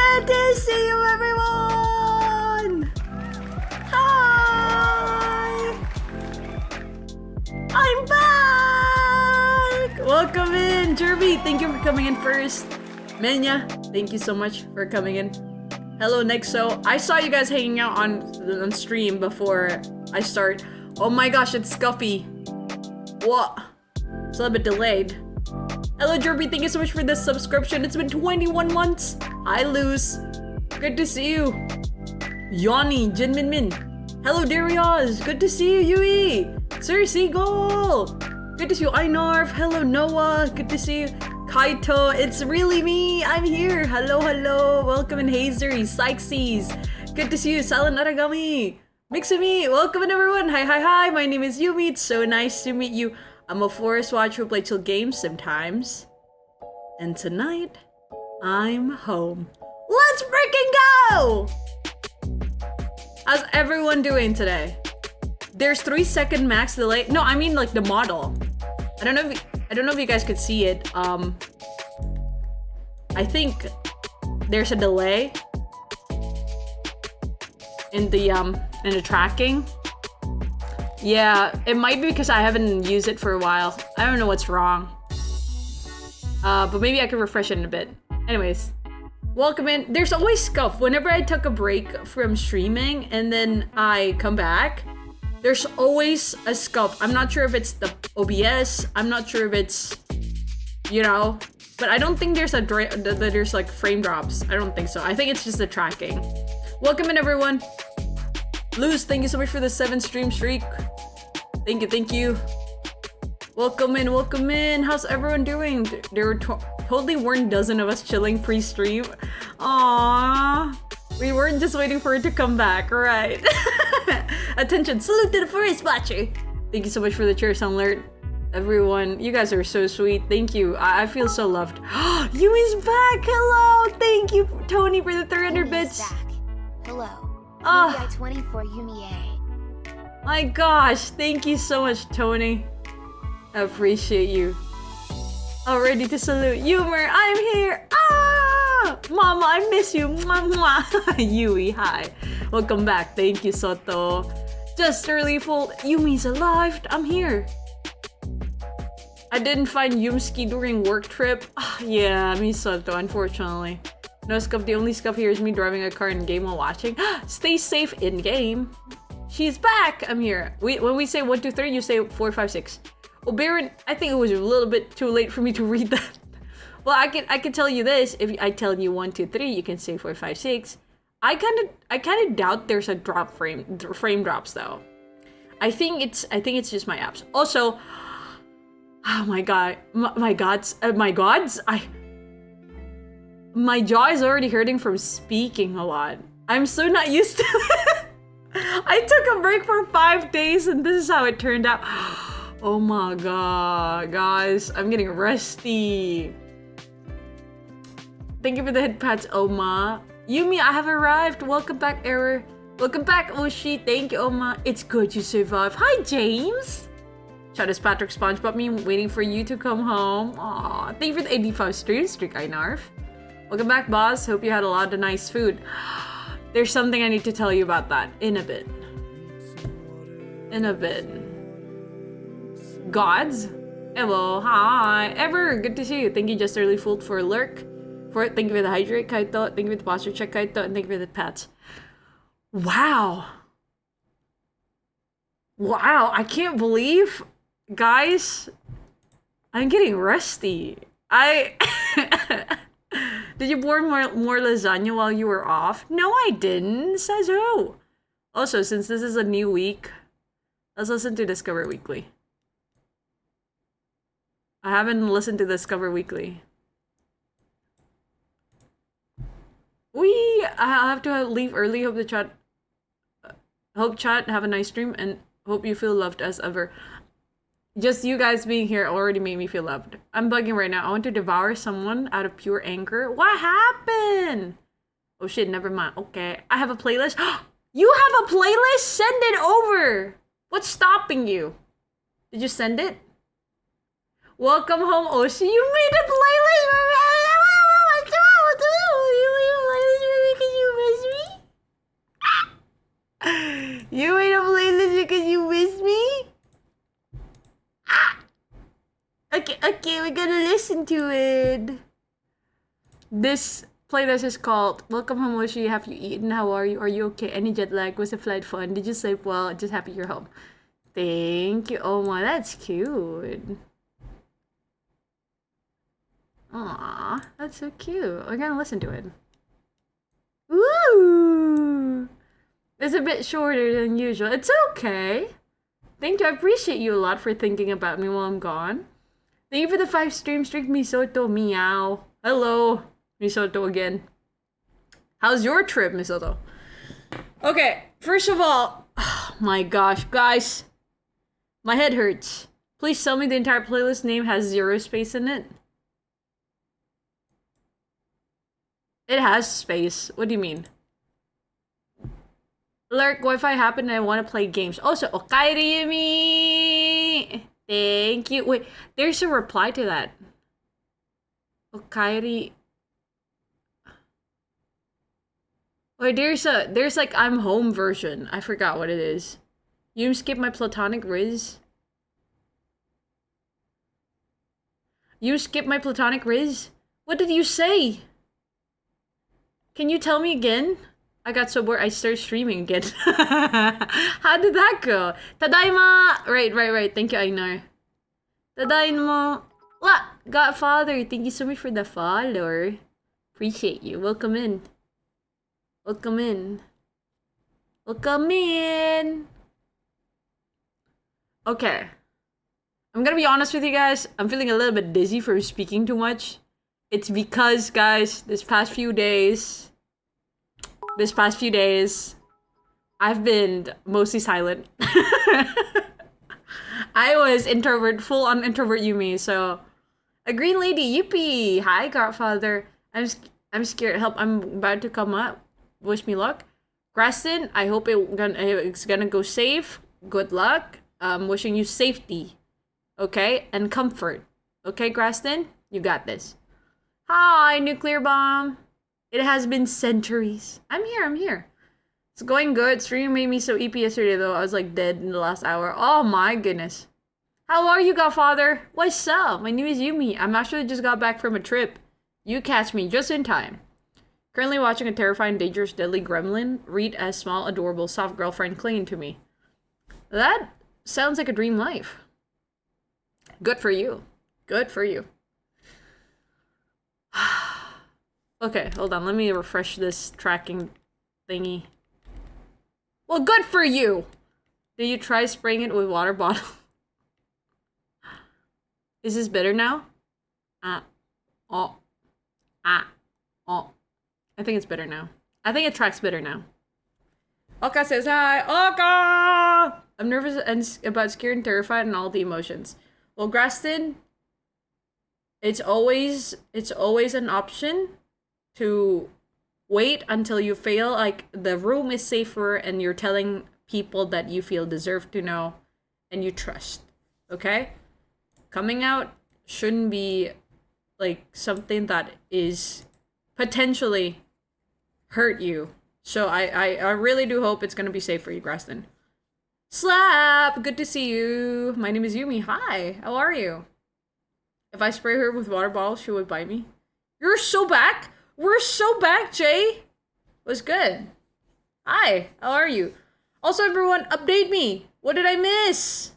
Good to see you, everyone! Hi! I'm back! Welcome in, Jerby. Thank you for coming in first. Menya, thank you so much for coming in. Hello, Nexo. I saw you guys hanging out on stream before I start. Oh my gosh, it's Scuffy. What? It's a little bit delayed. Hello, Jerby. Thank you so much for this subscription. It's been 21 months. Hi, Luz. Good to see you. Yanni, Jinmin Min. Hello, Darius. Good to see you, Yui. Sir Seagull. Good to see you, Einarf. Hello, Noah. Good to see you. Kaito, it's really me. I'm here. Hello, hello. Welcome in, Hazery, Sykesies. Good to see you, Silent Aragami. Mixumi, welcome in, everyone. Hi, hi, hi. My name is Yumi. It's so nice to meet you. I'm a forest watcher who plays chill games sometimes. And tonight, I'm home. Let's freaking go! How's everyone doing today? There's 3-second max delay. No, I mean like the model. I don't know if you guys could see it. I think there's a delay in the tracking. Yeah, it might be because I haven't used it for a while. I don't know what's wrong. But maybe I can refresh it in a bit. Anyways, welcome in. There's always scuff. Whenever I took a break from streaming and then I come back, there's always a scuff. I'm not sure if it's the OBS. I'm not sure if it's, you know, but I don't think there's there's like frame drops. I don't think so. I think it's just the tracking. Welcome in, everyone. Luz, thank you so much for the 7 stream streak. Thank you, thank you. Welcome in, welcome in. How's everyone doing? There were totally weren't dozen of us chilling pre-stream. Aww. We weren't just waiting for it to come back, right? Attention, salute to the forest watcher. Thank you so much for the cheer sound alert. Everyone, you guys are so sweet. Thank you. I feel so loved. Yumi's back. Hello. Thank you, Tony, for the 300 bits. Back. Hello. Oh. MaybeItsYumi for Yumi. My gosh, thank you so much, Tony. I appreciate you. All ready to salute. Humor, I'm here. Ah! Mama, I miss you. Mwah, mwah. Yui, hi. Welcome back. Thank you, Soto. Just early full. Yumi's alive. I'm here. I didn't find Yumski during work trip. Yeah, me Soto, unfortunately. No scuff. The only scuff here is me driving a car in game while watching. Stay safe in game. She's back. I'm here. When we say 1, 2, 3, you say 4, 5, 6. Oh, Baron, I think it was a little bit too late for me to read that. Well, I can tell you this. If I tell you 1, 2, 3, you can say 4, 5, 6. I kind of doubt there's a frame drops though. I think it's just my apps. Also, oh my god, my gods, my jaw is already hurting from speaking a lot. I'm so not used to it. I took a break for 5 days and this is how it turned out. Oh my god, guys, I'm getting rusty. Thank you for the head pats, Oma. Yumi, I have arrived. Welcome back, Error. Welcome back, Oshi. Thank you, Oma. It's good you survived. Hi, James. Shout out Patrick SpongeBob me waiting for you to come home. Aw, thank you for the 85 stream streak, Einarf. Welcome back, boss. Hope you had a lot of nice food. There's something I need to tell you about that in a bit. In a bit. Gods? Hello, hi. Ever, good to see you. Thank you, Just Early Fooled, for a lurk. Thank you for the hydrate, Kaito. Thank you for the posture check, Kaito. And thank you for the pats. Wow. Wow, I can't believe, guys, I'm getting rusty. Did you board more lasagna while you were off? No, I didn't. Says who? Also, since this is a new week, let's listen to Discover Weekly. I haven't listened to Discover Weekly. I have to leave early. Hope chat have a nice stream and hope you feel loved as ever. Just you guys being here already made me feel loved. I'm bugging right now. I want to devour someone out of pure anger. What happened? Oh shit, never mind. Okay, I have a playlist. You have a playlist? Send it over. What's stopping you? Did you send it? Welcome home, Oshi. You made a playlist. listen to it. This playlist is called Welcome Home, Oshi. Have you eaten? How are you? Are you okay? Any jet lag? Was the flight fun? Did you sleep well? Just happy you're home. Thank you. Oh my, that's cute. Aw, that's so cute. We're gonna listen to it. Ooh! It's a bit shorter than usual. It's okay. Thank you. I appreciate you a lot for thinking about me while I'm gone. Thank you for the 5 stream streak, Misoto. Meow. Hello, Misoto again. How's your trip, Misoto? Okay, first of all, oh my gosh, guys. My head hurts. Please tell me the entire playlist name has 0 space in it. It has space. What do you mean? Lurk, Wi-Fi happened and I want to play games. Also, Okairi Yumi! Thank you. Wait, there's a reply to that. Okairi. Wait, there's like I'm home version. I forgot what it is. You skip my platonic riz. You skip my platonic riz? What did you say? Can you tell me again? I got so bored I started streaming again. How did that go? Tadaima! Right. Thank you, Ainar. Tadaima. What? Godfather, thank you so much for the follower. Appreciate you. Welcome in. Welcome in. Welcome in. Okay. I'm gonna be honest with you guys. I'm feeling a little bit dizzy from speaking too much. It's because, guys, this past few days, I've been mostly silent. I was introvert, full on introvert Yumi, so a green lady, yippee! Hi, Godfather. I'm scared. Help! I'm about to come up. Wish me luck. Graston, I hope it's gonna go safe. Good luck. Wishing you safety, okay, and comfort. Okay, Graston, you got this. Hi, nuclear bomb. It has been centuries. I'm here. It's going good. Stream made me so EP yesterday, though. I was like dead in the last hour. Oh my goodness. How are you, Godfather? What's up? My name is Yumi. I'm actually just got back from a trip. You catch me just in time. Currently watching a terrifying, dangerous, deadly gremlin read a small, adorable, soft girlfriend clinging to me. That sounds like a dream life. Good for you. Good for you. Okay, hold on. Let me refresh this tracking thingy. Well, good for you! Did you try spraying it with water bottle? Is this better now? Oh. I think it's better now. I think it tracks better now. Oka says hi. Oka! I'm nervous and about scared and terrified and all the emotions. Well, Graston, it's always an option to wait until you feel like the room is safer and you're telling people that you feel deserve to know and you trust. Okay? Coming out shouldn't be like something that is potentially hurt you. So I really do hope it's gonna be safe for you, Graston. Slap! Good to see you. My name is Yumi. Hi, how are you? If I spray her with water bottles, she would bite me. You're so back! We're so back, Jay! What's good? Hi, how are you? Also, everyone, update me! What did I miss?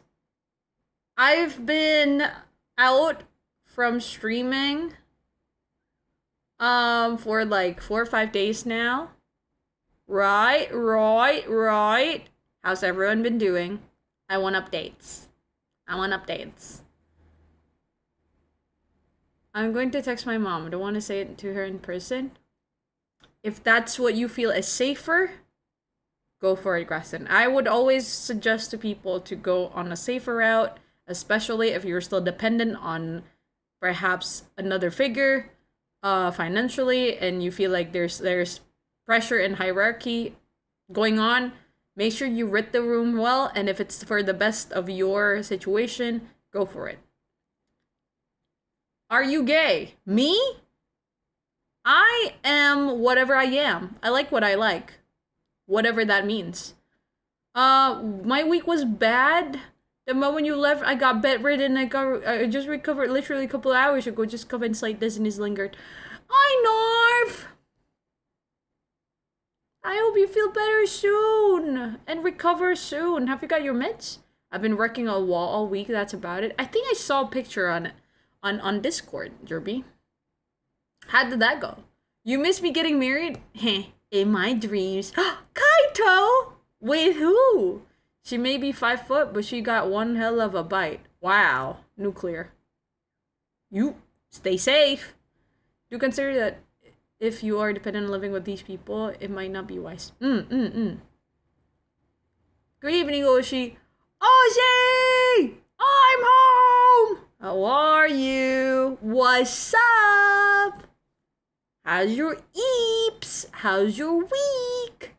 I've been out from streaming for like 4 or 5 days now. Right. How's everyone been doing? I want updates. I'm going to text my mom. I don't want to say it to her in person. If that's what you feel is safer, go for it, Graston. I would always suggest to people to go on a safer route, especially if you're still dependent on perhaps another figure financially and you feel like there's pressure and hierarchy going on. Make sure you read the room well, and if it's for the best of your situation, go for it. Are you gay? Me? I am whatever I am. I like what I like. Whatever that means. My week was bad. The moment you left, I got bedridden. I just recovered literally a couple hours ago. Just come and slight dizziness lingered. I Narf! I hope you feel better soon and recover soon. Have you got your meds? I've been working on a wall all week. That's about it. I think I saw a picture on Discord, Derby. How did that go? You miss me getting married? Heh, in my dreams. Kaito! With who? She may be 5 foot, but she got one hell of a bite. Wow. Nuclear. You stay safe. Do consider that if you are dependent on living with these people, it might not be wise. Good evening, Oshi. Oshi! I'm home! How are you? What's up? How's your eeps? How's your week?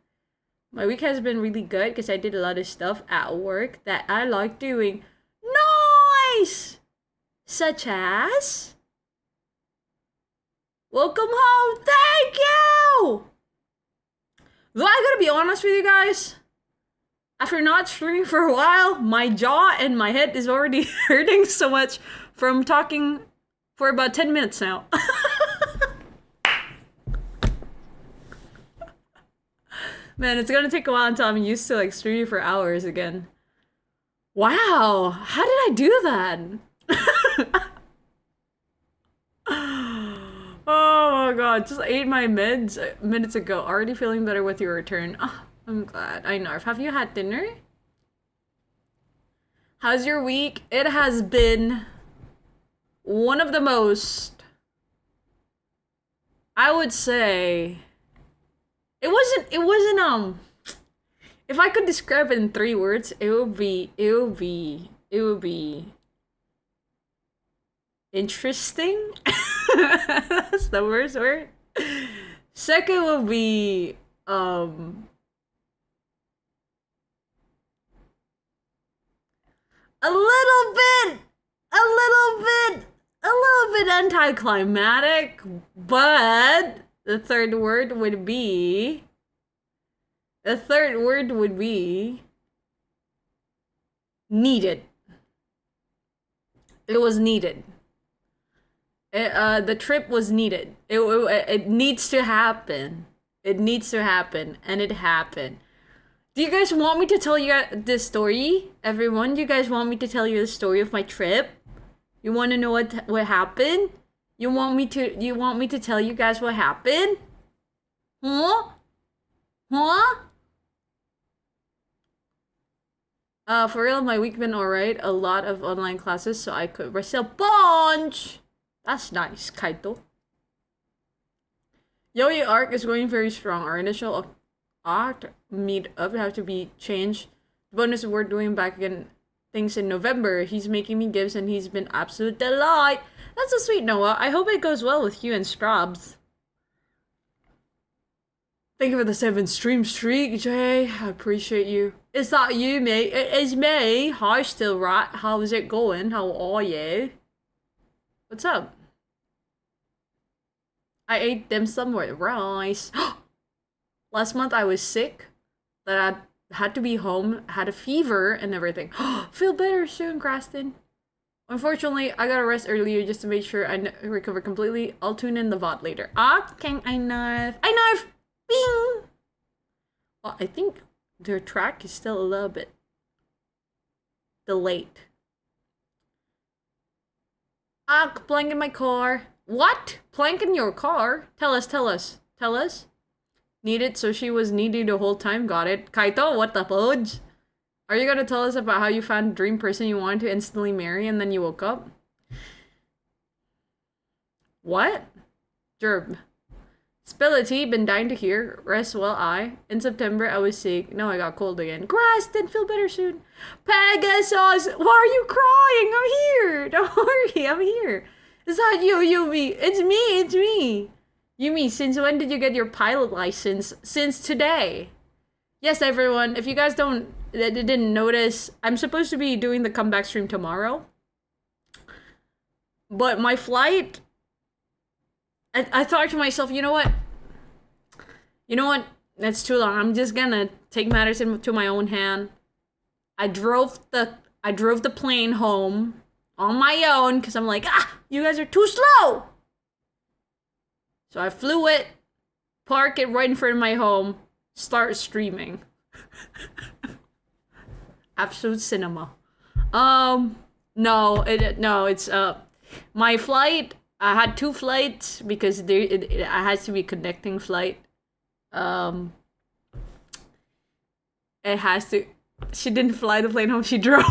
My week has been really good because I did a lot of stuff at work that I like doing. Nice! Such as... Welcome home! Thank you! Though I gotta be honest with you guys, after not streaming for a while, my jaw and my head is already hurting so much from talking for about 10 minutes now. Man, it's gonna take a while until I'm used to like streaming for hours again. Wow, how did I do that? Oh my god, just ate my meds minutes ago. Already feeling better with your return. Oh, I'm glad. I know. Have you had dinner? How's your week? It has been one of the most, I would say, it wasn't, if I could describe it in 3 words, it would be interesting. That's the worst word. Second would be, a little bit anticlimactic, but the third word would be needed. It was needed. The trip was needed. It needs to happen. It needs to happen, and it happened. Do you guys want me to tell you this story, everyone? Do you guys want me to tell you the story of my trip? You want to know what happened? You want me to tell you guys what happened? Huh? For real, my week been alright. A lot of online classes, so I could rest a bunch. That's nice, Kaito. Yoi arc is going very strong. Our initial act meet up have to be changed. The bonus we're doing back again things in November. He's making me gifts and he's been absolute delight. That's so sweet, Noah. I hope it goes well with you and Strabs. Thank you for the 7 stream streak, Jay. I appreciate you. Is that you, mate? It is me. Hi, still right. How's it going? How are you? What's up? I ate dim sum with rice. Last month I was sick. That I had to be home. Had a fever and everything. Feel better soon, Graston. Unfortunately, I gotta rest earlier just to make sure I recover completely. I'll tune in the VOD later. Okay, I know. Bing! Well, I think their track is still a little bit delayed. Plank in my car. What? Plank in your car? Tell us. Needed, so she was needy the whole time. Got it. Kaito, what the fudge? Are you gonna tell us about how you found the dream person you wanted to instantly marry and then you woke up? What? Jerb. Spill the tea, been dying to hear. Rest well, in September, I was sick. No, I got cold again. Graston, feel better soon. Pegasus, why are you crying? I'm here. Don't worry, I'm here. Is that you, Yumi? It's me. Yumi, since when did you get your pilot license? Since today. Yes, everyone, if you guys didn't notice, I'm supposed to be doing the comeback stream tomorrow. But my flight... I thought to myself, you know what? That's too long. I'm just gonna take matters into my own hand. I drove the I drove the plane home on my own because I'm like, you guys are too slow. So I flew it, park it right in front of my home, start streaming. Absolute cinema. No, it's my flight. I had 2 flights because it has to be a connecting flight. It has to. She didn't fly the plane home. She drove.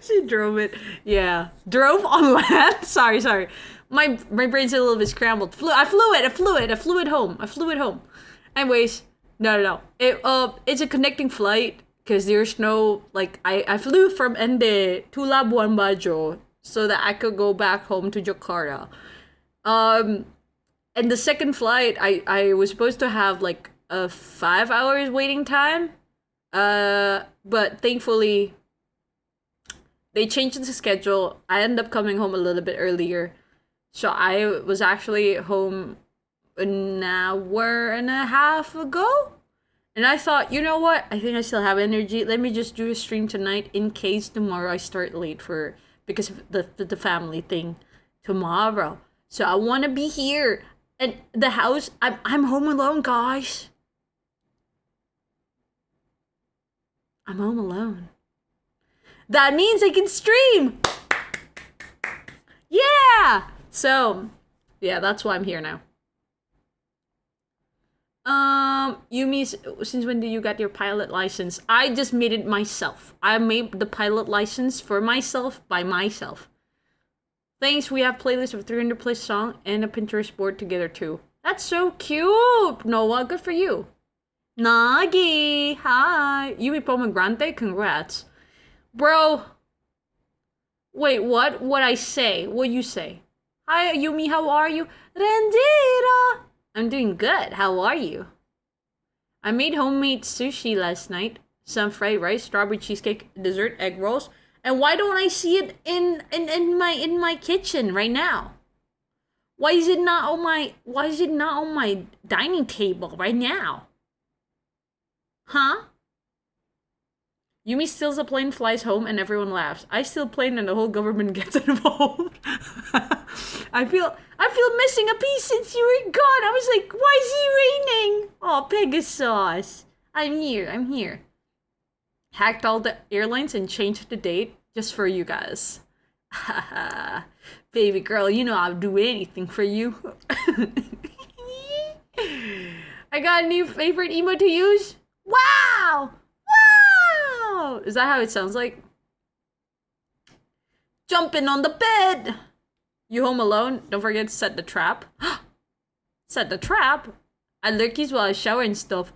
She drove it. Yeah, drove on land. Sorry. My brain's a little bit scrambled. I flew it home. Anyways, no. It's a connecting flight because there's no like I flew from Ende to Labuan Bajo so that I could go back home to Jakarta. And the second flight, I was supposed to have like a 5 hours waiting time. But thankfully, they changed the schedule. I ended up coming home a little bit earlier. So I was actually home an hour and a half ago. And I thought, you know what? I think I still have energy. Let me just do a stream tonight in case tomorrow I start late because of the family thing tomorrow. So I want to be here. And the house, I'm home alone, guys. I'm home alone. That means I can stream. Yeah. So, yeah, that's why I'm here now. Yumi, since when did you get your pilot license? I just made it myself. I made the pilot license for myself by myself. Thanks, we have playlists of 300 plus song and a Pinterest board together too. That's so cute, Noah. Good for you. Nagi, hi. Yumi Pomegranate, congrats. Bro. Wait, what? What I say? What you say? Hi, Yumi, how are you? Rendira. I'm doing good. How are you? I made homemade sushi last night. Some fried rice, strawberry cheesecake, dessert, egg rolls. And why don't I see it in my kitchen right now? Why is it not on my dining table right now? Huh? Yumi steals a plane, flies home, and everyone laughs. I steal a plane and the whole government gets involved. I feel missing a piece since you were gone. I was like, why is he raining? Oh, Pegasus. I'm here. Hacked all the airlines and changed the date just for you guys. Haha. Baby girl, you know I'll do anything for you. I got a new favorite emote to use. Wow! Wow! Is that how it sounds like? Jumping on the bed! You home alone? Don't forget to set the trap. Set the trap? I lurkies while I shower and stuff.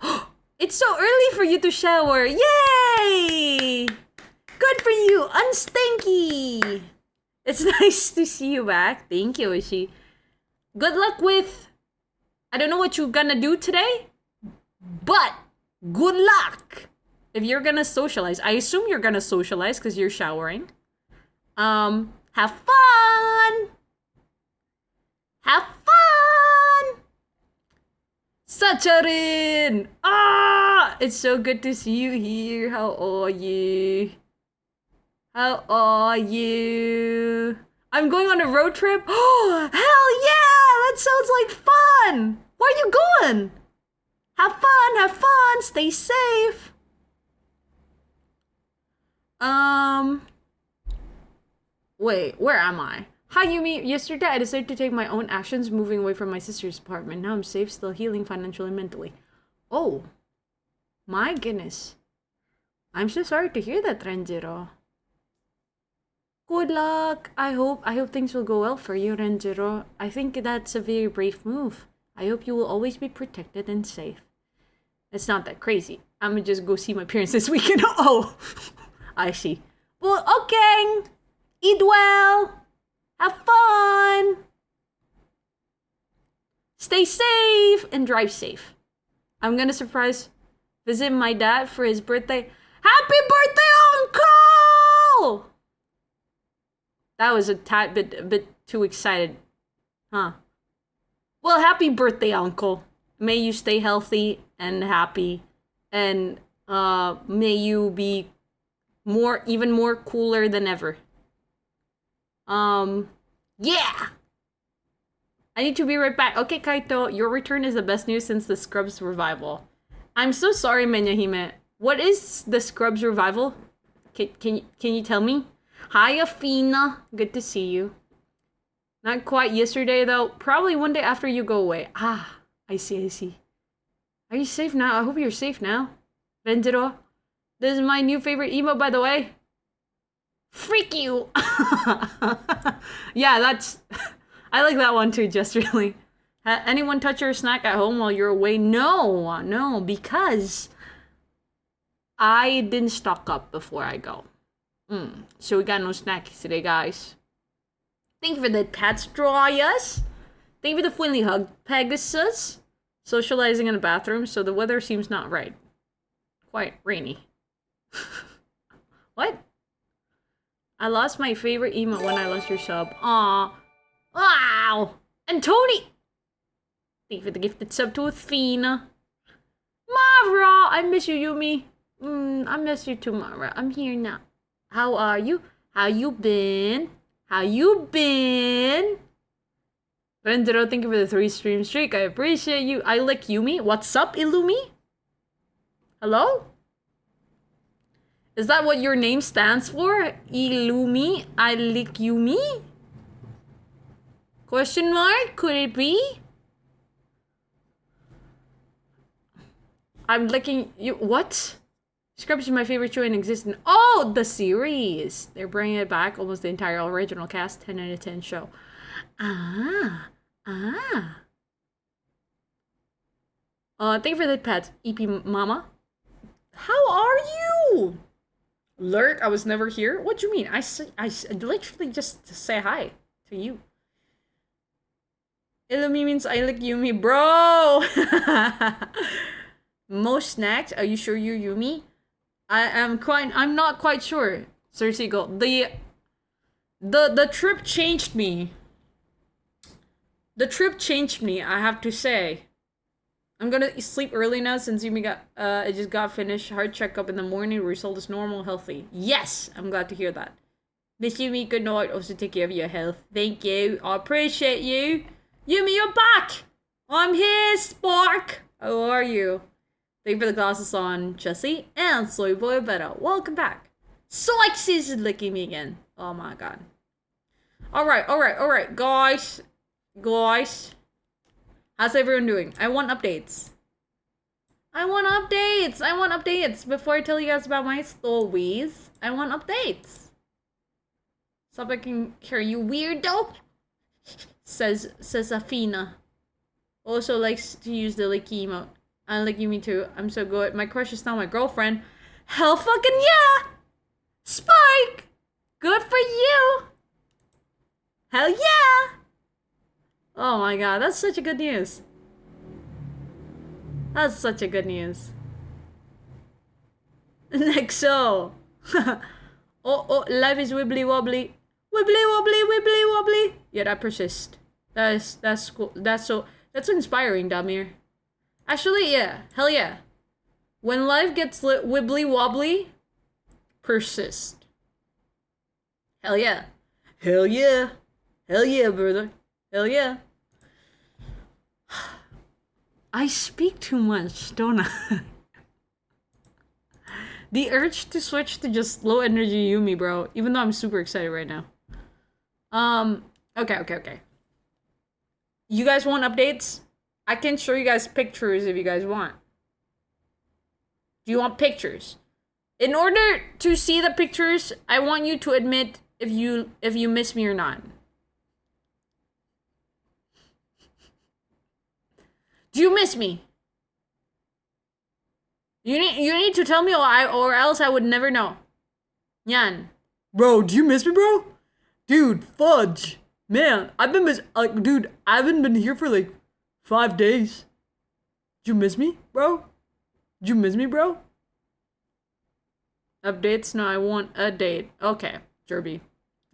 It's so early for you to shower! Yay! Good for you! Unstinky! It's nice to see you back. Thank you, Oshi. Good luck with... I don't know what you're gonna do today, but good luck! If you're gonna socialize. I assume you're gonna socialize because you're showering. Have fun! Have fun! Sacharin! It's so good to see you here. How are you? How are you? I'm going on a road trip. Oh, hell yeah! That sounds like fun! Where are you going? Have fun! Stay safe! Wait, where am I? Hi, Yumi. Yesterday, I decided to take my own actions moving away from my sister's apartment. Now I'm safe, still healing financially and mentally. Oh. My goodness. I'm so sorry to hear that, Renjiro. Good luck. I hope things will go well for you, Renjiro. I think that's a very brave move. I hope you will always be protected and safe. It's not that crazy. I'm gonna just go see my parents this weekend. Oh, I see. Well, okay. Eat well. Have fun. Stay safe and drive safe. I'm gonna visit my dad for his birthday. Happy birthday, Uncle! That was a bit too excited, huh? Well, happy birthday, Uncle. May you stay healthy and happy, and may you be even more cooler than ever. Yeah! I need to be right back. Okay, Kaito, your return is the best news since the Scrubs revival. I'm so sorry, Menyahime. What is the Scrubs revival? Can you tell me? Hi, Afina. Good to see you. Not quite yesterday, though. Probably one day after you go away. Ah, I see. Are you safe now? I hope you're safe now. Rendero. This is my new favorite emo, by the way. Freak you! Yeah, that's... I like that one too, just really. Anyone touch your snack at home while you're away? No, because I didn't stock up before I go. So we got no snack today, guys. Thank you for the pets, Dryas. Thank you for the friendly hug, Pegasus. Socializing in a bathroom, so the weather seems not right. Quite rainy. What? I lost my favorite emote when I lost your sub. Aw. Wow! And Tony! Thank you for the gifted sub to Athena. Mara! I miss you, Yumi. I miss you too, Mara. I'm here now. How are you? How you been? Rendero, thank you for the 3-stream streak. I appreciate you. I like Yumi. What's up, Illumi? Hello? Is that what your name stands for? Illumi? I like Yumi? Question mark? Could it be? I'm licking you. What? Scrubs is my favorite show in existence. Oh, the series. They're bringing it back. Almost the entire original cast. 10 out of 10 show. Thank you for the pet. EP Mama. How are you? Lurk, I was never here. What do you mean? I literally just say hi to you. Illumi means I like Yumi, bro. Most snacks. Are you sure you're Yumi? I'm not quite sure. Seriously, go. The trip changed me. The trip changed me, I have to say. I'm gonna sleep early now since Yumi I just got finished. Heart checkup in the morning. Result is normal, healthy. Yes! I'm glad to hear that. Miss Yumi, good night. Also take care of your health. Thank you. I appreciate you. Yumi, you're back! I'm here, Spark! How are you? Thank you for the glasses on, Jesse. And Soy Boy Better. Welcome back. Sykes is licking me again. Oh my god. Alright, guys. How's everyone doing? I want updates. Before I tell you guys about my stories, I want updates. Stop making care, you weirdo. Says Afina. Also likes to use the licky emote. I like Yumi too. I'm so good. My crush is now my girlfriend. Hell fucking yeah! Spike! Good for you! Hell yeah! Oh my god, that's such a good news. That's such a good news. Nexo! oh, life is wibbly wobbly. Wibbly wobbly. Yeah, that persists. That's cool. That's inspiring, Damir. Actually, yeah. Hell yeah. When life gets wibbly wobbly, persist. Hell yeah. Hell yeah, brother. Hell yeah. I speak too much, don't I? The urge to switch to just low energy Yumi, bro. Even though I'm super excited right now. Okay. You guys want updates? I can show you guys pictures if you guys want. Do you want pictures? In order to see the pictures, I want you to admit if you miss me or not. Do you miss me? You need to tell me or else I would never know. Yan. Bro, do you miss me, bro? Dude, fudge. Man, I haven't been here for like 5 days. Did you miss me, bro? Updates? No, I want a date. Okay, Jerby.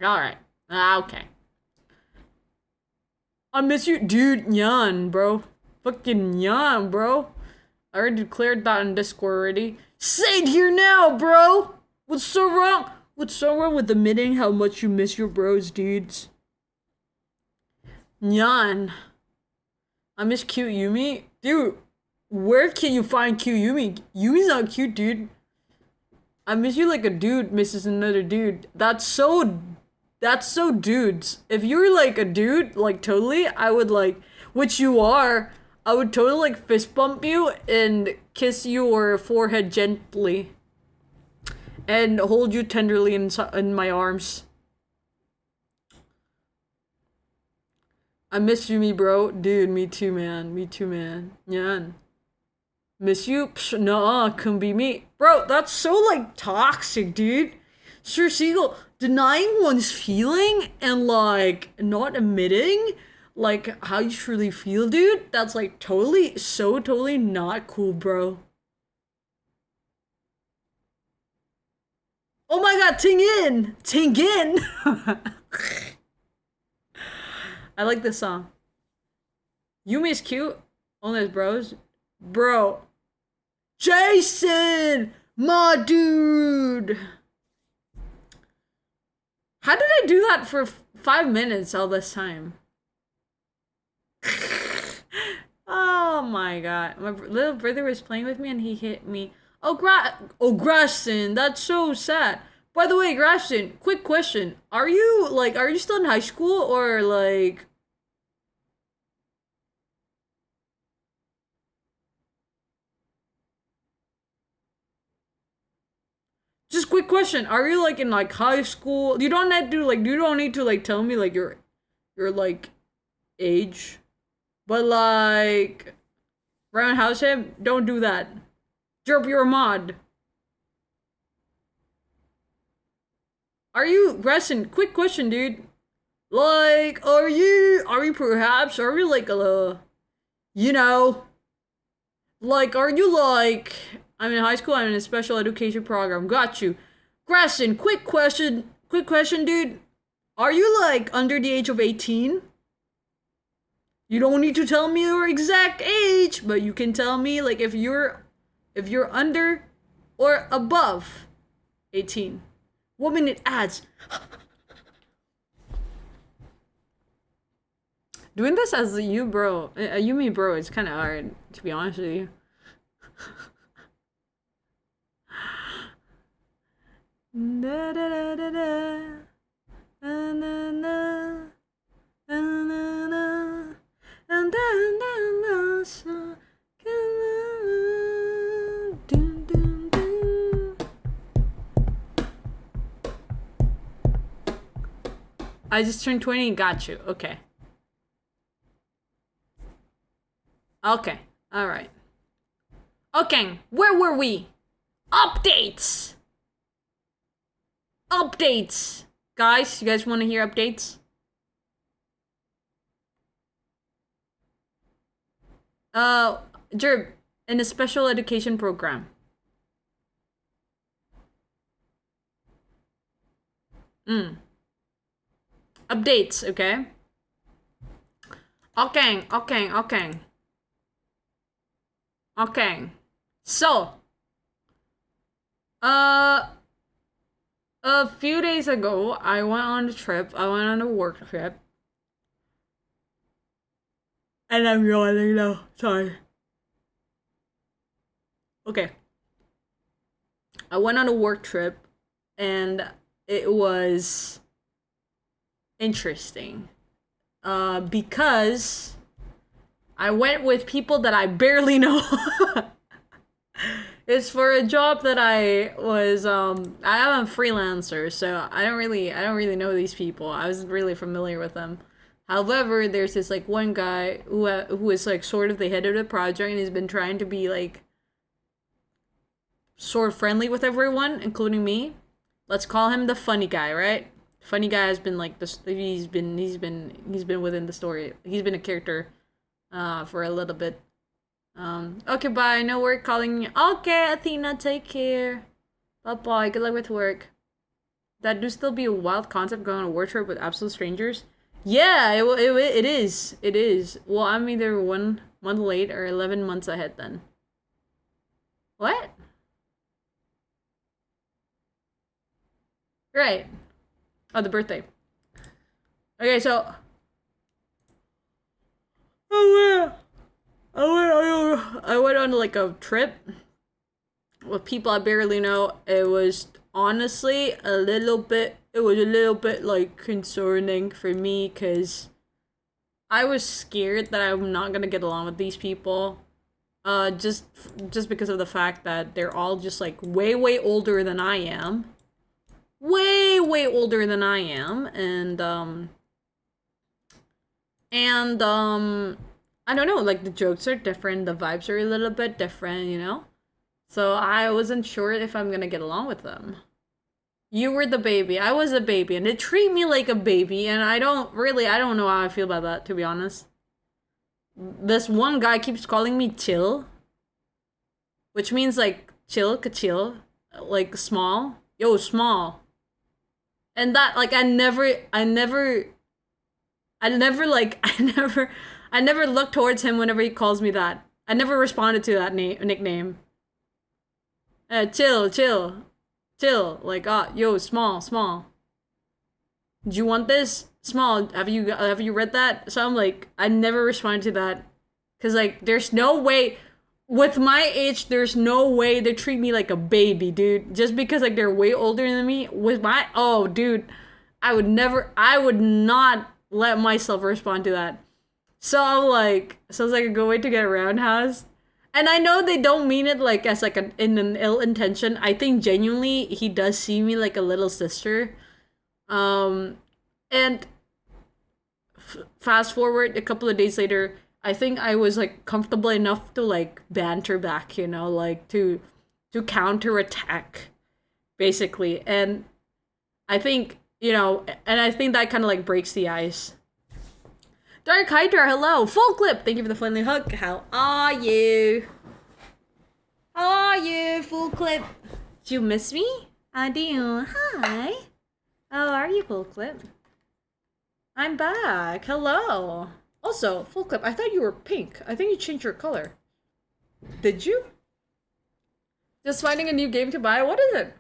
Alright. Okay. I miss you. Dude, yan, bro. Fucking yan, bro. I already declared that in Discord already. Say it here now, bro! What's so wrong? What's so wrong with admitting how much you miss your bros, dudes? Nyan. I miss cute Yumi. Dude, where can you find cute Yumi? Yumi's not cute, dude. I miss you like a dude misses another dude. That's so dudes. If you were like a dude, like totally, I would like, which you are, I would totally like fist bump you and kiss your forehead gently. And hold you tenderly in my arms. I miss you, me bro. Dude, me too, man. Me too, man. Yan. Miss you? Psh, nah, couldn't be me. Bro, that's so, like, toxic, dude. Sir Siegel, denying one's feeling and, like, not admitting, like, how you truly feel, dude, that's, like, totally not cool, bro. Oh my god, Ting In! Ting In! I like this song. Yumi's cute. Only his bros. Bro. Jason! My dude! How did I do that for 5 minutes all this time? Oh my god. My little brother was playing with me and he hit me. Oh, Graston, that's so sad. By the way, Graston, quick question. Are you still in high school or, like... Just quick question. Are you, like, in, like, high school? You don't need to, like, tell me, like, your like, age. But, like... Roundhouse him? Don't do that. Jerp, you're a mod. Are you, Graston, quick question, dude. Like, are you like you know, like, are you like, I'm in high school, I'm in a special education program, got you. Graston, quick question, dude. Are you like under the age of 18? You don't need to tell me your exact age, but you can tell me, like, if you're under or above 18. 1 minute ads. Doing this as a Yumi bro, is kind of hard, to be honest with you. Da, da, da, da, da. Na, na, na. Na, na, na. And then, so, dun, dun, dun. I just turned 20 and got you. Okay. Okay. Alright. Okay. Where were we? Updates! Updates! Guys, you guys want to hear updates? Jerb, in a special education program. Updates, okay? Okay. So, a few days ago, I went on a trip. I went on a work trip. And I'm yawning now. Sorry. Okay. I went on a work trip, and it was interesting. Because I went with people that I barely know. It's for a job that I was I am a freelancer, so I don't really know these people. I wasn't really familiar with them. However, there's this like one guy who is like sort of the head of the project, and he's been trying to be like sort of friendly with everyone, including me. Let's call him the funny guy, right? Funny guy has been like this. He's been within the story. He's been a character, for a little bit. Okay, bye. No work calling me. Okay, Athena, take care. Bye bye. Good luck with work. That do still be a wild concept going on a work trip with absolute strangers. Yeah, it is. It is. Well, I'm either 1 month late or 11 months ahead then. What? Right. Oh, the birthday. Okay, so I went on like a trip with people I barely know. It was honestly a little bit. It was a little bit like concerning for me because I was scared that I'm not gonna get along with these people. Just because of the fact that they're all just like way older than I am, way older than I am, and I don't know, like the jokes are different, the vibes are a little bit different, you know? So I wasn't sure if I'm gonna get along with them. You were the baby, I was a baby, and they treat me like a baby, and I don't know how I feel about that, to be honest. This one guy keeps calling me chill, which means like chill, ka-chill, like small. Yo, small. And that, like, I never like, I never look towards him whenever he calls me that. I never responded to that nickname. Chill. Like, yo, small. Do you want this? Small. Have you read that? So I'm like, I never responded to that. Cause like, there's no way, with my age, there's no way they treat me like a baby, dude. Just because like they're way older than me. Oh, dude, I would not let myself respond to that. So I'm like, sounds like a good way to get a roundhouse. And I know they don't mean it like as like in an ill intention. I think genuinely he does see me like a little sister. And fast forward a couple of days later, I think I was like comfortable enough to like banter back, you know, like to counterattack basically. And I think, you know, and I think that kind of like breaks the ice. Dark Hydra, hello. Full clip. Thank you for the friendly hug. How are you? How are you? Full clip. Do you miss me? I do. Hi. How are you, Full clip? I'm back. Hello. Also, Full clip. I thought you were pink. I think you changed your color. Did you? Just finding a new game to buy. What is it?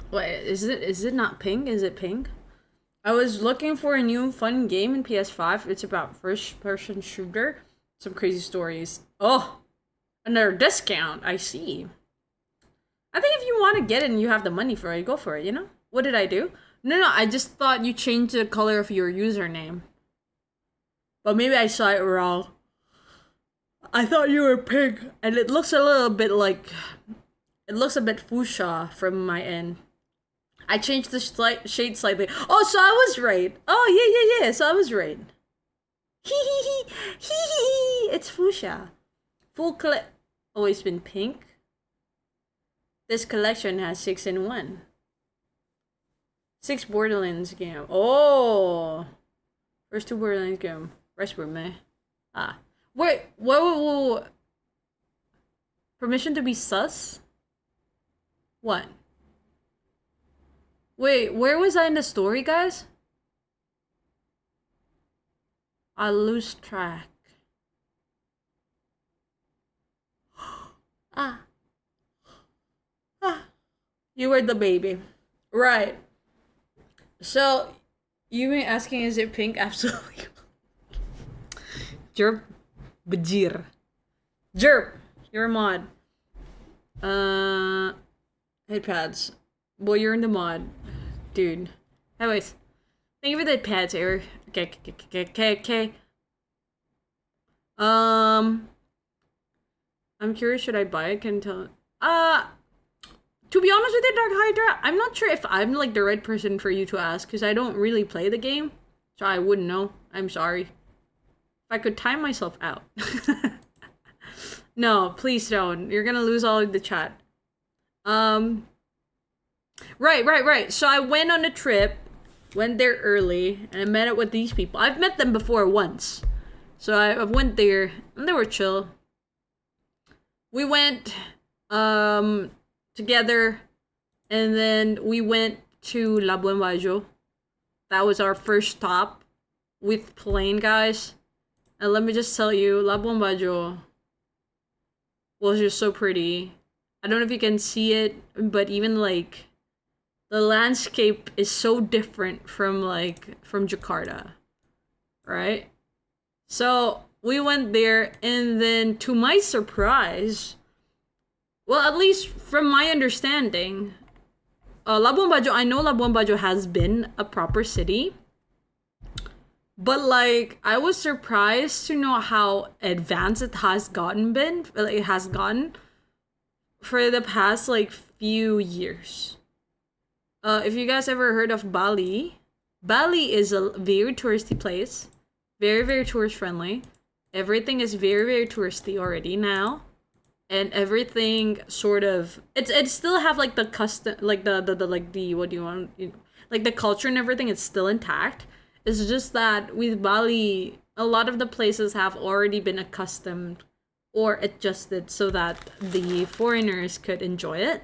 Wait, is it not pink? Is it pink? I was looking for a new fun game in PS5. It's about first-person shooter. Some crazy stories. Oh, another discount. I see. I think if you want to get it and you have the money for it, go for it, you know? What did I do? No, I just thought you changed the color of your username. But maybe I saw it wrong. I thought you were pink. And it looks a little bit like... It looks a bit fuchsia from my end. I changed the shade slightly. Oh, so I was right. Oh, yeah. So I was right. Hee. It's fuchsia. Full clip. Always been pink. This collection has 6 in 1. 6 Borderlands game. Oh. First 2 Borderlands game. Rest were meh. Wait. Whoa. Permission to be sus? What? Wait, where was I in the story, guys? I lose track. You were the baby. Right. So, Yumi asking, is it pink? Absolutely. Jerp. Bajir. Jerp. You're a mod. Headpads. Well, you're in the mod. Dude. Anyways. Thank you for the pads, Eric. Okay. I'm curious, should I buy it? Can tell. To be honest with you, Dark Hydra, I'm not sure if I'm like the right person for you to ask, because I don't really play the game. So I wouldn't know. I'm sorry. If I could time myself out. No, please don't. You're gonna lose all of the chat. Right. So I went on a trip, went there early, and I met up with these people. I've met them before once. So I went there, and they were chill. We went, together, and then we went to Labuan Bajo. That was our first stop with plane, guys. And let me just tell you, Labuan Bajo, was just so pretty. I don't know if you can see it, but even like the landscape is so different from Jakarta, right? So we went there, and then to my surprise, well, at least from my understanding, Labuan Bajo, I know Labuan Bajo has been a proper city, but like I was surprised to know how advanced it has gotten for the past like few years. If you guys ever heard of Bali, Bali is a very touristy place, very very tourist friendly. Everything is very very touristy already now, and everything sort of it still have like the custom, like the like the what do you want, like the culture and everything. It's still intact. It's just that with Bali, a lot of the places have already been accustomed or adjusted so that the foreigners could enjoy it.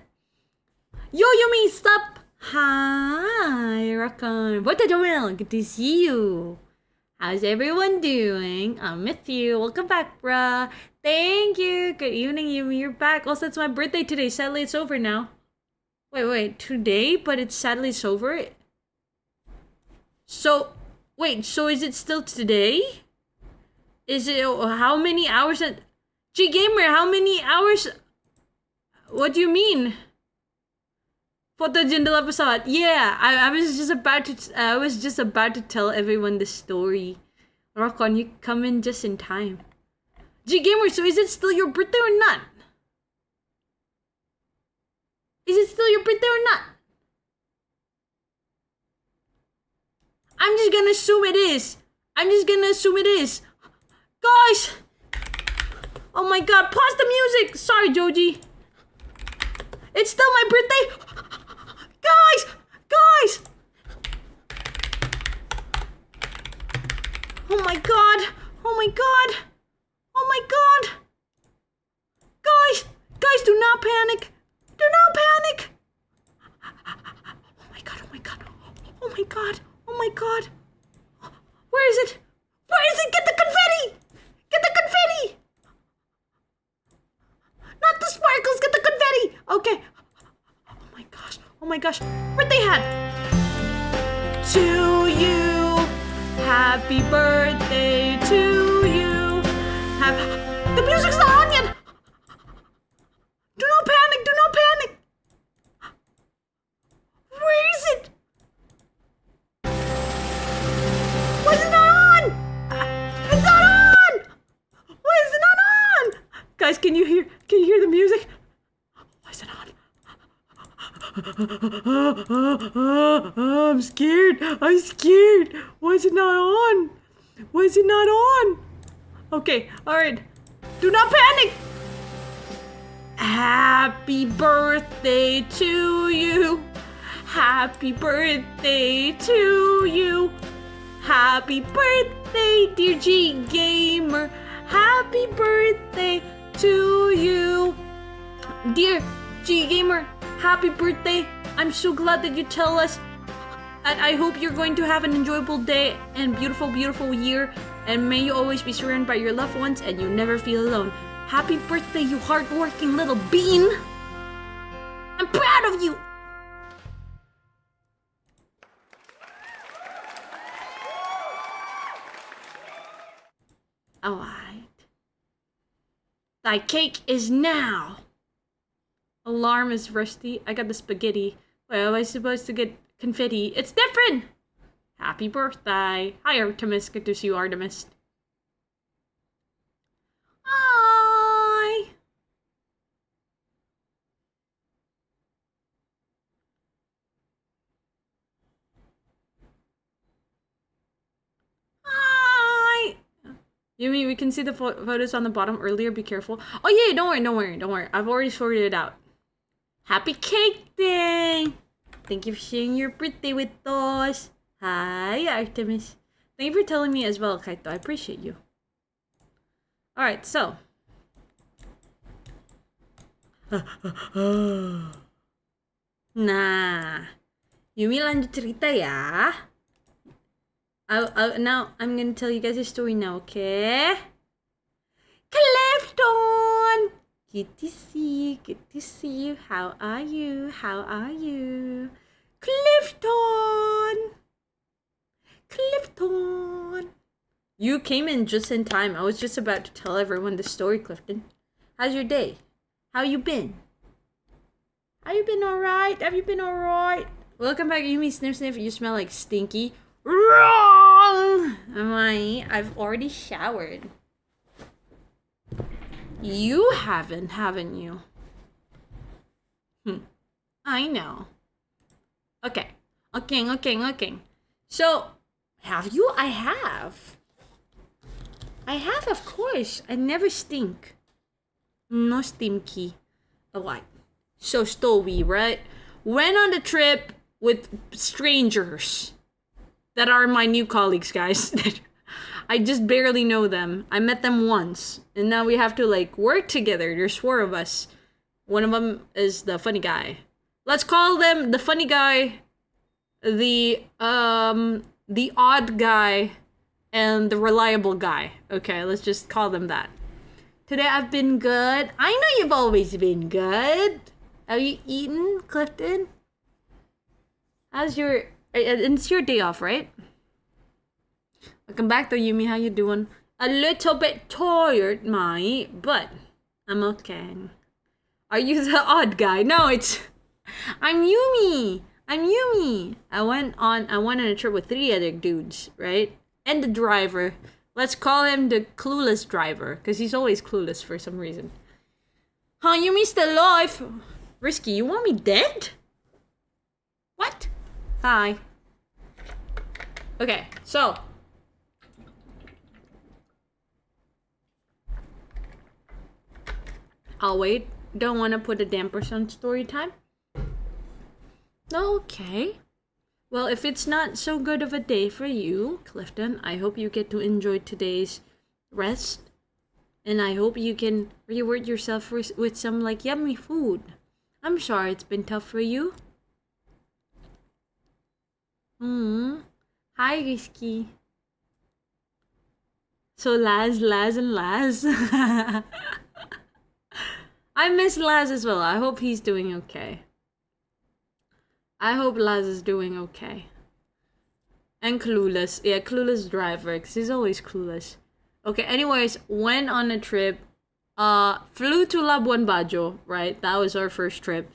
Yo, Yumi, stop! Hi, Rakan. What the doing? Good to see you. How's everyone doing? I miss you. Welcome back, bruh. Thank you. Good evening, Yumi. You're back. Also, it's my birthday today. Sadly, it's over now. Wait. Today? But it's sadly it's over? So, wait. So is it still today? Is it... How many hours... G-Gamer, how many hours... What do you mean? Foto jendela pesawat. Yeah, I was just about to tell everyone the story. Rockon, you come in just in time. G-Gamer, so is it still your birthday or not? Is it still your birthday or not? I'm just gonna assume it is. Guys! Oh my god, pause the music! Sorry, Joji. It's still my birthday! Guys! Oh my god! Guys, do not panic! Oh my god! Where is it? Get the confetti! Not the sparkles, get the confetti! Okay. Oh my gosh. Birthday hat! To you. Happy birthday to you. The music's not on yet! Do not panic! Where is it? Why is it not on? It's not on! Why is it not on? Guys, can you hear the music? Why is it on? I'm scared. Why is it not on? Okay, alright. Do not panic! Happy birthday to you. Happy birthday to you. Happy birthday, dear G Gamer. Happy birthday to you. Dear G Gamer, happy birthday. I'm so glad that you tell us. And I hope you're going to have an enjoyable day and beautiful, beautiful year. And may you always be surrounded by your loved ones and you never feel alone. Happy birthday, you hardworking little bean. I'm proud of you. Alright. Thy cake is now. Alarm is rusty. I got the spaghetti. Why am I supposed to get confetti? It's different! Happy birthday. Hi, Artemis. Good to see you, Artemis. Hi! Hi! Yumi, we can see the photos on the bottom earlier. Be careful. Oh yeah, don't worry. I've already sorted it out. Happy cake day! Thank you for sharing your birthday with us. Hi, Artemis. Thank you for telling me as well, Kaito. I appreciate you. Alright, so. Nah. Yumi, lanjut cerita ya. Now, I'm gonna tell you guys a story now, okay? Clifton! Good to see you. Good to see you. How are you? How are you? Clifton! Clifton! You came in just in time. I was just about to tell everyone the story, Clifton. How's your day? How you been? Have you been alright? Have you been alright? Welcome back, Yumi. Sniff, sniff. You smell like stinky. Wrong! I've already showered. You haven't you? I know. Okay. So, have you? I have. Of course. I never stink. No stinky. Alright. So, Stowy, right? Went on the trip with strangers that are my new colleagues, guys. I just barely know them. I met them once, and now we have to like work together. There's 4 of us. One of them is the funny guy. Let's call them the funny guy, the odd guy, and the reliable guy. Okay, let's just call them that. Today I've been good. I know you've always been good. Have you eaten, Clifton? How's your... It's your day off, right? Welcome back though, Yumi. How you doing? A little bit tired, mate, but I'm okay. Are you the odd guy? No, it's... I'm Yumi. I went on a trip with 3 other dudes, right? And the driver. Let's call him the clueless driver, because he's always clueless for some reason. Huh, Yumi's still alive. Risky, you want me dead? What? Hi. Okay, so... I'll wait. Don't want to put a dampers on story time. Okay. Well, if it's not so good of a day for you, Clifton, I hope you get to enjoy today's rest. And I hope you can reward yourself with some, like, yummy food. I'm sorry it's been tough for you. Hi, Risky. So, Laz. I miss Laz as well. I hope he's doing okay. I hope Laz is doing okay. And Clueless. Yeah, Clueless driver, because he's always clueless. Okay, anyways, went on a trip. Flew to Labuan Bajo, right? That was our first trip.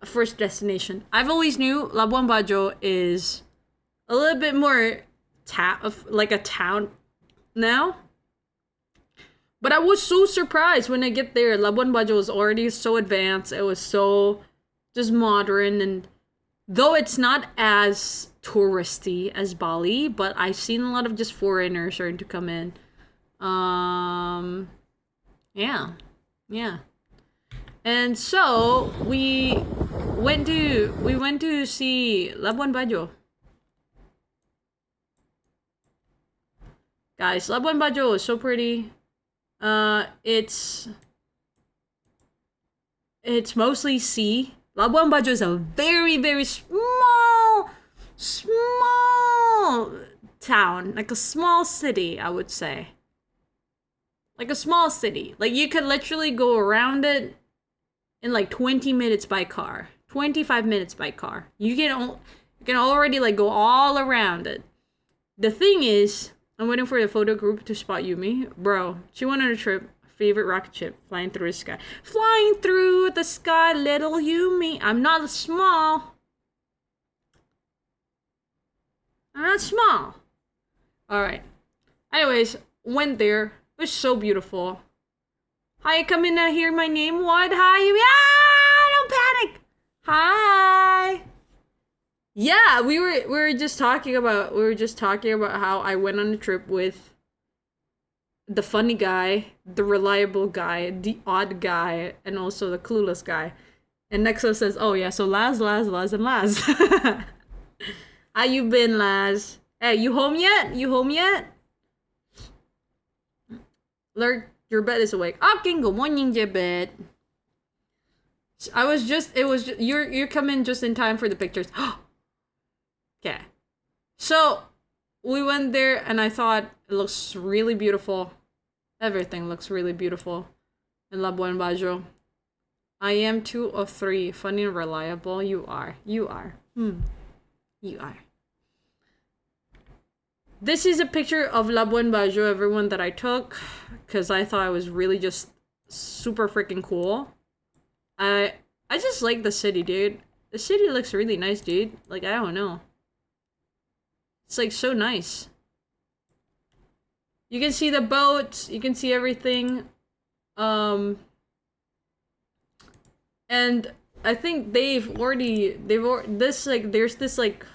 First destination. I've always knew Labuan Bajo is a little bit more like a town now. But I was so surprised when I get there. Labuan Bajo was already so advanced. It was so just modern. And though it's not as touristy as Bali, but I've seen a lot of just foreigners starting to come in. Yeah. And so we went to see Labuan Bajo. Guys, Labuan Bajo is so pretty. It's mostly sea. Labuan Bajo is a very, very small town. Like a small city, I would say. Like a small city. Like you could literally go around it in like 20 minutes by car. 25 minutes by car. You can already like go all around it. The thing is, I'm waiting for the photo group to spot Yumi. Bro, she went on a trip. Favorite rocket ship. Flying through the sky. Flying through the sky, little Yumi. I'm not small. Alright. Anyways, went there. It was so beautiful. Hi, come in and hear my name. What? Hi, Yumi. Don't panic. Hi. Yeah, we were just talking about how I went on a trip with the funny guy, the reliable guy, the odd guy, and also the clueless guy. And Nexo says, "Oh yeah, so Laz, and Laz." How you been, Laz? Hey, you home yet? Lurk, your bed is awake. Okay, good morning, your bed. You're coming just in time for the pictures. Okay. So, we went there and I thought it looks really beautiful. Everything looks really beautiful. in Labuan Bajo. I am 2 of 3. Funny and reliable. You are. You are. You are. This is a picture of Labuan Bajo, everyone, that I took. Because I thought it was really just super freaking cool. I just like the city, dude. The city looks really nice, dude. Like, I don't know. It's like so nice. You can see the boats. You can see everything. And I think there's this like,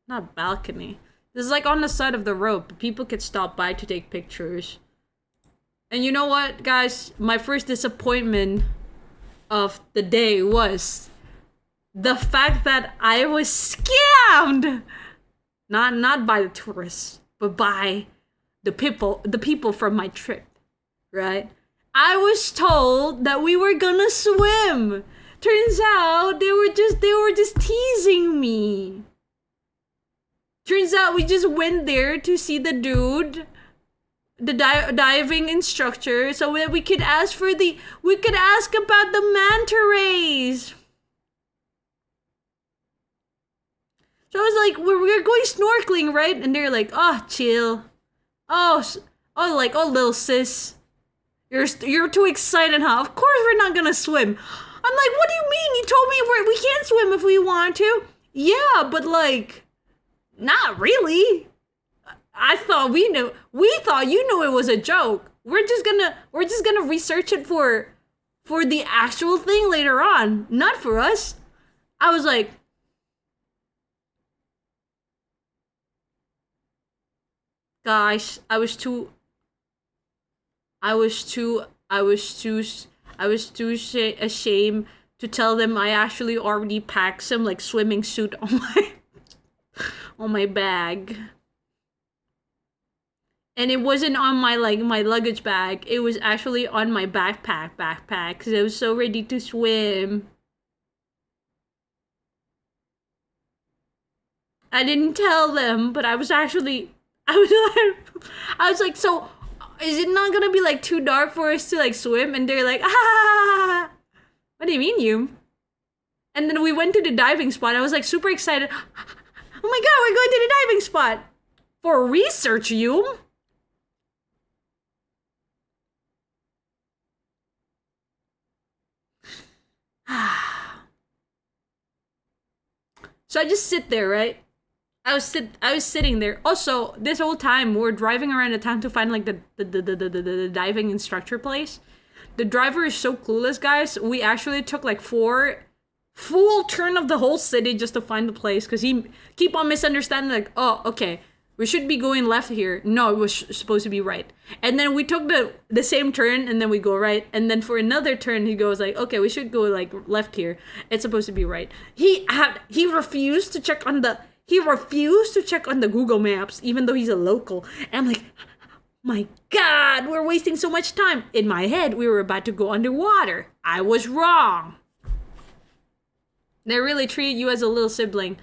not balcony. This is like on the side of the road. But people could stop by to take pictures. And you know what, guys? My first disappointment of the day was the fact that I was scammed. Not by the tourists, but by the people from my trip, right? I was told that we were gonna swim. Turns out they were just teasing me. Turns out we just went there to see the dude, the diving instructor, so that we could ask about the manta rays. So I was like, we're going snorkeling, right? And they're like, oh, chill. Oh, little sis. You're too excited, huh? Of course we're not gonna swim. I'm like, what do you mean? You told me we can't swim if we want to. Yeah, but like, not really. I thought we knew. We thought you knew it was a joke. We're just gonna research it for the actual thing later on, not for us. I was like, gosh, I was too ashamed to tell them I actually already packed some like swimming suit on my bag. And it wasn't on my luggage bag. It was actually on my backpack because I was so ready to swim. I didn't tell them, but I was like, so is it not gonna be like too dark for us to like swim? And they're like, ah, what do you mean, you? And then we went to the diving spot. I was like super excited. Oh my god, we're going to the diving spot for research, you. So I just sit there, right? I was sitting there. Also, this whole time we're driving around the town to find like the diving instructor place. The driver is so clueless, guys. We actually took like 4 full turn of the whole city just to find the place because he keep on misunderstanding. Like, oh, okay, we should be going left here. No, it was supposed to be right. And then we took the same turn and then we go right. And then for another turn, he goes like, okay, we should go like left here. It's supposed to be right. He refused to check on the Google Maps, even though he's a local. And I'm like, my God, we're wasting so much time. In my head, we were about to go underwater. I was wrong. They really treated you as a little sibling.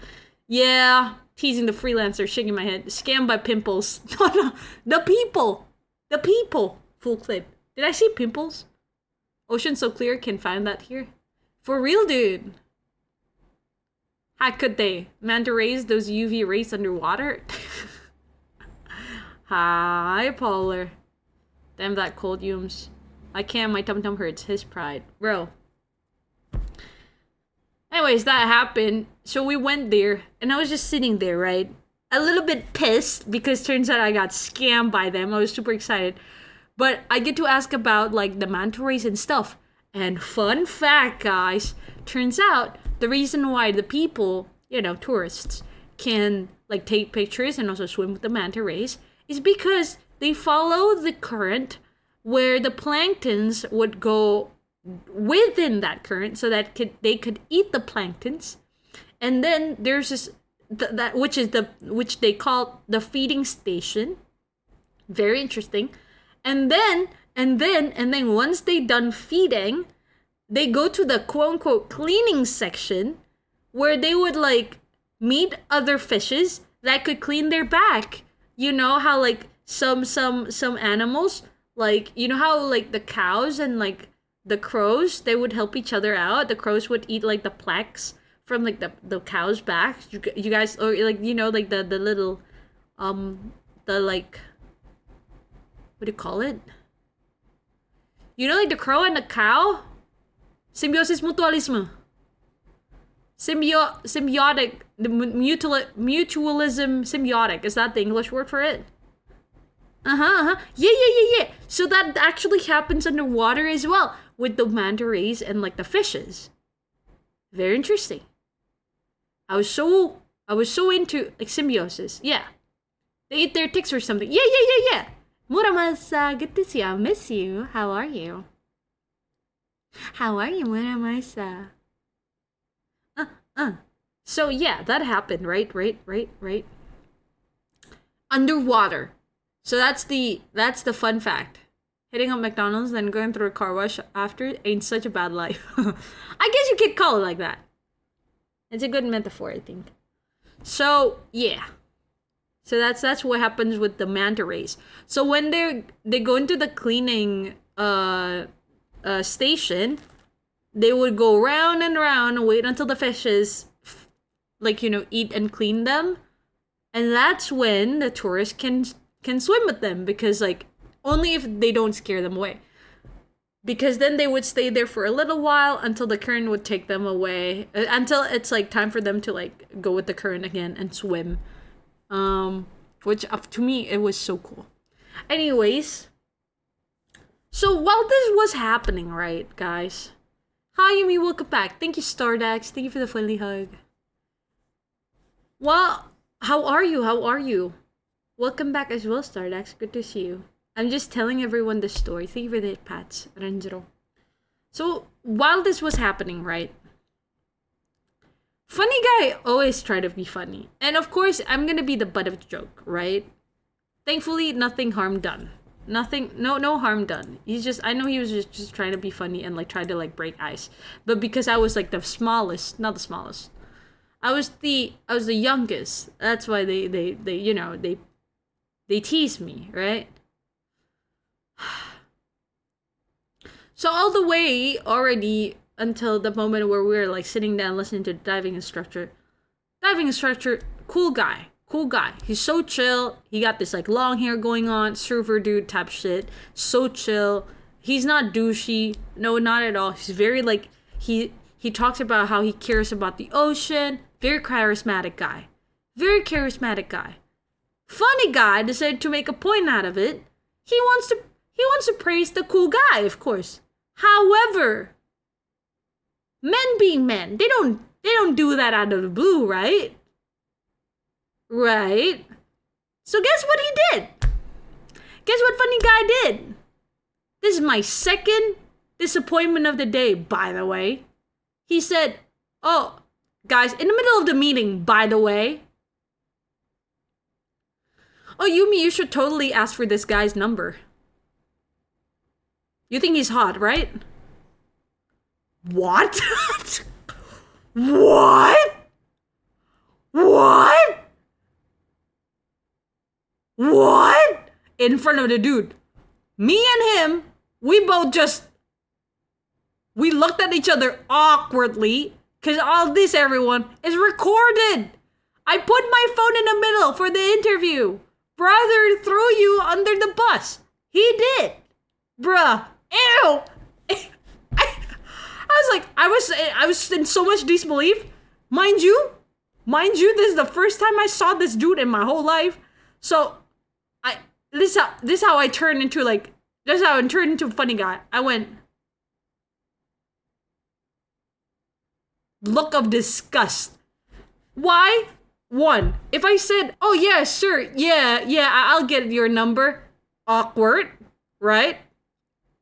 Yeah, teasing the freelancer, shaking my head. Scammed by pimples. No, the people. Full clip. Did I see pimples? Ocean so clear, can find that here. For real, dude. How could they? Manta rays, those UV rays underwater? Hi, Polar. Damn that cold, Yums. I can't, my tum-tum hurts. His pride. Bro. Anyways, that happened. So we went there, and I was just sitting there, right? A little bit pissed, because turns out I got scammed by them. I was super excited. But I get to ask about, like, the manta rays and stuff. And fun fact, guys. Turns out, the reason why the people, tourists, can, like, take pictures and also swim with the manta rays is because they follow the current where the planktons would go within that current so that they could eat the planktons. And then there's this which they call the feeding station. Very interesting. And then once they done feeding, they go to the quote unquote cleaning section where they would like meet other fishes that could clean their back. You know how like some animals, like, you know how like the cows and like the crows, they would help each other out. The crows would eat like the plaques from like the cow's back. You guys, or like, you know, like the little the like, what do you call it? You know, like the crow and the cow? Symbiosis mutualism. Symbiotic, the mutualism symbiotic. Is that the English word for it? Yeah. So that actually happens underwater as well with the manta rays and like the fishes. Very interesting. I was so into like symbiosis. Yeah. They eat their ticks or something. Yeah. Muramasa, good to see you. I miss you. How are you? How are you, Muramasa? So yeah, that happened, right? Underwater. So that's the fun fact. Hitting up McDonald's, then going through a car wash after ain't such a bad life. I guess you could call it like that. It's a good metaphor, I think. So yeah. So that's what happens with the manta rays. So when they go into the cleaning station, they would go round and round and wait until the fishes, like, you know, eat and clean them. And that's when the tourists can swim with them, because, like, only if they don't scare them away. Because then they would stay there for a little while until the current would take them away. Until it's, like, time for them to, like, go with the current again and swim. Which, to me, it was so cool. Anyways. So, while this was happening, right, guys? Hi, Yumi, welcome back. Thank you, Stardax. Thank you for the friendly hug. Well, how are you? Welcome back as well, Stardax. Good to see you. I'm just telling everyone the story. Thank you for the pats, Ranjiro. So, while this was happening, right? Funny guy always try to be funny. And of course, I'm gonna be the butt of the joke, right? Thankfully, nothing harm done. No harm done. I know he was just trying to be funny and like try to like break ice. But because I was like the smallest, not the smallest. I was the youngest. That's why they you know, they tease me, right? So all the way already until the moment where we were like sitting down listening to the diving instructor, cool guy. He's so chill. He got this like long hair going on, surfer dude type shit. So chill. He's not douchey. No, not at all. He's very like, he talks about how he cares about the ocean. Very charismatic guy. Funny guy decided to make a point out of it. He wants to praise the cool guy, of course. However, men being men, they don't do that out of the blue, right? Right? So guess what he did? Guess what funny guy did? This is my second disappointment of the day, by the way. He said, oh, guys, in the middle of the meeting, by the way. Oh, Yumi, you should totally ask for this guy's number. You think he's hot, right? What? What? In front of the dude. Me and him, we looked at each other awkwardly, because all this, everyone, is recorded. I put my phone in the middle for the interview. Brother threw you under the bus. He did. Bruh. Ew. I was in so much disbelief. Mind you, this is the first time I saw this dude in my whole life. So, this is how I turned into a funny guy. I went, look of disgust. Why? One, if I said, oh yeah, sure, yeah, I'll get your number. Awkward, right?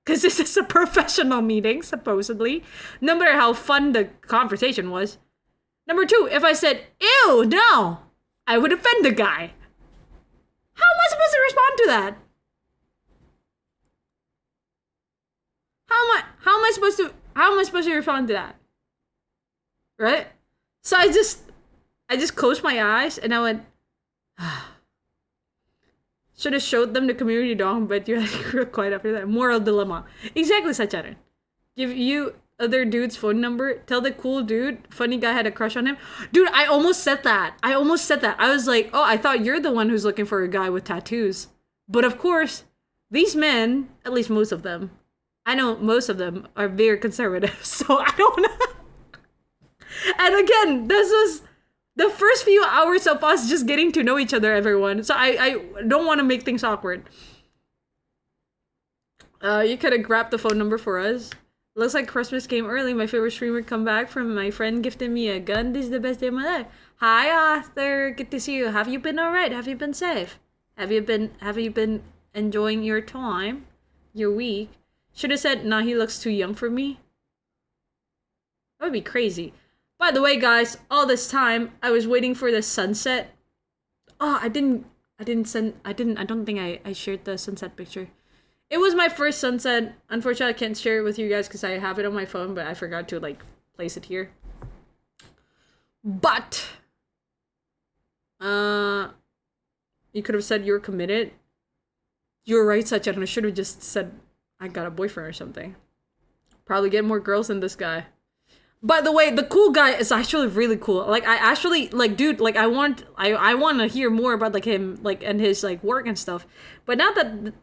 Because this is a professional meeting, supposedly. No matter how fun the conversation was. Number two, if I said, ew, no, I would offend the guy. How am I supposed to respond to that? How am I supposed to respond to that? Right? So I just closed my eyes and I went, should have showed them the community dong, but you had to quite after that. Moral dilemma. Exactly, Sacharan. give you other dude's phone number. Tell the cool dude, funny guy had a crush on him. Dude, I almost said that. I was like, oh, I thought you're the one who's looking for a guy with tattoos. But of course, these men, at least most of them, I know most of them are very conservative, so I don't know. And again, this was the first few hours of us just getting to know each other, everyone. So I don't want to make things awkward. You could have grabbed the phone number for us. Looks like Christmas came early. My favorite streamer come back from my friend gifted me a gun. This is the best day of my life. Hi, Arthur. Good to see you. Have you been alright? Have you been safe? Have you been enjoying your time? Your week? Should have said, nah, he looks too young for me. That would be crazy. By the way, guys, all this time I was waiting for the sunset. Oh, I don't think I shared the sunset picture. It was my first sunset. Unfortunately, I can't share it with you guys because I have it on my phone, but I forgot to like place it here. But you could have said you're committed. You're right, Sachin. I should have just said I got a boyfriend or something. Probably get more girls than this guy. By the way, the cool guy is actually really cool. Like, I actually, like, dude, like, I want to hear more about, like, him, like, and his, like, work and stuff. But now that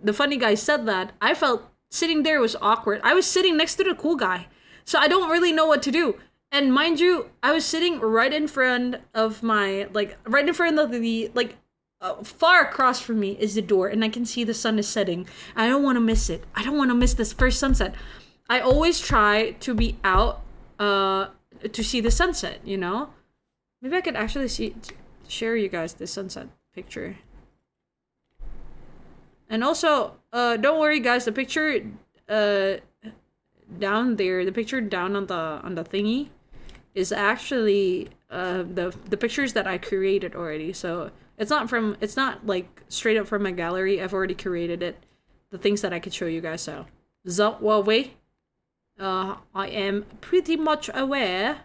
the funny guy said that, I felt sitting there was awkward. I was sitting next to the cool guy. So I don't really know what to do. And mind you, I was sitting right in front of my, like, right in front of the, like, far across from me is the door. And I can see the sun is setting. I don't want to miss it. I don't want to miss this first sunset. I always try to be out to see the sunset, you know? Maybe I could actually share you guys the sunset picture. And also, don't worry guys, the picture down there, the picture down on the thingy is actually the pictures that I created already. So it's not like straight up from my gallery. I've already created it. The things that I could show you guys. So I am pretty much aware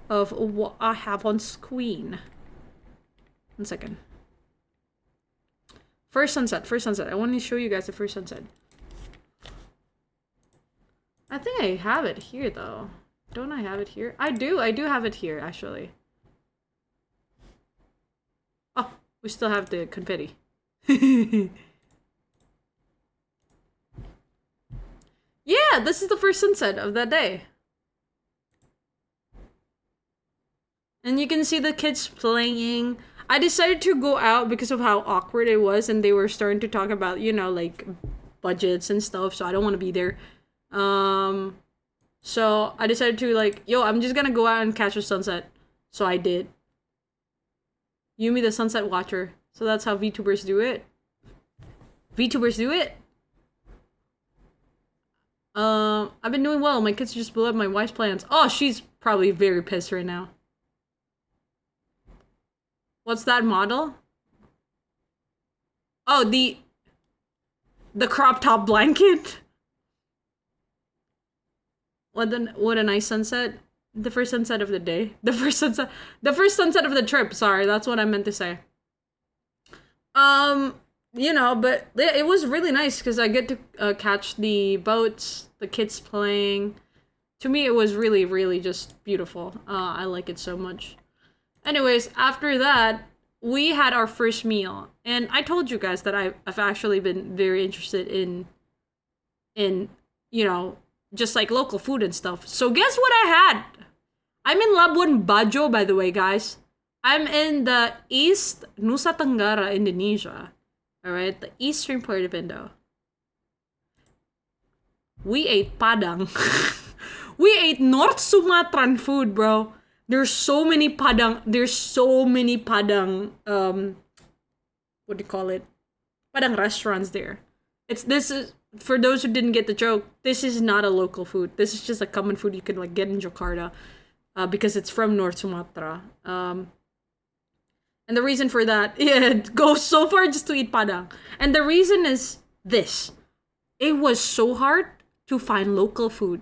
of what I have on screen. 1 second. First sunset. I want to show you guys the first sunset. I think I have it here though. Don't I have it here? I do have it here actually. Oh, we still have the confetti. Yeah, this is the first sunset of that day. And you can see the kids playing. I decided to go out because of how awkward it was, and they were starting to talk about, you know, like budgets and stuff, so I don't want to be there. So I decided to like, yo, I'm just gonna go out and catch a sunset. So I did. Yumi the sunset watcher. So that's how VTubers do it. I've been doing well. My kids just blew up my wife's plans. Oh, she's probably very pissed right now. What's that model? Oh, the crop top blanket. What a nice sunset. The first sunset of the day. The first sunset of the trip. Sorry, that's what I meant to say. You know, but it was really nice because I get to catch the boats, the kids playing. To me, it was really, really just beautiful. I like it so much. Anyways, after that, we had our first meal. And I told you guys that I've actually been very interested in, you know, just like local food and stuff. So guess what I had? I'm in Labuan Bajo, by the way, guys. I'm in the East Nusa Tenggara, Indonesia. Alright, the eastern part of Indo. We ate Padang. We ate North Sumatran food, bro. There's so many Padang, what do you call it? Padang restaurants there. This is, for those who didn't get the joke, this is not a local food. This is just a common food you can like get in Jakarta. Because it's from North Sumatra. And the reason for that, it goes so far just to eat padang. And the reason is this. It was so hard to find local food.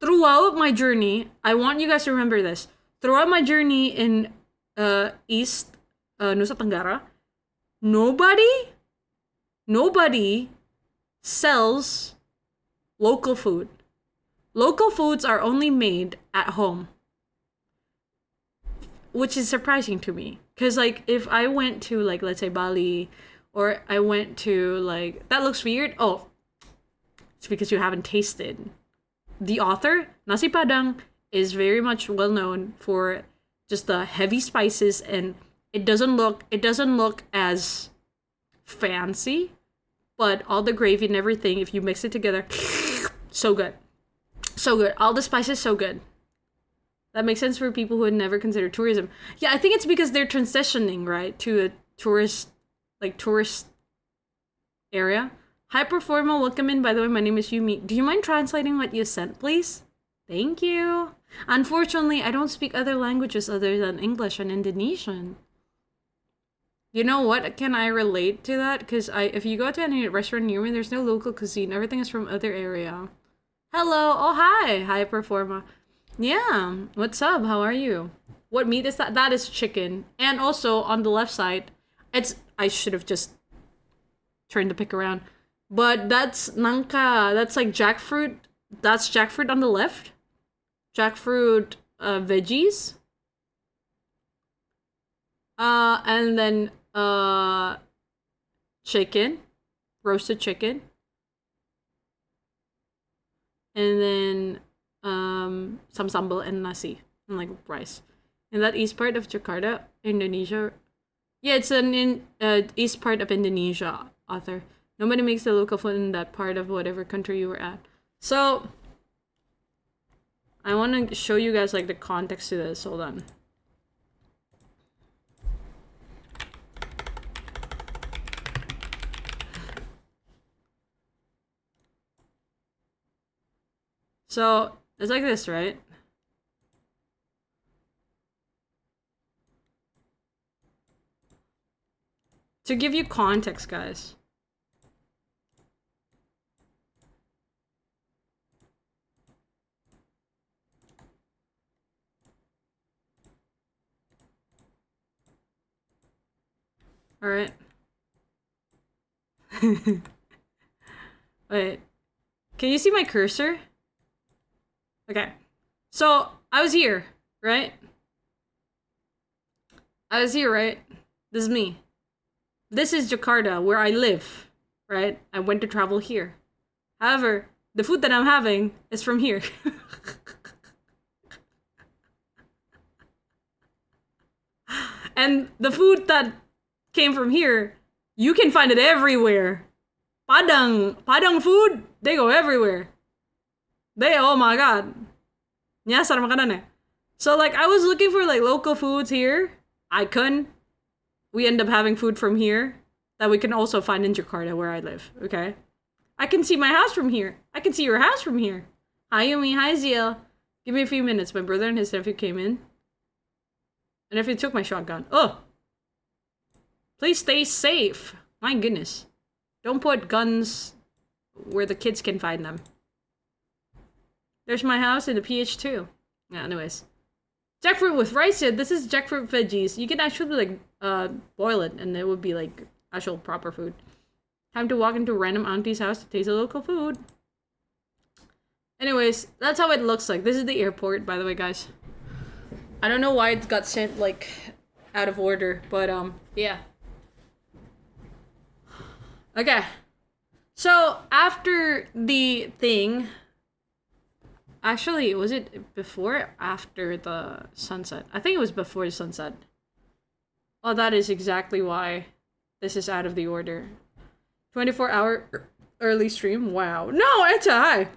Throughout my journey, I want you guys to remember this. Throughout my journey in East Nusa Tenggara, nobody sells local food. Local foods are only made at home, which is surprising to me. Because, like, if I went to, like, let's say Bali, or I went to, like, that looks weird. Oh, it's because you haven't tasted. The author, Nasi Padang, is very much well known for just the heavy spices, and it doesn't look as fancy, but all the gravy and everything, if you mix it together, so good. So good. All the spices, so good. That makes sense for people who had never considered tourism. Yeah, I think it's because they're transitioning, right, to a tourist area. Hi, Performa, welcome in. By the way, my name is Yumi. Do you mind translating what you sent, please? Thank you. Unfortunately, I don't speak other languages other than English and Indonesian. You know what? Can I relate to that? Because if you go to any restaurant near me, there's no local cuisine. Everything is from other area. Hello. Oh, hi. Hi, Performa. Yeah. What's up? How are you? What meat is that? That is chicken. And also, on the left side, I should have just turned the pic around. But that's nangka. That's like jackfruit. That's jackfruit on the left. Jackfruit veggies. And then chicken. Roasted chicken. And then some sambal and nasi. And like rice. In that east part of Jakarta, Indonesia. Yeah, it's an east part of Indonesia, author. Nobody makes the local food in that part of whatever country you were at. So, I want to show you guys like the context to this. Hold on. So, it's like this, right? To give you context, guys. All right. Wait. Can you see my cursor? Okay. So, I was here, right? This is me. This is Jakarta, where I live, right? I went to travel here. However, the food that I'm having is from here. And the food that came from here, you can find it everywhere. Padang food, they go everywhere. Oh my god. Nyasar makanan eh. So like I was looking for like local foods here. I couldn't. We end up having food from here that we can also find in Jakarta where I live, okay? I can see my house from here. I can see your house from here. Hi Yumi, hi Ziel. Give me a few minutes. My brother and his nephew came in. And nephew took my shotgun. Oh! Please stay safe. My goodness. Don't put guns where the kids can find them. There's my house in the PH2. Yeah, anyways. Jackfruit with rice. Yeah, this is jackfruit veggies. You can actually like boil it and it would be like actual proper food. Time to walk into a random auntie's house to taste the local food. Anyways, that's how it looks like. This is the airport, by the way, guys. I don't know why it got sent like out of order, but yeah. Okay. So after the thing, actually, was it before or after the sunset? I think it was before the sunset. Oh, that is exactly why this is out of the order. 24-hour early stream. Wow. No, it's a high.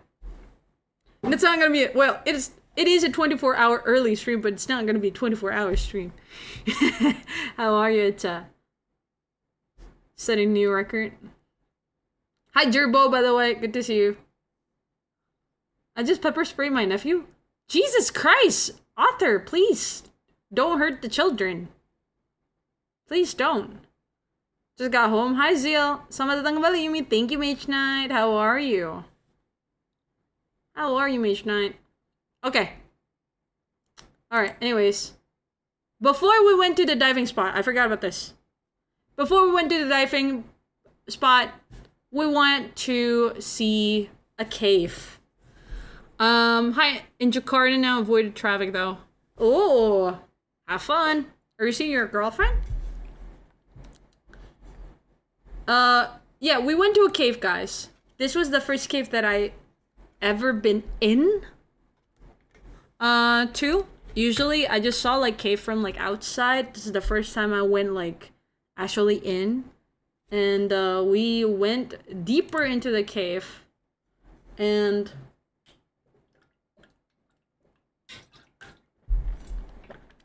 It's not gonna be well. It is a 24-hour early stream, but it's not gonna be a 24-hour stream. How are you? It's setting new record. Hi, Gerbo, by the way. Good to see you. I just pepper sprayed my nephew. Jesus Christ, author, please don't hurt the children. Please don't. Just got home. Hi, Zeal. Selamat datang kembali, Yumi. Thank you, Mage Knight. How are you? How are you, Mage Knight? Okay. Alright, anyways. Before we went to the diving spot, I forgot about this. Before we went to the diving spot, we went to see a cave. Hi, in Jakarta now, avoided traffic though. Oh, have fun. Are you seeing your girlfriend? Yeah, we went to a cave, guys. This was the first cave that I ever been in. Two. Usually, I just saw like cave from like outside. This is the first time I went like actually in, and we went deeper into the cave, and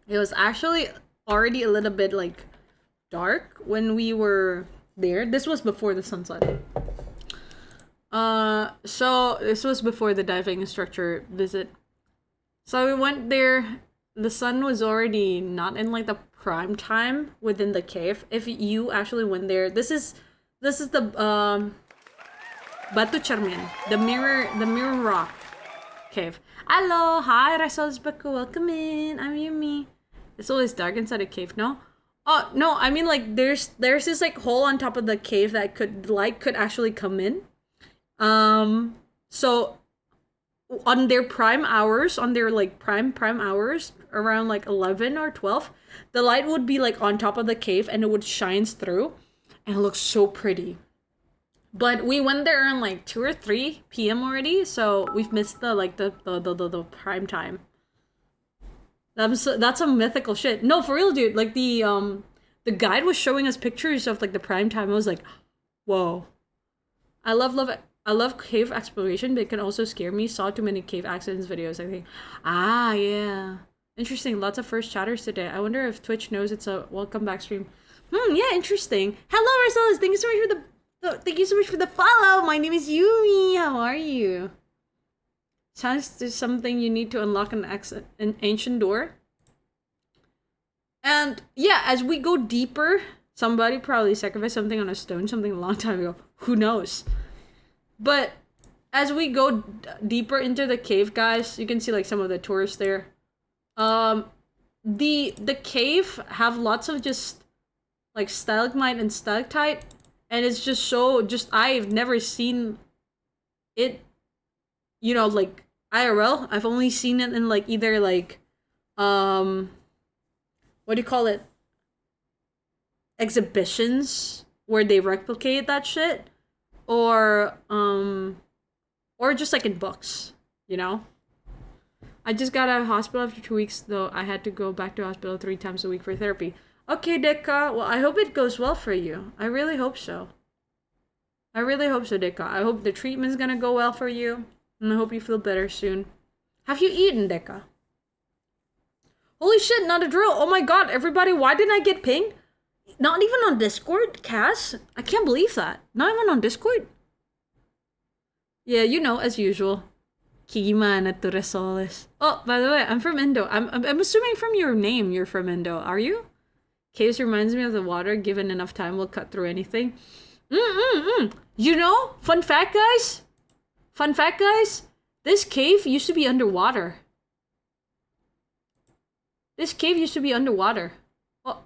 it was actually already a little bit like dark when we were there. This was before the sunset. So this was before the diving instructor visit. So we went there. The sun was already not in like the prime time within the cave. If you actually went there, this is the Batu Cermin, the mirror rock cave. Hello, hi, Rasolsbaku, welcome in. I'm Yumi. It's always dark inside a cave, no? Oh no, I mean like there's this like hole on top of the cave that could actually come in. So on their prime hours, on their like prime hours, around like 11 or 12, the light would be like on top of the cave and it would shine through, and it looks so pretty. But we went there around like 2 or 3 p.m. already, so we've missed the like the prime time. That's some mythical shit. No, for real, dude. Like the guide was showing us pictures of like the prime time. I was like, whoa. I love cave exploration, but it can also scare me. Saw too many cave accidents videos, I think. Ah, yeah. Interesting. Lots of first chatters today. I wonder if Twitch knows it's a welcome back stream. Yeah, interesting. Hello, Marcellus. Thank you so much for the follow. My name is Yumi. How are you? Sounds there's something you need to unlock an ancient door. And yeah, as we go deeper, somebody probably sacrificed something on a stone, something a long time ago. Who knows? But as we go deeper into the cave, guys, you can see like some of the tourists there. The cave have lots of just like stalagmite and stalactite, and it's just so I've never seen it, you know, like IRL. I've only seen it in like either like what do you call it? Exhibitions where they replicate that shit. Or just like in books, you know? I just got out of hospital after 2 weeks, though I had to go back to hospital 3 times a week for therapy. Okay, Deka. Well, I hope it goes well for you. I really hope so. I really hope so, Deka. I hope the treatment's gonna go well for you. And I hope you feel better soon. Have you eaten, Deka? Holy shit, not a drill. Oh my god, everybody, why didn't I get pinged? Not even on Discord, Cass? I can't believe that. Not even on Discord? Yeah, you know, as usual. Kigimana to Resoles. Oh, by the way, I'm from Indo. I'm assuming from your name you're from Indo. Are you? Caves reminds me of the water. Given enough time, we'll cut through anything. You know, fun fact, guys? This cave used to be underwater. This cave used to be underwater. Oh.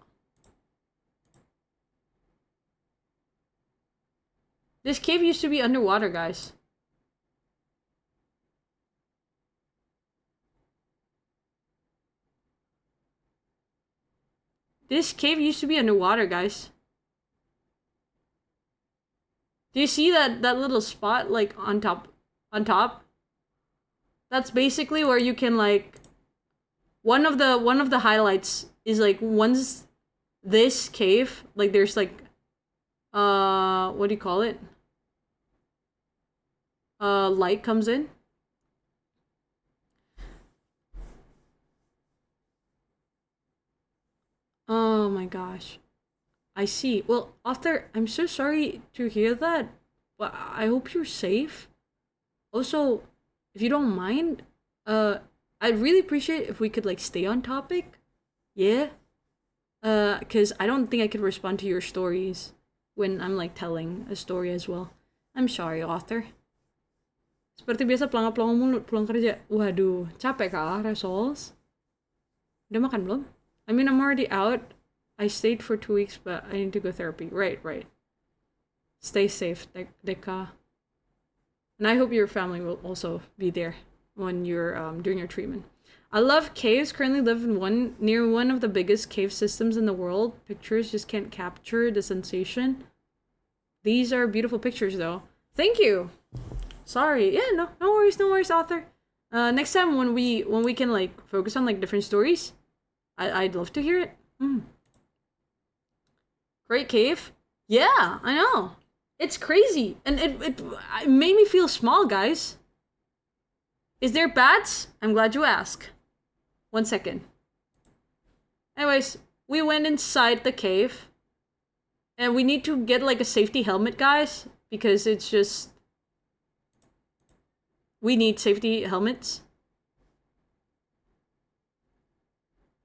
This cave used to be underwater, guys. This cave used to be underwater, guys. Do you see that little spot like on top? That's basically where you can like one of the highlights is like once this cave, like there's like what do you call it? Light comes in. Oh my gosh. I see. Well, Arthur, I'm so sorry to hear that, but I hope you're safe. Also, if you don't mind, I'd really appreciate if we could like stay on topic. Yeah? Cause I don't think I could respond to your stories when I'm like telling a story as well. I'm sorry, Arthur. Seperti biasa pelangap-pelangap mulut pulang kerja. Waduh, capek kah, Rasols? Udah makan belum? I mean, I'm already out. I stayed for 2 weeks, but I need to go therapy. Right. Stay safe, Deka. And I hope your family will also be there when you're doing your treatment. I love caves. Currently live in near one of the biggest cave systems in the world. Pictures just can't capture the sensation. These are beautiful pictures though. Thank you. Sorry. Yeah, no worries, author. Next time when we can like focus on like different stories, I'd love to hear it. Great cave. Yeah, I know. It's crazy. And it made me feel small, guys. Is there bats? I'm glad you asked. 1 second. Anyways, we went inside the cave. And we need to get like a safety helmet, guys. Because it's just... We need safety helmets.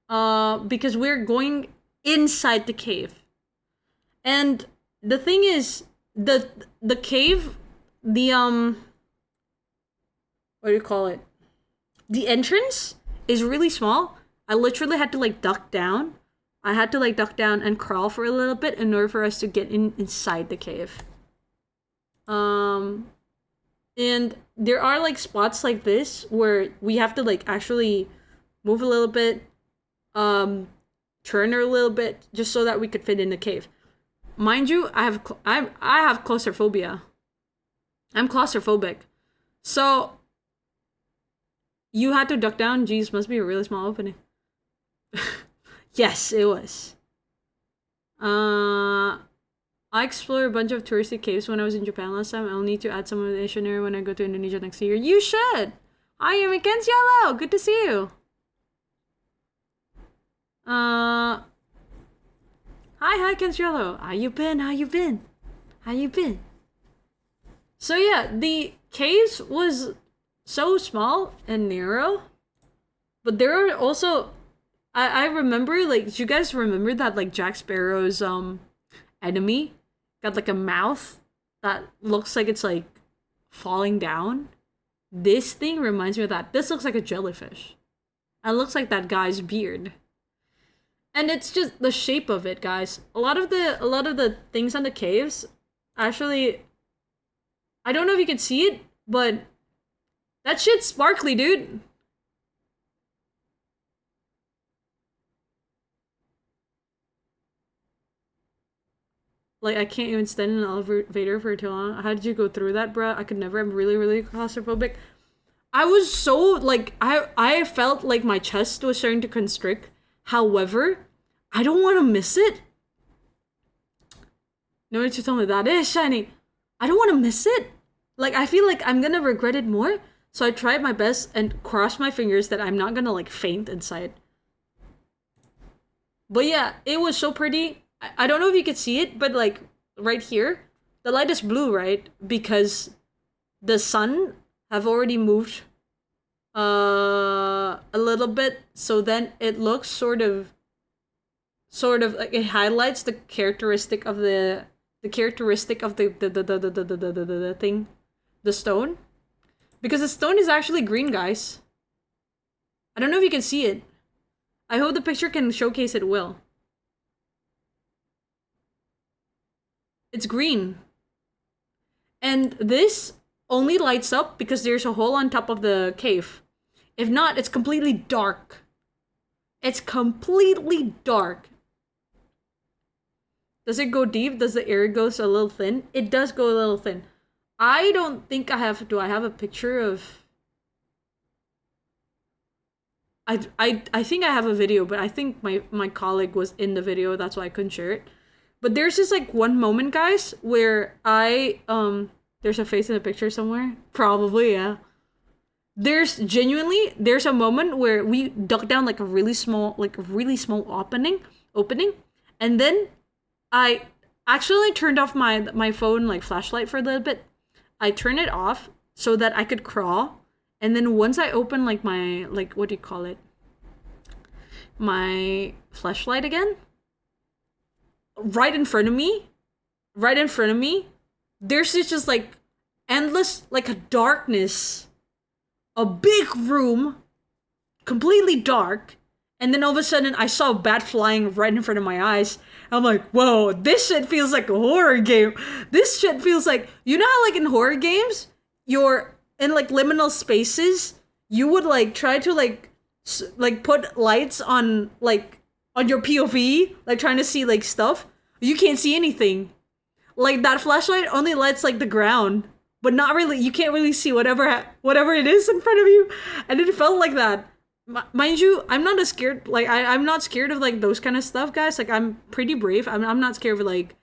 Because we're going inside the cave. And the thing is, the cave, what do you call it? The entrance is really small. I literally had to like duck down. I had to like duck down and crawl for a little bit in order for us to get inside the cave. And there are like spots like this where we have to like actually move a little bit, turn a little bit just so that we could fit in the cave. Mind you, I have claustrophobia. I'm claustrophobic. So you had to duck down. Geez, must be a really small opening. Yes, it was. I explored a bunch of touristy caves when I was in Japan last time. I'll need to add some of the itinerary when I go to Indonesia next year. You should! Hi, Yumi. Yellow. Good to see you. Hi, Kenziello. How you been? So yeah, the caves was so small and narrow, but there are also, I remember, like, do you guys remember that, like, Jack Sparrow's, enemy got, like, a mouth that looks like it's, like, falling down? This thing reminds me of that. This looks like a jellyfish. And it looks like that guy's beard. And it's just the shape of it, guys. A lot of the things on the caves, actually, I don't know if you can see it, but that shit's sparkly, dude. Like, I can't even stand in an elevator for too long. How did you go through that, bruh? I could never. I'm really, really claustrophobic. I was so, like, I felt like my chest was starting to constrict. However, I don't want to miss it. No need to tell me that is shiny. I don't want to miss it. Like, I feel like I'm gonna regret it more. So I tried my best and crossed my fingers that I'm not gonna, like, faint inside. But yeah, it was so pretty. I don't know if you could see it, but, like, right here, the light is blue, right? Because the sun have already moved a little bit, so then it looks sort of like it highlights the characteristic of the thing, the stone, because the stone is actually green, guys. I don't know if you can see it. I hope the picture can showcase it well. It's green, and this only lights up because there's a hole on top of the cave. If not, it's completely dark. It's completely dark. Does it go deep? Does the air go a little thin? It does go a little thin. I don't think I have... Do I have a picture of... I think I have a video, but I think my colleague was in the video. That's why I couldn't share it. But there's just like one moment, guys, where there's a face in the picture somewhere. Probably, yeah. There's a moment where we dug down like a really small opening, and then I actually turned off my phone like flashlight for a little bit. I turned it off so that I could crawl, and then once I opened like my what do you call it? My flashlight again. Right in front of me, there's this just like endless, like a darkness. A big room, completely dark, and then all of a sudden I saw a bat flying right in front of my eyes. I'm like, whoa, this shit feels like a horror game. This shit feels like, you know how like in horror games, you're in like liminal spaces, you would like try to like put lights on like on your POV, like trying to see like stuff. You can't see anything. Like that flashlight only lights like the ground, but not really. You can't really see whatever it is in front of you, and it felt like that. Mind you, I'm not as scared. Like I'm not scared of like those kind of stuff, guys. Like I'm pretty brave. I'm not scared of like,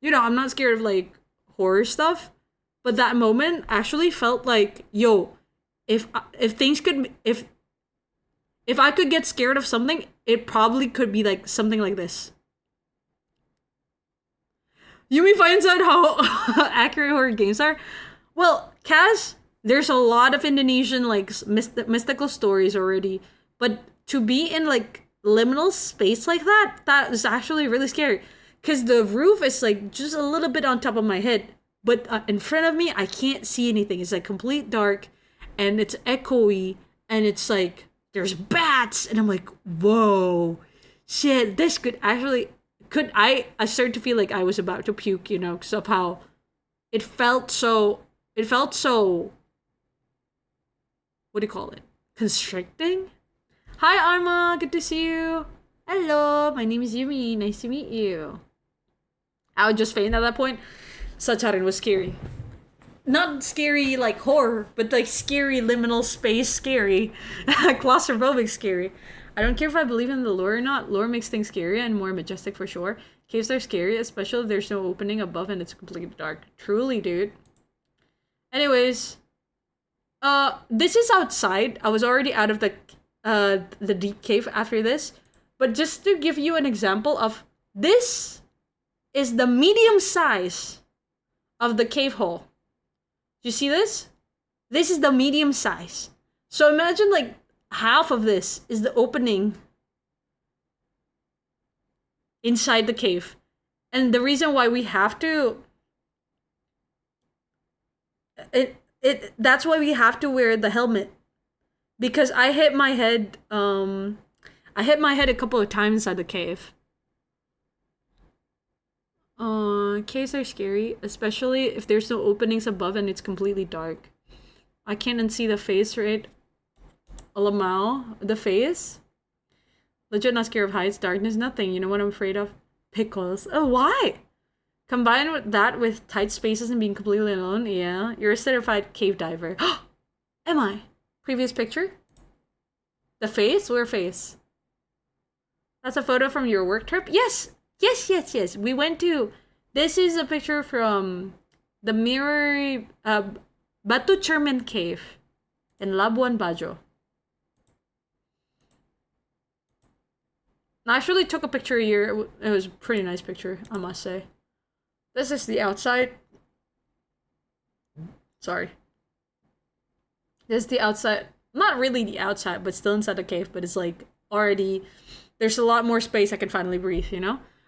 I'm not scared of like horror stuff. But that moment actually felt like, yo, if things could if I could get scared of something, it probably could be like something like this. Yumi finds out how accurate horror games are. Well, Kaz, there's a lot of Indonesian like mystical stories already, but to be in like liminal space like that is actually really scary. Cause the roof is like just a little bit on top of my head, but in front of me I can't see anything. It's like complete dark, and it's echoey, and it's like there's bats, and I'm like, whoa, shit, this could actually. I started to feel like I was about to puke, because of how it felt so, what do you call it? Constricting? Hi, Arma, good to see you. Hello, my name is Yumi, nice to meet you. I would just faint at that point. Sacharin was scary. Not scary like horror, but like scary liminal space scary. Claustrophobic scary. I don't care if I believe in the lore or not. Lore makes things scarier and more majestic for sure. Caves are scary, especially if there's no opening above and it's completely dark. Truly, dude. Anyways, this is outside. I was already out of the deep cave after this, but just to give you an example of this is the medium size of the cave hole. You see this? This is the medium size. So imagine like half of this is the opening inside the cave. And the reason why we have to that's why we have to wear the helmet. Because I hit my head a couple of times inside the cave. Caves are scary, especially if there's no openings above and it's completely dark. I can't unsee the face, right? Alamao, the face. Legit not scared of heights, darkness, nothing. You know what I'm afraid of? Pickles. Oh, why? Combine with that with tight spaces and being completely alone, yeah. You're a certified cave diver. Am I? Previous picture? The face? Where face? That's a photo from your work trip? Yes! Yes. We went to... This is a picture from the Mirror... Batu Cermin Cave in Labuan Bajo. I actually took a picture here. It was a pretty nice picture, I must say. This is the outside. Sorry. This is the outside. Not really the outside, but still inside the cave. But it's like already... There's a lot more space I can finally breathe,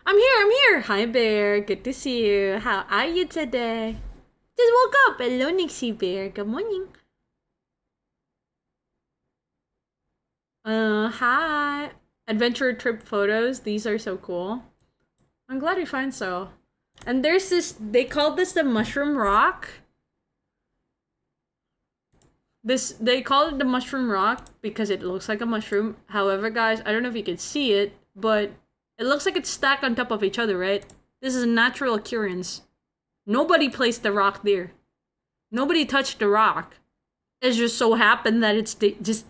I'm here! Hi, Bear. Good to see you. How are you today? Just woke up. Hello, Nixie Bear. Good morning. Hi. Adventure trip photos. These are so cool. I'm glad we find so. And there's this, they called this the mushroom rock. They call it the mushroom rock because it looks like a mushroom. However, guys, I don't know if you can see it, but it looks like it's stacked on top of each other, right? This is a natural occurrence. Nobody placed the rock there. Nobody touched the rock. It just so happened that it's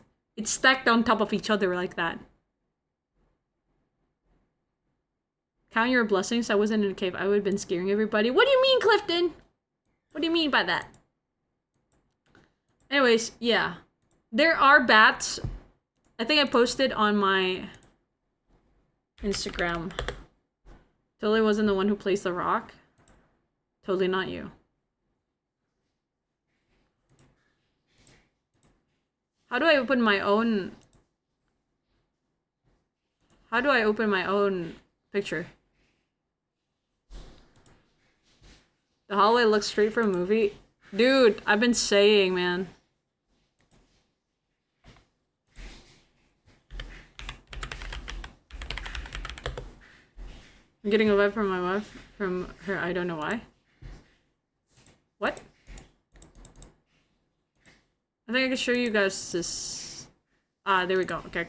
stacked on top of each other like that. Count your blessings. I wasn't in a cave. I would have been scaring everybody. What do you mean, Clifton? What do you mean by that? Anyways, yeah. There are bats. I think I posted on my Instagram. Totally wasn't the one who placed the rock. Totally not you. How do I open my own... How do I open my own picture? The hallway looks straight from a movie. Dude, I've been saying, man. I'm getting a vibe from my wife. From her, I don't know why. What? think I can show you guys this. Ah, there we go. Okay.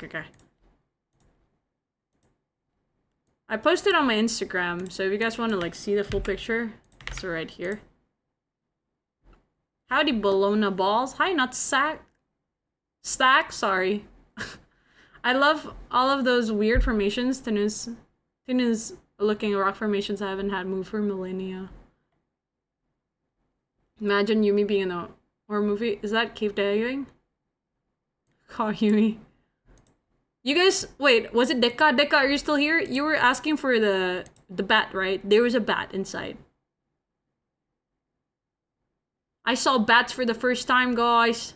I posted on my Instagram, so if you guys want to like see the full picture, it's right here. Howdy, Bologna balls. Hi, not stack. Sorry. I love all of those weird formations. Tinus looking rock formations I haven't had moved for millennia. Imagine Yumi being in a horror movie. Is that cave diving? Call Yumi. You guys, wait, was it Deka? Deka, are you still here? You were asking for the bat, right? There was a bat inside. I saw bats for the first time, guys.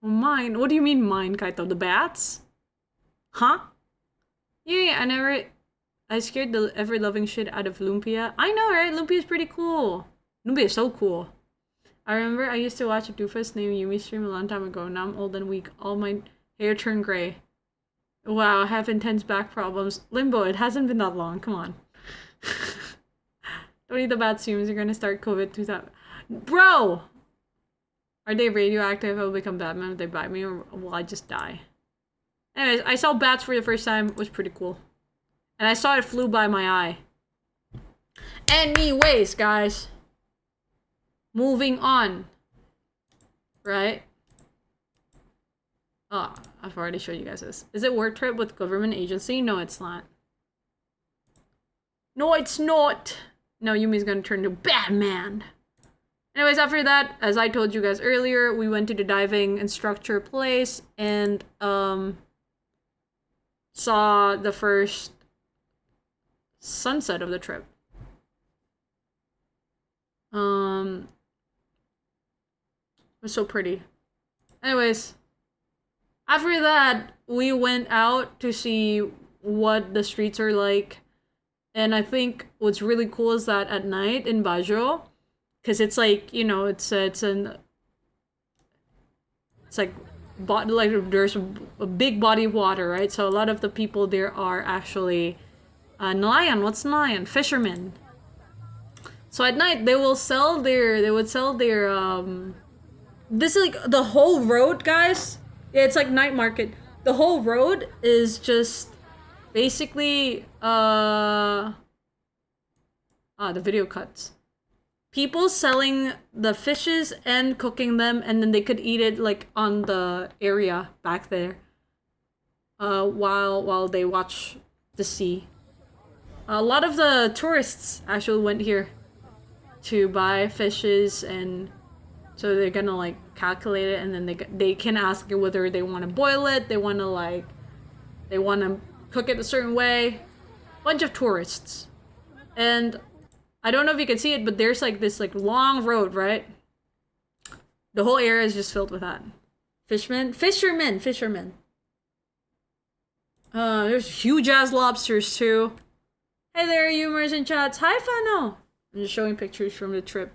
Mine? What do you mean mine, Kaito? The bats? Huh? Yeah, I scared the ever-loving shit out of Lumpia. I know, right? Lumpia is pretty cool. Lumpia is so cool. I remember I used to watch a doofus named Yumi stream a long time ago. Now I'm old and weak. All my hair turned gray. Wow, I have intense back problems. Limbo, it hasn't been that long. Come on. Don't eat the bad seams. You're gonna start COVID 2000. Bro! Are they radioactive? I'll become Batman if they bite me, or will I just die? Anyways, I saw bats for the first time. It was pretty cool. And I saw it flew by my eye. Anyways, guys. Moving on. Right? Oh, I've already showed you guys this. Is it work trip with government agency? No, it's not. No, it's not. No, Yumi's gonna turn to Batman. Anyways, after that, as I told you guys earlier, we went to the diving instructor place and saw the first sunset of the trip. It was so pretty. Anyways, after that, we went out to see what the streets are like. And I think what's really cool is that at night in Bajo, because it's like, you know, it's like there's a big body of water, right? So a lot of the people there are actually nelayan. What's nelayan? Fishermen. So at night they would sell their this is like the whole road, guys. Yeah, it's like night market. The whole road is just basically the video cuts. People selling the fishes and cooking them, and then they could eat it like on the area back there. While they watch the sea. A lot of the tourists actually went here to buy fishes, and so they're gonna like calculate it, and then they can ask whether they want to boil it, they want to cook it a certain way. Bunch of tourists. And I don't know if you can see it, but there's like this like long road, right? The whole area is just filled with that. Fishermen. There's huge ass lobsters too. Hey there, humors and chats. Hi, Fano. I'm just showing pictures from the trip.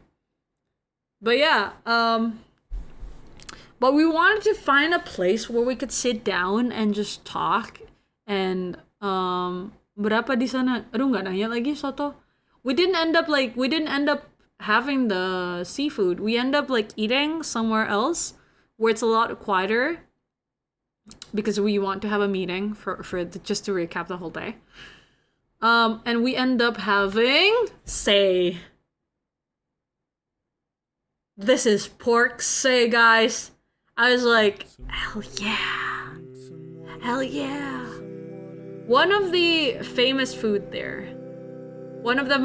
But yeah, but we wanted to find a place where we could sit down and just talk. And berapa di sana? Aduh, nggak nanya lagi, Soto. We didn't end up having the seafood. We end up like eating somewhere else where it's a lot quieter, because we want to have a meeting for just to recap the whole day. And we end up having this is pork say, guys. I was like, hell yeah. One of the famous food there. One of the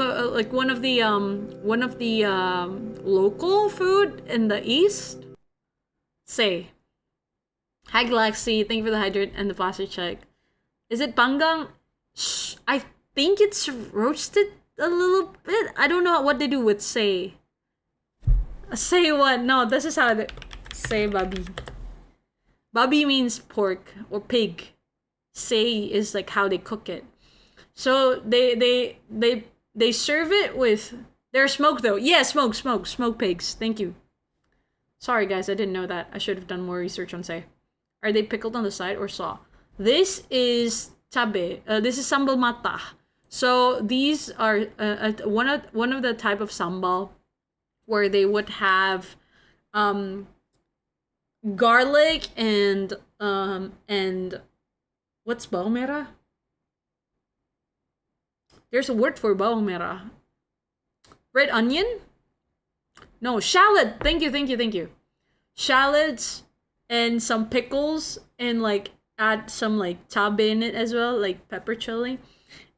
local food in the east. Say. Hi Galaxy, thank you for the hydrate and the plastic check. Is it panggang? I think it's roasted a little bit. I don't know what they do with say. Say what? No, this is how they say babi. Babi means pork or pig. Say is like how they cook it. So they serve it with, they're smoked though. Yeah, smoked pigs. Thank you. Sorry guys, I didn't know that. I should have done more research on say. Are they pickled on the side or saw? This is tabe. This is sambal mata. So these are one of the type of sambal where they would have garlic and what's bawang merah? There's a word for bawang merah. Red onion? No, shallot. Thank you. Shallots and some pickles and like add some like tabe in it as well, like pepper chili.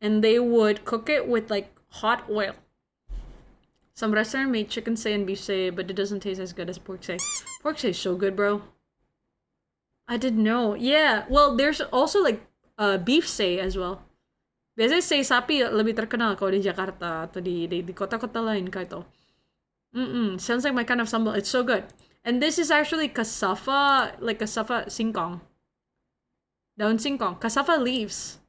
And they would cook it with like hot oil. Some restaurant made chicken say and beef say, but it doesn't taste as good as pork say. Pork say is so good, bro. I didn't know. Yeah, well, there's also like beef say as well. Biasanya say sapi lebih terkenal kalau di Jakarta atau di kota-kota lain kayak itu. Sounds like my kind of sambal. It's so good. And this is actually cassava, like cassava singkong. Daun singkong. Cassava leaves.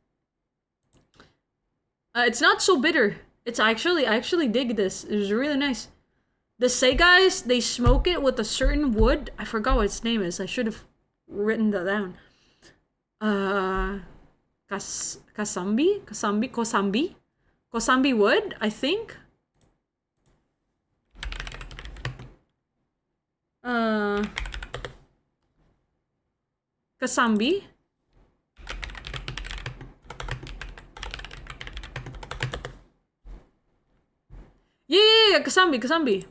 It's not so bitter. I actually dig this. It was really nice. The say guys, they smoke it with a certain wood. I forgot what its name is. I should have written that down. Kosambi wood, I think. Kasambi. Yeah, Kasambi.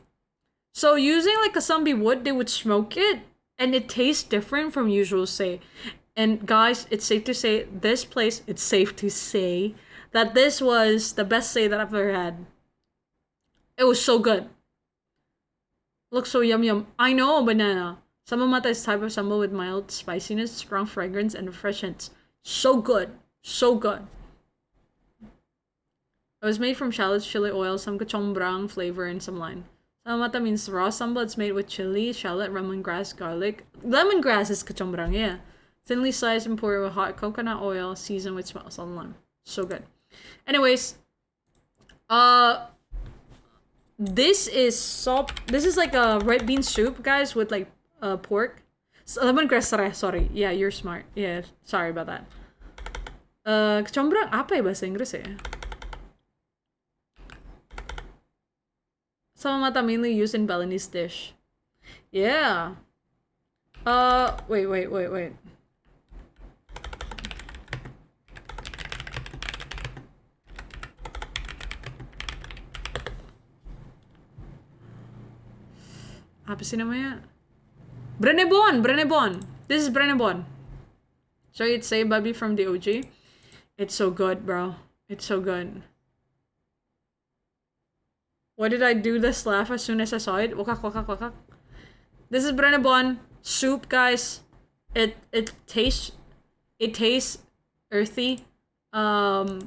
So using like Kasambi wood, they would smoke it, and it tastes different from usual say. And guys, it's safe to say that this was the best say that I've ever had. It was so good. Looks so yum. I know, banana. Samamata is type of sambal with mild spiciness, strong fragrance, and fresh hints. So good. It was made from shallots, chili oil, some kachombrang flavor, and some lime. Samamata means raw sambal. It's made with chili, shallot, lemongrass, garlic. Lemongrass is kachombrang, yeah. Thinly sliced and poured with hot coconut oil, seasoned with salt and lime. So good. Anyways, this is like a red bean soup, guys, with like pork. Lemongrass, sorry. Yeah, you're smart. Yeah, sorry about that. Kachombrang apa ya bahasa Inggris ya? Samamata mainly used in Balinese dish. Yeah. Wait. Apa sih namanya? Brenebon. This is Brenebon. So you'd say Bobby from the OG. It's so good, bro. It's so good. Why did I do this laugh as soon as I saw it? Wakak. This is Brenebon soup, guys. It tastes earthy. The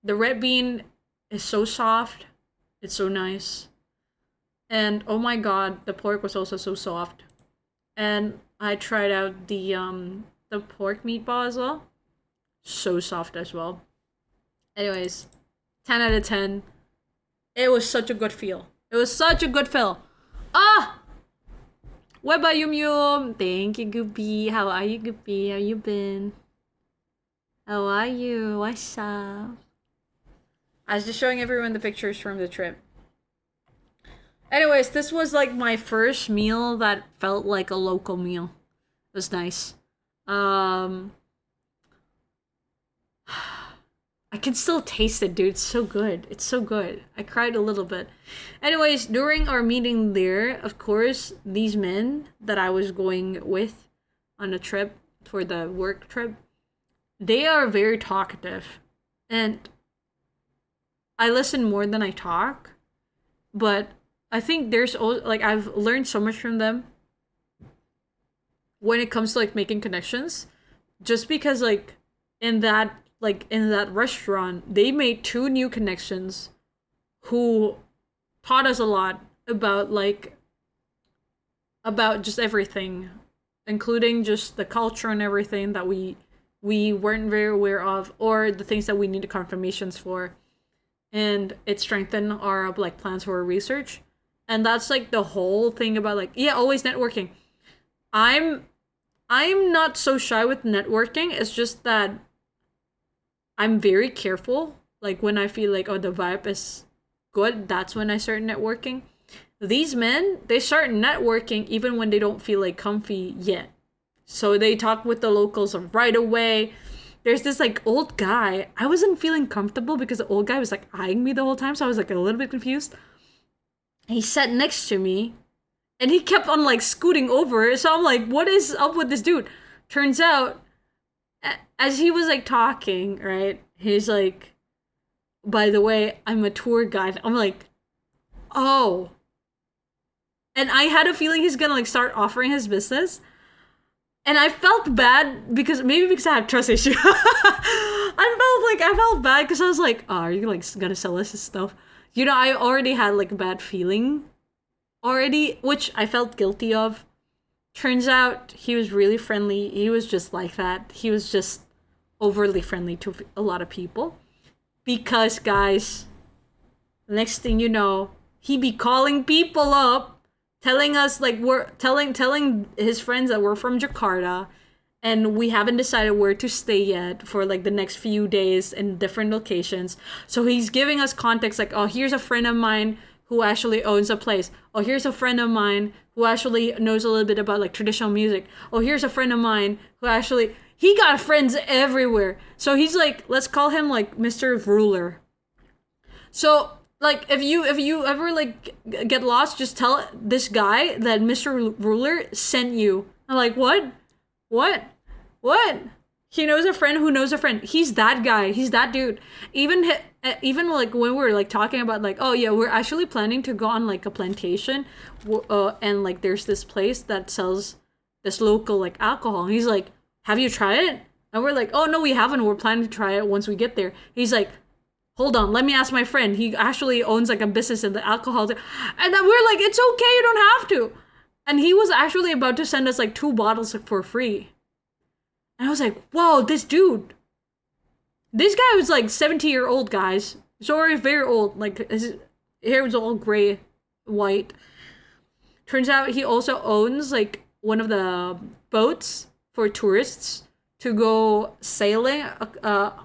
red bean is so soft. It's so nice. And oh my god, the pork was also so soft. And I tried out the pork meatball as well. So soft as well. Anyways, 10 out of 10. It was such a good feel. Ah! What about Yum? Thank you, Goopy. How are you, Goopy? How you been? How are you? What's up? I was just showing everyone the pictures from the trip. Anyways, this was like my first meal that felt like a local meal. It was nice. I can still taste it, dude. It's so good. I cried a little bit. Anyways, during our meeting there, of course, these men that I was going with on a trip for the work trip, they are very talkative. And I listen more than I talk. But I think there's like I've learned so much from them when it comes to like making connections. Just because like in that restaurant, they made 2 new connections who taught us a lot about just everything, including just the culture and everything that we weren't very aware of, or the things that we needed confirmations for. And it strengthened our like plans for research. And that's like the whole thing about like, yeah, always networking. I'm not so shy with networking. It's just that I'm very careful like when I feel like, oh, the vibe is good, that's when I start networking. These men, they start networking even when they don't feel like comfy yet. So they talk with the locals right away. There's this like old guy. I wasn't feeling comfortable because the old guy was like eyeing me the whole time, so I was like a little bit confused. He sat next to me and he kept on like scooting over. So I'm like, what is up with this dude? Turns out, as he was like talking, right? He's like, by the way, I'm a tour guide. I'm like, oh. And I had a feeling he's gonna like start offering his business. And I felt bad because I have trust issue. I felt bad because I was like, oh, are you like gonna sell us this stuff? You know, I already had like a bad feeling already, which I felt guilty of. Turns out he was really friendly. He was just like that. He was just overly friendly to a lot of people. Because, guys, next thing you know, he be calling people up, telling us like we're telling his friends that we're from Jakarta and we haven't decided where to stay yet for like the next few days in different locations. So he's giving us context like, oh, here's a friend of mine who actually owns a place. Oh, here's a friend of mine who actually knows a little bit about like traditional music. Oh, here's a friend of mine who actually, he got friends everywhere. So he's like, let's call him like Mr. Ruler. So like if you ever like get lost, just tell this guy that Mr. Ruler sent you. I'm like, what? He knows a friend who knows a friend. He's that guy. He's that dude. Even like when we're like talking about like, oh yeah, we're actually planning to go on like a plantation, and like there's this place that sells this local like alcohol. And he's like, have you tried it? And we're like, oh no, we haven't. We're planning to try it once we get there. He's like, hold on, let me ask my friend. He actually owns like a business in the alcohol. And then we're like, it's okay, you don't have to. And he was actually about to send us like 2 bottles for free. And I was like, whoa, this dude. This guy was like 70-year-old, guys. Sorry, very old. Like his hair was all gray, white. Turns out he also owns like one of the boats for tourists to go sailing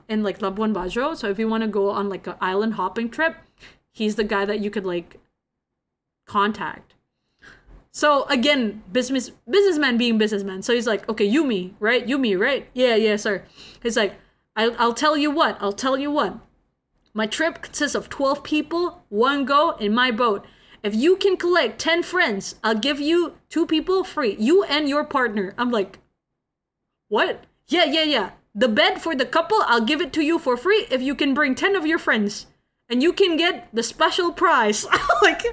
in like Labuan Bajo. So if you want to go on like an island hopping trip, he's the guy that you could like contact. So again, businessman being businessman. So he's like, okay, Yumi, right? Yumi, right? Yeah, sir. He's like, I'll tell you what. My trip consists of 12 people, 1 go in my boat. If you can collect 10 friends, I'll give you 2 people free. You and your partner. I'm like, what? Yeah. The bed for the couple, I'll give it to you for free if you can bring 10 of your friends. And you can get the special prize. Like,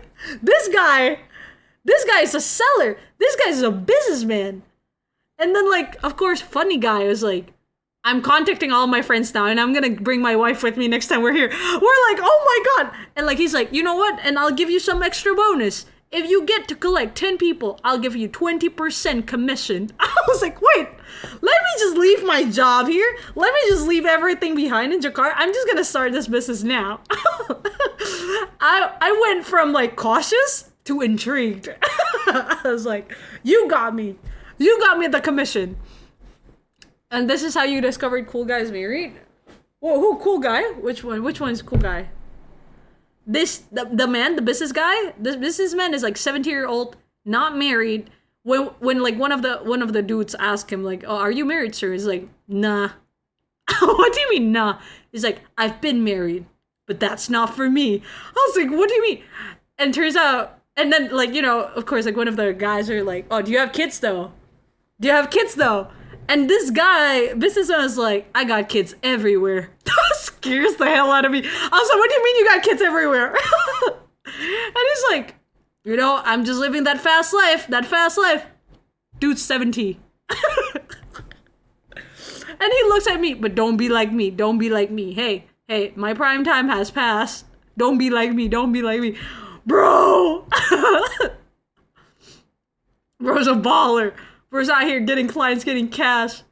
this guy is a seller. This guy is a businessman. And then, like, of course, funny guy was like, I'm contacting all my friends now and I'm gonna bring my wife with me next time we're here. We're like, oh my god. And like, he's like, you know what? And I'll give you some extra bonus. If you get to collect 10 people, I'll give you 20% commission. I was like, wait, let me just leave my job here. Let me just leave everything behind in Jakarta. I'm just gonna start this business now. I went from like cautious to intrigued. I was like, you got me. You got me the commission. And this is how you discovered cool guys married? Whoa, who cool guy? Which one? Which one's cool guy? The man, the business guy? The businessman is like 70-year-old, not married. When like one of the dudes asked him like, oh, are you married, sir? He's like, nah. What do you mean, nah? He's like, I've been married, but that's not for me. I was like, what do you mean? And turns out, and then like, you know, of course, like one of the guys are like, oh, do you have kids though? And this guy, businessman, was like, I got kids everywhere. That scares the hell out of me. I was like, what do you mean you got kids everywhere? And he's like, you know, I'm just living that fast life. Dude's 70. And he looks at me, but don't be like me. Hey, my prime time has passed. Don't be like me. Bro! Bro's a baller. Bro's out here getting clients, getting cash.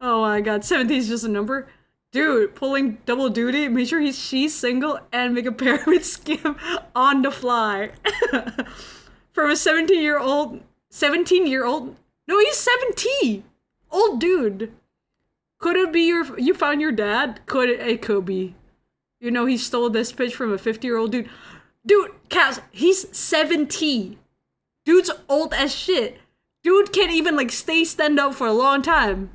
Oh my god, 17 is just a number. Dude, pulling double duty, make sure she's single and make a pyramid scheme on the fly. From a 17-year-old, no, he's 70. Old dude. Could it be you found your dad? It could be. You know, he stole this pitch from a 50-year-old dude. Dude, Cass, he's 70. Dude's old as shit. Dude can't even, like, stand up for a long time.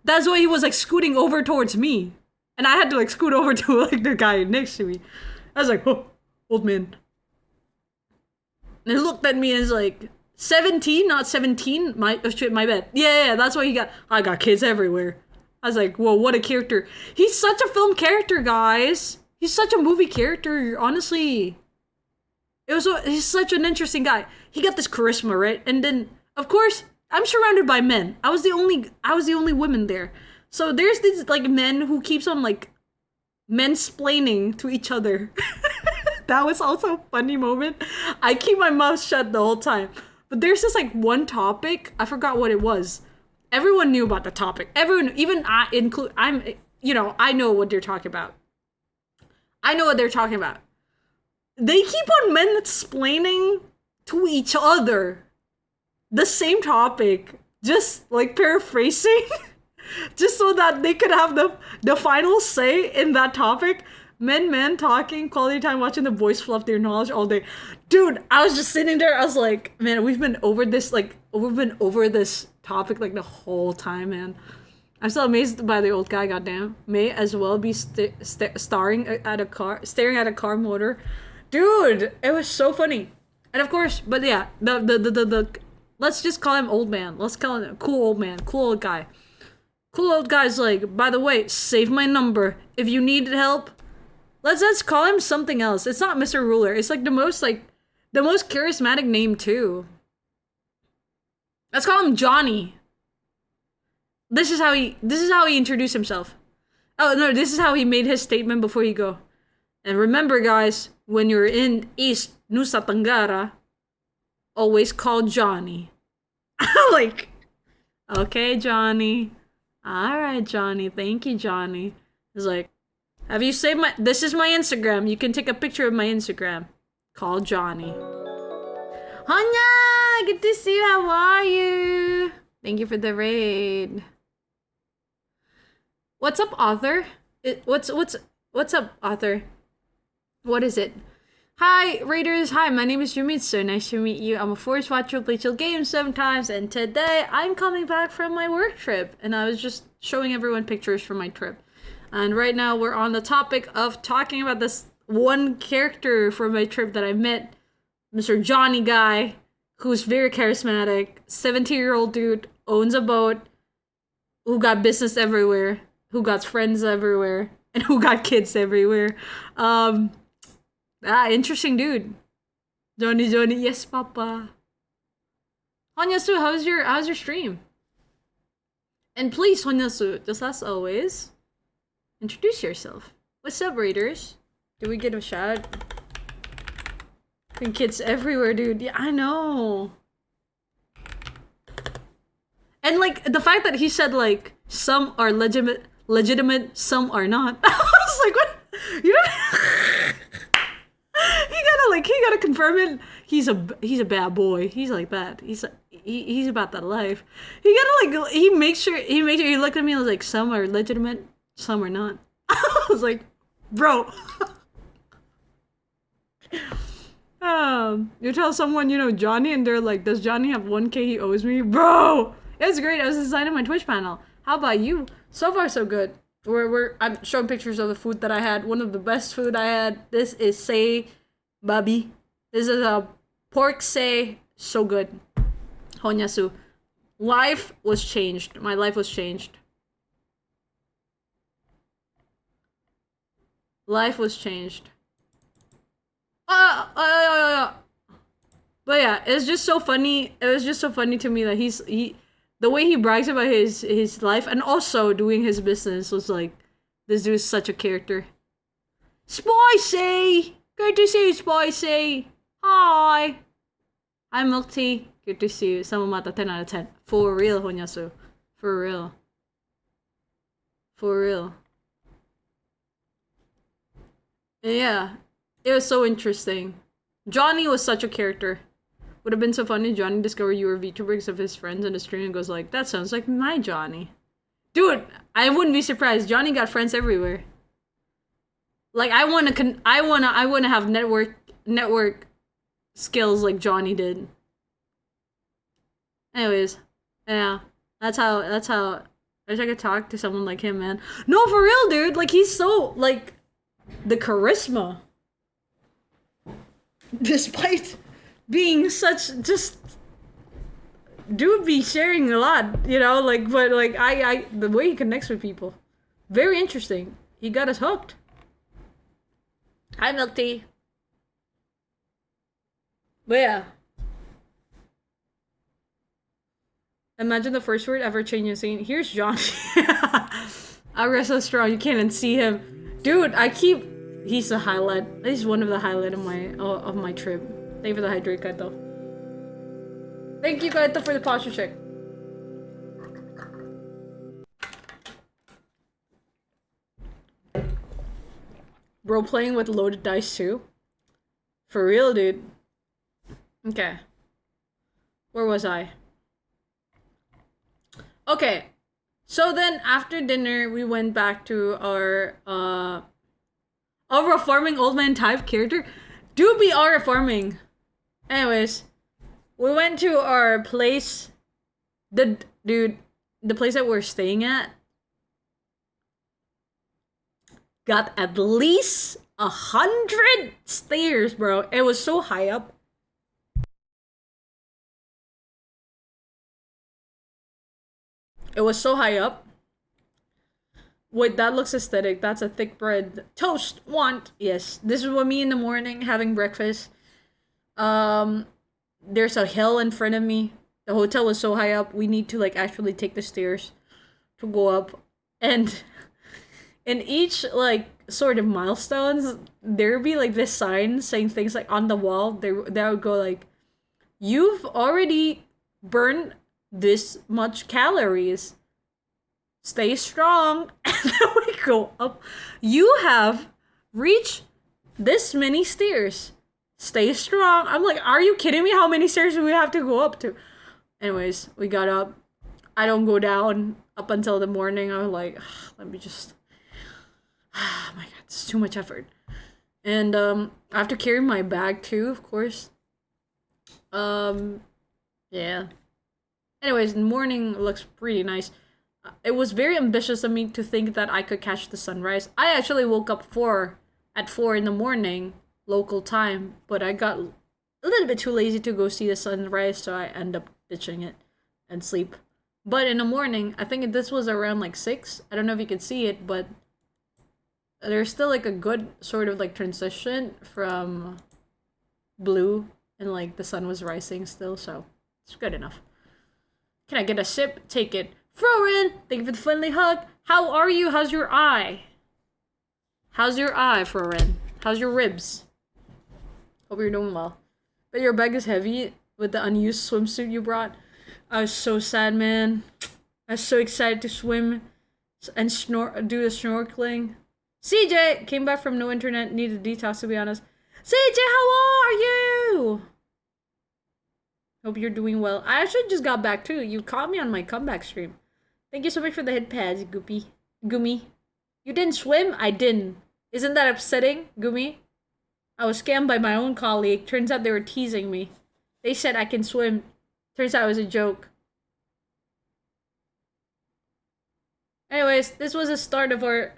That's why he was, like, scooting over towards me. And I had to, like, scoot over to, like, the guy next to me. I was like, oh, old man. And he looked at me and was like, 17, not 17? Oh shit, my bad. Yeah, that's why I got kids everywhere. I was like, whoa, what a character. He's such a film character, guys. He's such a movie character, honestly. He's such an interesting guy. He got this charisma, right? And then, of course, I'm surrounded by men. I was the only woman there. So there's these, like, men who keeps on, like, mansplaining to each other. That was also a funny moment. I keep my mouth shut the whole time. But there's this, like, one topic. I forgot what it was. Everyone knew about the topic. Everyone, even I include, I know what they're talking about. I know what they're talking about. They keep on mansplaining to each other the same topic, just like paraphrasing, just so that they could have the final say in that topic. Men talking, quality time, watching the boys fluff their knowledge all day. Dude, I was just sitting there, I was like, man, we've been over this topic like the whole time, man. I'm still amazed by the old guy, goddamn. May as well be staring at a car motor. Dude, it was so funny. And of course, but yeah, the let's just call him old man. Let's call him cool old man, cool old guy. Cool old guy's like, by the way, save my number. If you needed help, let's call him something else. It's not Mr. Ruler. It's like the most charismatic name too. Let's call him Johnny. This is how he introduced himself. Oh no, this is how he made his statement before he go. And remember, guys, when you're in East Nusa Tenggara, always call Johnny. Like, okay, Johnny. Alright, Johnny. Thank you, Johnny. He's like, have you saved this is my Instagram. You can take a picture of my Instagram. Call Johnny. Hanya! Good to see you. How are you? Thank you for the raid. What's up, author? What's up, author? What is it? Hi, raiders. Hi, my name is Yumi. It's so nice to meet you. I'm a force watcher who plays games sometimes, and today I'm coming back from my work trip, and I was just showing everyone pictures from my trip. And right now we're on the topic of talking about this one character from my trip that I met, Mr. Johnny guy, who's very charismatic, 17-year-old dude, owns a boat, who got business everywhere, who got friends everywhere, and who got kids everywhere. Interesting dude. Johnny, yes, papa. Honyasu, how's your stream? And please, Honyasu, just as always, introduce yourself. What's up, raiders? Did we get a shout? And kids everywhere, dude. Yeah, I know. And like the fact that he said like some are legitimate, some are not. I was like, what? You know? He gotta confirm it. He's a bad boy. He's like that. He's about that life. He makes sure he looked at me and was like, some are legitimate, some are not. I was like, bro. You tell someone you know Johnny and they're like, does Johnny have 1K he owes me? Bro! It's great. I was designing my Twitch panel. How about you? So far so good. I'm showing pictures of the food that I had. One of the best food I had. This is say babi. This is a pork say. So good. Honyasu. Life was changed. My life was changed. Life was changed. But yeah, it's just so funny. It was just so funny to me that the way he brags about his life and also doing his business was like, this dude's such a character. Spicy! Good to see you, Spicy! Hi! Hi, Milk Tea. Good to see you. Samamata 10 out of 10. For real, Honyasu. For real. For real. Yeah. It was so interesting. Johnny was such a character. Would have been so funny if Johnny discovered you were VTuber because of his friends in the stream and goes like, that sounds like my Johnny. Dude, I wouldn't be surprised. Johnny got friends everywhere. Like I wanna have network skills like Johnny did. Anyways, yeah, that's how I wish I could talk to someone like him, man. No, for real, dude. Like he's so like the charisma, despite being such just dude be sharing a lot, you know, like but like I the way he connects with people, very interesting. He got us hooked. Hi, Milk Tea. But yeah. Imagine the first word ever changing scene. Here's John. Agra so strong, you can't even see him. Dude, he's a highlight. He's one of the highlight of my trip. Thank you for the hydrate, Kaito. Thank you, Kaito, for the posture check. Bro, playing with loaded dice too? For real, dude. Okay. Where was I? Okay. So then, after dinner, we went back to our reforming old man type character. Do be our reforming. Anyways, we went to our place. The place that we're staying at got at least 100 stairs, bro. It was so high up. It was so high up. Wait, that looks aesthetic. That's a thick bread. Toast. Want. Yes. This is what me in the morning having breakfast. There's a hill in front of me. The hotel was so high up. We need to like actually take the stairs to go up. And in each like sort of milestones, there'd be like this sign saying things like on the wall. That would go like, "You've already burned this much calories. Stay strong." And then we go up. "You have reached this many stairs. Stay strong." I'm like, are you kidding me? How many stairs do we have to go up to? Anyways, we got up. I don't go down up until the morning. I was like, let me just. Oh my god, it's too much effort. And I have to carry my bag too, of course. Yeah. Anyways, the morning looks pretty nice. It was very ambitious of me to think that I could catch the sunrise. I actually woke up at 4 in the morning, local time, but I got a little bit too lazy to go see the sunrise, so I end up ditching it and sleep. But in the morning, I think this was around like 6. I don't know if you can see it, but there's still like a good sort of like transition from blue and like the sun was rising still, so it's good enough. Can I get a sip? Take it. Frorin, thank you for the friendly hug. How are you? How's your eye? How's your eye, Frorin? How's your ribs? Hope you're doing well. But your bag is heavy with the unused swimsuit you brought. I was so sad, man. I was so excited to swim and do the snorkeling. CJ came back from no internet, needed a detox to be honest. CJ, how are you? Hope you're doing well. I actually just got back too. You caught me on my comeback stream. Thank you so much for the head pads, Gumi. You didn't swim? I didn't. Isn't that upsetting, Gumi? I was scammed by my own colleague. Turns out they were teasing me. They said I can swim. Turns out it was a joke. Anyways, this was the start of our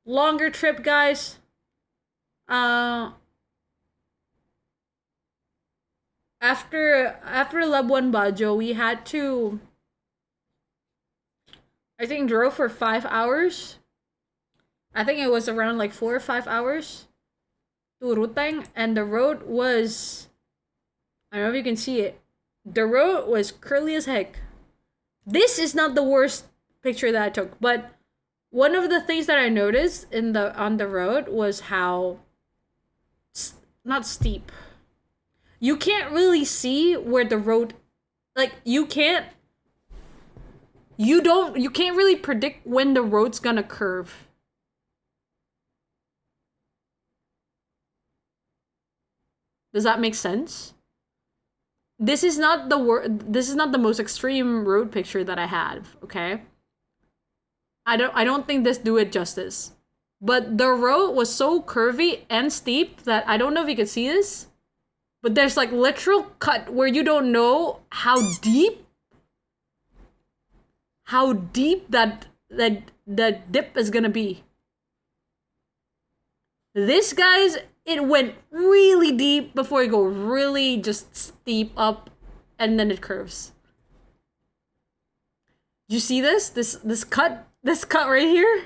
longer trip, guys. After Labuan Bajo, we had to, I think, drove for 5 hours. I think it was around like 4 or 5 hours to Ruteng, and the road was, I don't know if you can see it. The road was curly as heck. This is not the worst picture that I took, but one of the things that I noticed on the road was how not steep. You can't really see where the road, like you can't really predict when the road's gonna curve. Does that make sense? This is not the most extreme road picture that I have, okay? I don't think this do it justice. But the road was so curvy and steep that I don't know if you can see this, but there's like literal cut where you don't know how deep that dip is gonna be. This, guys, it went really deep before you go really just steep up, and then it curves. You see this? This cut right here?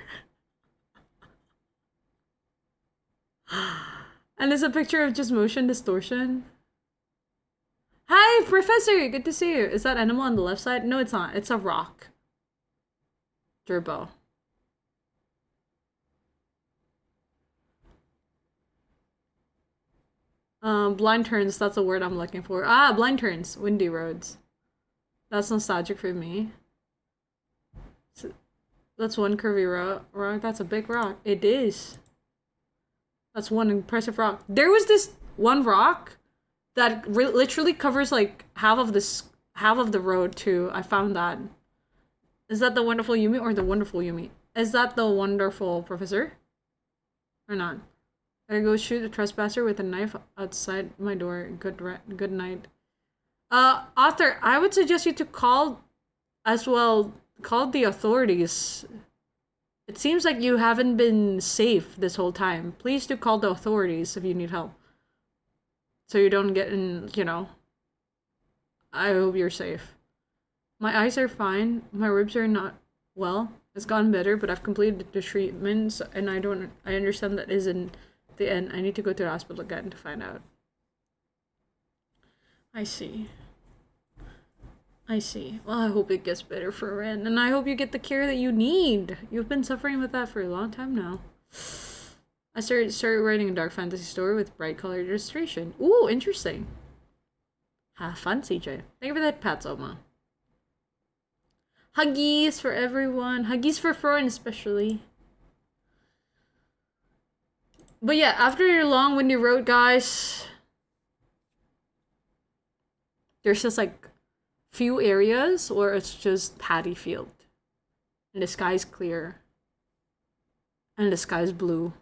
And there's a picture of just motion distortion. Hi, Professor! Good to see you. Is that animal on the left side? No, it's not. It's a rock. Turbo. Blind turns, that's a word I'm looking for. Ah, blind turns. Windy roads. That's nostalgic for me. That's one curvy rock. That's a big rock. It is. That's one impressive rock. There was this one rock that literally covers like half of the road too. I found that. Is that the wonderful Yumi or the wonderful Yumi? Is that the wonderful professor? Or not? Gotta go shoot a trespasser with a knife outside my door. Good night. Author, I would suggest you to call the authorities. It seems like you haven't been safe this whole time. Please do call the authorities if you need help. So you don't get in, you know. I hope you're safe. My eyes are fine. My ribs are not well. It's gotten better, but I've completed the treatments, and I understand that isn't the end. I need to go to the hospital again to find out. I see. Well, I hope it gets better for Ren, and I hope you get the care that you need. You've been suffering with that for a long time now. I started writing a dark fantasy story with bright colored illustration. Ooh, interesting. Have fun, CJ. Thank you for that, Patsoma. Huggies for everyone. Huggies for Fwends especially. But yeah, after your long windy road, guys, there's just like few areas where it's just paddy field. And the sky's clear. And the sky's blue.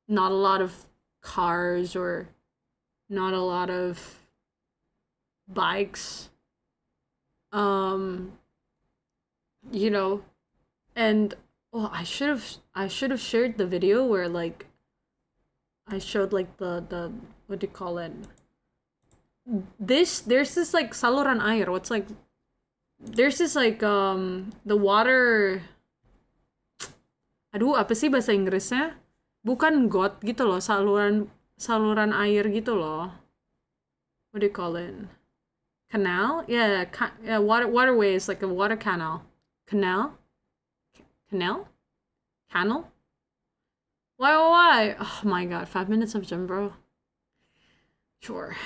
Not a lot of cars or not a lot of bikes. You know, and oh, I should have shared the video where like I showed like the what do you call it? There's this like saluran air. What's like there's this like the water. Aduh, apa sih bahasa Inggrisnya? Bukan got gitu loh, saluran air gitu loh. What do you call it? Canal? Yeah, waterways, like a water canal. Canal? Why? Oh my god, 5 minutes of gym, bro. Sure.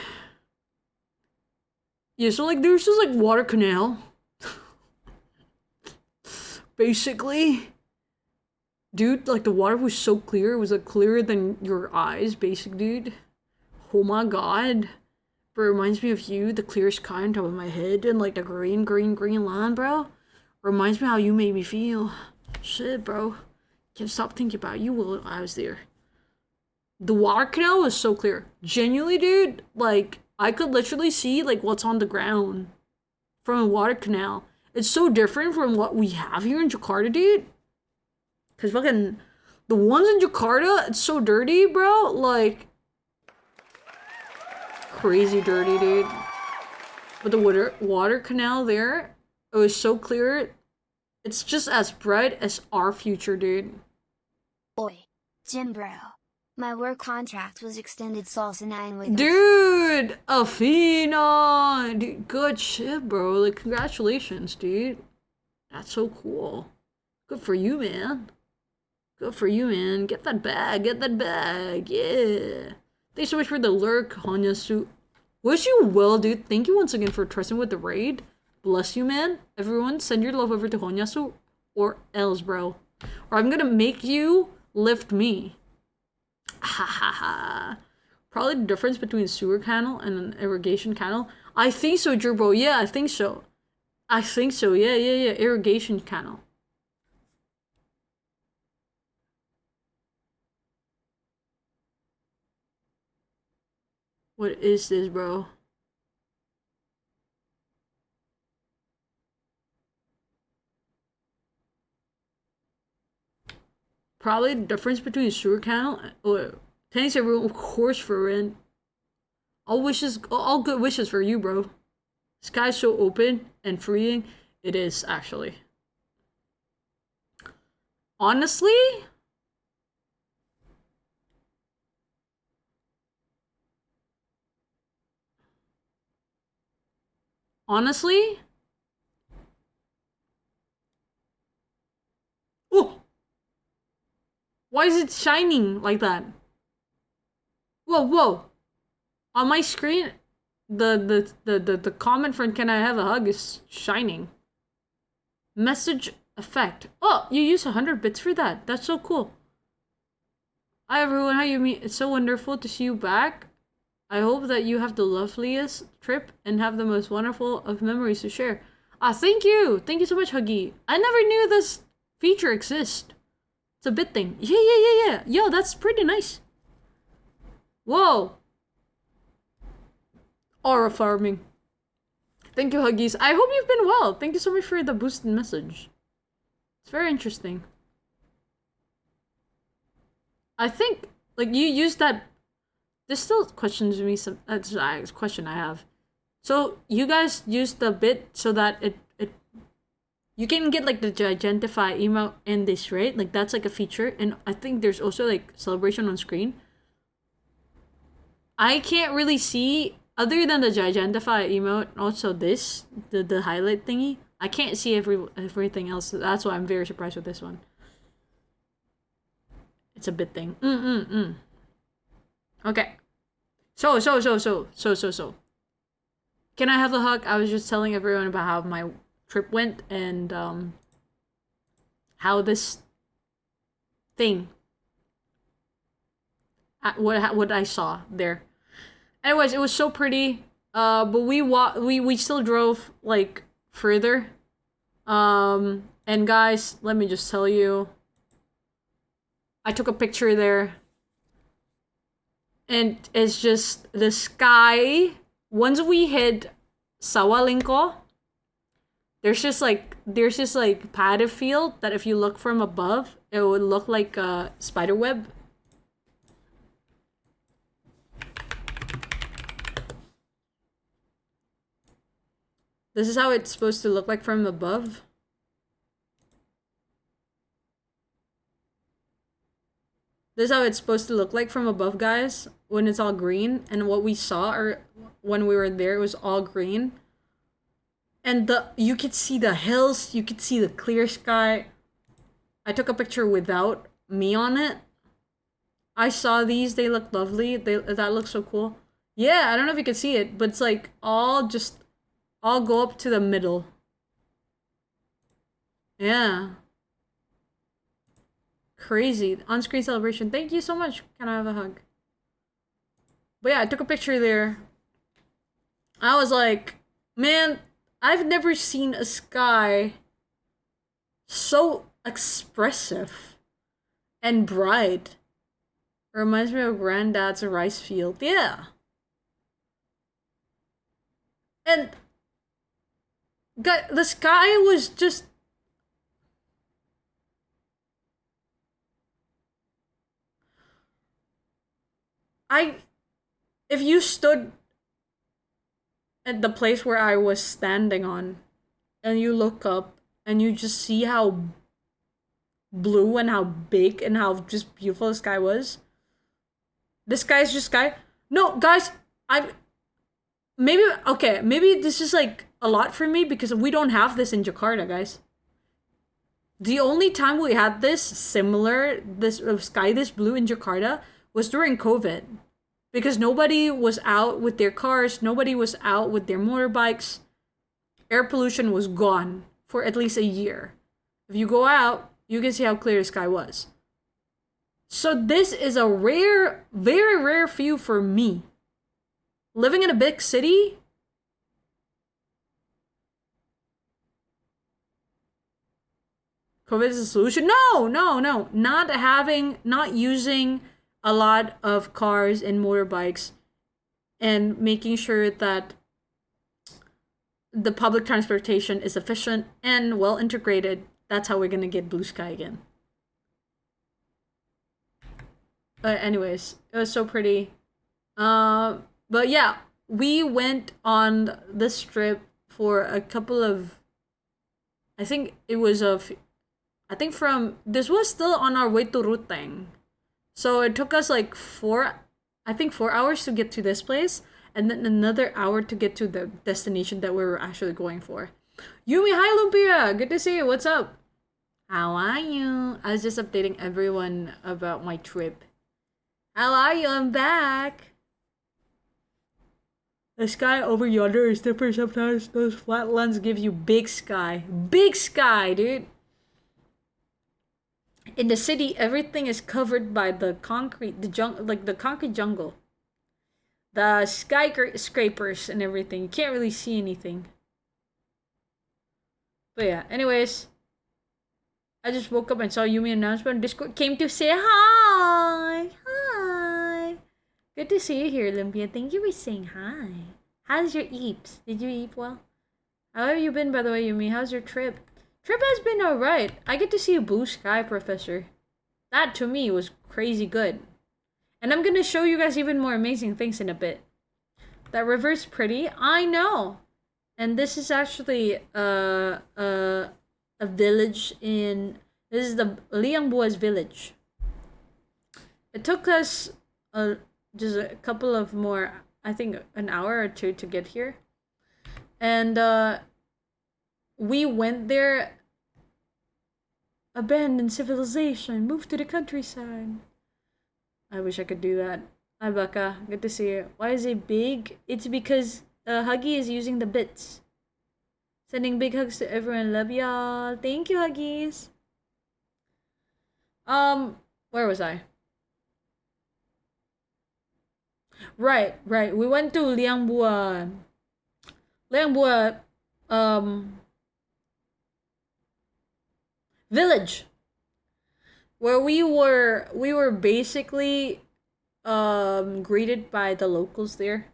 Yeah, so like there's just like water canal. Basically. Dude, like the water was so clear, it was like clearer than your eyes, dude. Oh my god. Bro, it reminds me of you, the clear sky on top of my head, and like the green line, bro. Reminds me how you made me feel. Shit, bro. Can't stop thinking about you while I was there. The water canal was so clear. Genuinely, dude, like, I could literally see, like, what's on the ground from a water canal. It's so different from what we have here in Jakarta, dude. Because fucking, the ones in Jakarta, it's so dirty, bro. Like, crazy dirty, dude. But the water canal there, it was so clear. It's just as bright as our future, dude. Oi, gym bro. My work contract was extended salsa 9 with Dude, Afina! Dude, good shit, bro. Like, congratulations, dude. That's so cool. Good for you, man. Good for you, man. Get that bag, yeah. Thanks so much for the lurk, Honyasu. Wish you well, dude. Thank you once again for trusting with the raid. Bless you, man. Everyone, send your love over to Honyasu or else, bro. Or I'm gonna make you lift me. Ha ha ha. Probably the difference between a sewer canal and an irrigation canal. I think so, Gerbo. Yeah, I think so. Yeah. Irrigation canal. What is this, bro? Probably the difference between a sewer canal or thanks everyone, of course, for rent. All wishes, all good wishes for you, bro. Sky's so open and freeing. It is, actually. Honestly? Honestly? Oh! Why is it shining like that? Whoa, whoa! On my screen, the comment from "Can I have a hug" is shining. Message effect. Oh, you use 100 bits for that. That's so cool. Hi everyone, how you meet? It's so wonderful to see you back. I hope that you have the loveliest trip and have the most wonderful of memories to share. Ah, thank you! Thank you so much, Huggy. I never knew this feature exists. It's a bit thing. Yeah. Yo, that's pretty nice. Whoa! Aura farming. Thank you, Huggies. I hope you've been well. Thank you so much for the boosted message. It's very interesting. I think, like, you used that. This still questions me some. That's a question I have. So you guys use the bit so that it you can get like the Gigantify emote in this, right? Like that's like a feature, and I think there's also like celebration on screen. I can't really see other than the Gigantify emote. Also this the highlight thingy. I can't see everything else. So that's why I'm very surprised with this one. It's a bit thing. Okay. So. Can I have a hug? I was just telling everyone about how my trip went and how this thing, what I saw there. Anyways, it was so pretty. But we still drove like further. And guys, let me just tell you, I took a picture there, and it's just the sky. Once we hit Sawalingko, there's just like padded field that if you look from above, it would look like a spider web. This is how it's supposed to look like from above. This is how it's supposed to look like from above, guys, when it's all green. And what we saw, or when we were there, it was all green. And you could see the hills, you could see the clear sky. I took a picture without me on it. I saw these, they look lovely. That looks so cool. Yeah, I don't know if you can see it, but it's like all go up to the middle. Yeah. Crazy. On-screen celebration. Thank you so much. Can I have a hug? But yeah, I took a picture there. I was like, man, I've never seen a sky so expressive and bright. It reminds me of Granddad's rice field. Yeah. And the sky was just if you stood at the place where I was standing on and you look up and you just see how blue and how big and how just beautiful the sky was. The sky is just sky. No, guys, maybe this is like a lot for me because we don't have this in Jakarta, guys. The only time we had this similar, this sky this blue in Jakarta was during COVID. Because nobody was out with their cars, nobody was out with their motorbikes. Air pollution was gone for at least a year. If you go out, you can see how clear the sky was. So this is a rare, very rare view for me. Living in a big city, COVID is a solution? No. Not using a lot of cars and motorbikes and making sure that the public transportation is efficient and well integrated. That's how we're gonna get blue sky again. Anyways, it was so pretty. But yeah, we went on this trip for a couple of. I think it was I think from this was still on our way to Ruteng, so it took us like 4 hours to get to this place, and then another hour to get to the destination that we were actually going for. Yumi, hi Lumpia, good to see you. What's up? How are you? I was just updating everyone about my trip. How are you? I'm back. The sky over yonder is different sometimes. Those flatlands give you big sky. Big sky, dude. In the city, everything is covered by the concrete, the concrete jungle. The skyscrapers and everything. You can't really see anything. But yeah, anyways. I just woke up and saw Yumi announcement on Discord. Came to say hi. Hi. Good to see you here, Olympia. Thank you for saying hi. How's your eeps? Did you eat well? How have you been, by the way, Yumi? How's your trip? Trip has been alright. I get to see a blue sky, Professor. That, to me, was crazy good. And I'm gonna show you guys even more amazing things in a bit. That river's pretty. I know. And this is actually a village in. This is the Liangbua's village. It took us just a couple of more, I think an hour or two to get here. And we went there. Abandoned civilization, moved to the countryside. I wish I could do that. Hi Baka, good to see you. Why is it big? It's because Huggy is using the bits. Sending big hugs to everyone. Love y'all. Thank you, Huggies. Where was I? Right. We went to Liangbua, village, where we were basically greeted by the locals there,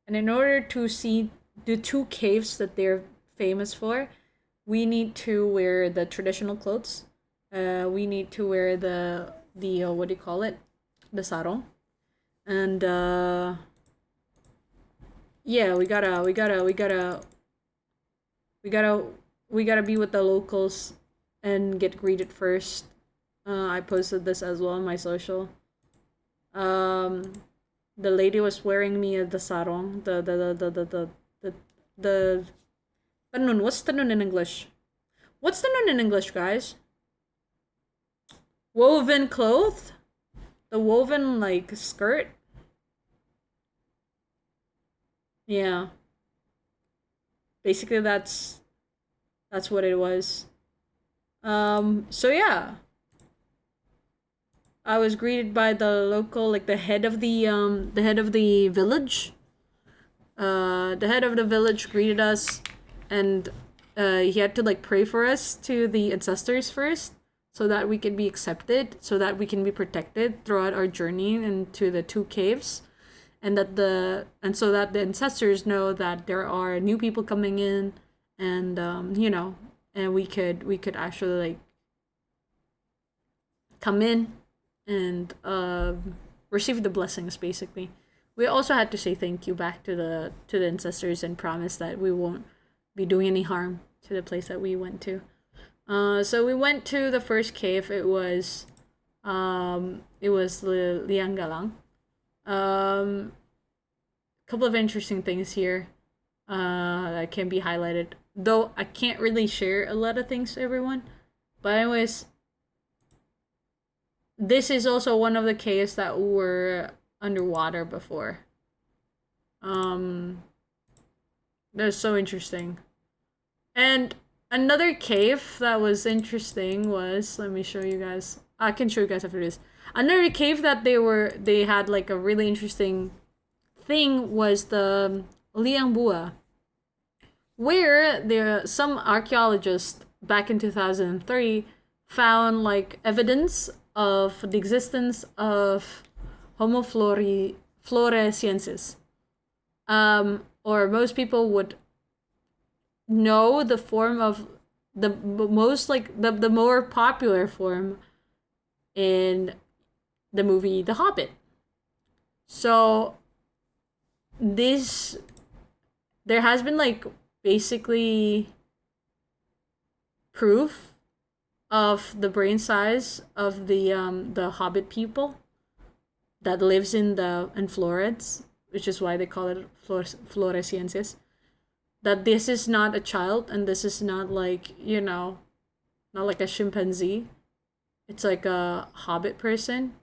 and in order to see the two caves that they're famous for, we need to wear the traditional clothes. We need to wear the what do you call it, the sarong, and yeah, we gotta be with the locals and get greeted first. I posted this as well on my social. The lady was wearing me the sarong, the tanun. What's tanun in English? What's tanun in English, guys? Woven cloth? The woven like skirt? Yeah. Basically that's what it was. So yeah. I was greeted by the local, like the head of the village. The head of the village greeted us, and he had to like pray for us to the ancestors first, so that we can be accepted, so that we can be protected throughout our journey into the two caves, and so that the ancestors know that there are new people coming in, and and we could actually like come in and receive the blessings. Basically, we also had to say thank you back to the ancestors and promise that we won't be doing any harm to the place that we went to. So we went to the first cave. It was Lianggalang. Couple of interesting things here that can be highlighted, though I can't really share a lot of things to everyone. But anyways, this is also one of the caves that were underwater before. That's so interesting. And another cave that was interesting was, let me show you guys. I can show you guys after this. Another cave that they had like a really interesting thing was the Liangbua, where some archaeologists back in 2003 found like evidence of the existence of Homo floresiensis. or most people would know the form of the most like the more popular form in the movie The Hobbit. So this there has been like basically proof of the brain size of the Hobbit people that lives in Florence, which is why they call it Floresiensis. That this is not a child and this is not like, not like a chimpanzee. It's like a Hobbit person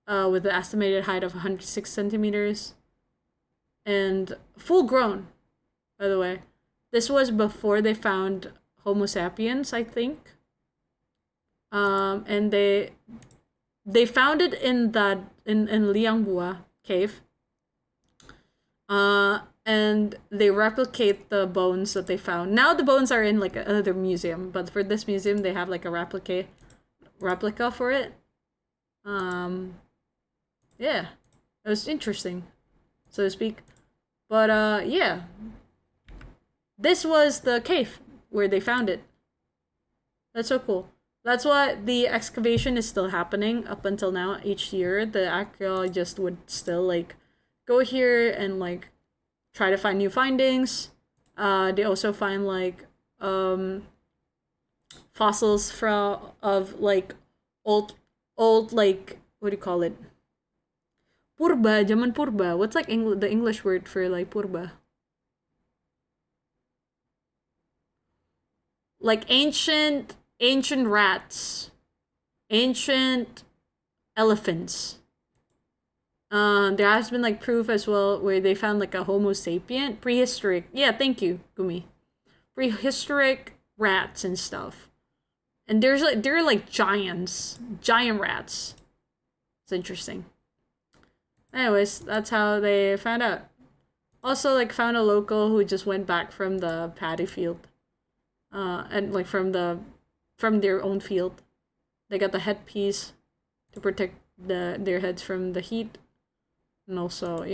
with an estimated height of 106 centimeters and full grown, by the way. This was before they found Homo sapiens, I think. And they found it in Lianghua cave. And they replicate the bones that they found. Now the bones are in like another museum, but for this museum they have like a replica for it. Yeah, it was interesting, so to speak. But yeah, this was the cave where they found it. That's so cool. That's why the excavation is still happening up until now. Each year, the archaeologists would still like go here and like try to find new findings. They also find like fossils of like old like, what do you call it? Purba, zaman purba. What's like the English word for like purba? Like ancient rats, ancient elephants. There has been like proof as well where they found like a Homo sapien, prehistoric. Yeah, thank you, Gumi. Prehistoric rats and stuff. And they're like giant rats. It's interesting. Anyways, that's how they found out. Also, like found a local who just went back from the paddy field, and like from their own field. They got the headpiece to protect their heads from the heat. And also,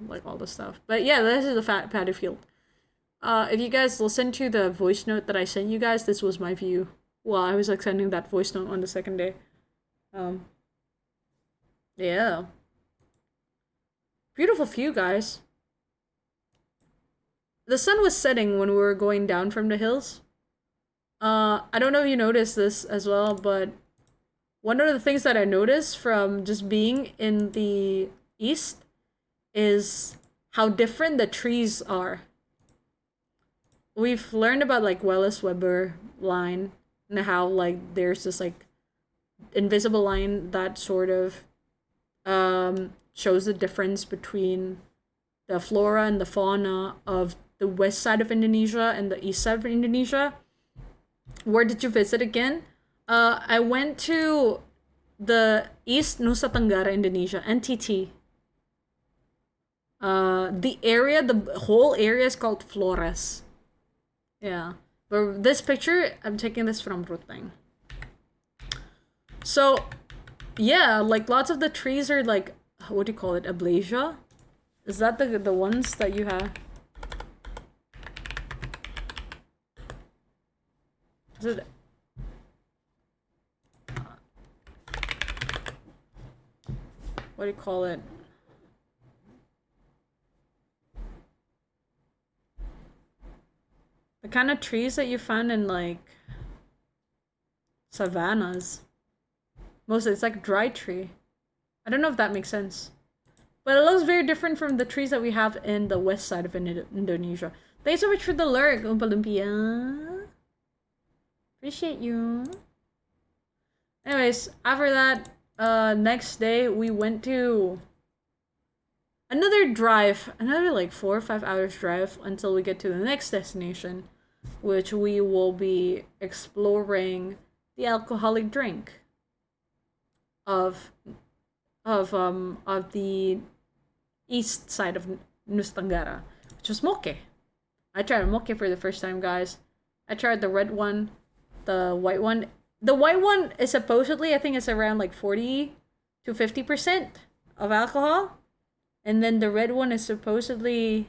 like all the stuff. But yeah, this is the paddy field. If you guys listen to the voice note that I sent you guys, this was my view while I was like sending that voice note on the second day. Yeah. Beautiful view, guys. The sun was setting when we were going down from the hills. I don't know if you noticed this as well, but one of the things that I noticed from just being in the east is how different the trees are. We've learned about like Wallace-Weber line and how like there's this like invisible line that sort of shows the difference between the flora and the fauna of the west side of Indonesia and the east side of Indonesia. Where did you visit again? I went to the East Nusa Tenggara, Indonesia, NTT. The whole area is called Flores. Yeah. But this picture, I'm taking this from Ruteng. So, yeah, like lots of the trees are like, what do you call it, ablasia? Is that the ones that you have? Is it? What do you call it? The kind of trees that you find in like savannas. Mostly it's like dry tree. I don't know if that makes sense. But it looks very different from the trees that we have in the west side of Indonesia. Thanks so much for the lurk, Oompa Lumpia. Appreciate you. Anyways, after that, next day we went to another drive, another like 4 or 5 hours drive until we get to the next destination, which we will be exploring the alcoholic drink of the east side of Nusa Tenggara, which was moke. I tried moke for the first time, guys. I tried the red one, the white one. The white one is supposedly, I think it's around like 40 to 50% of alcohol. And then the red one is supposedly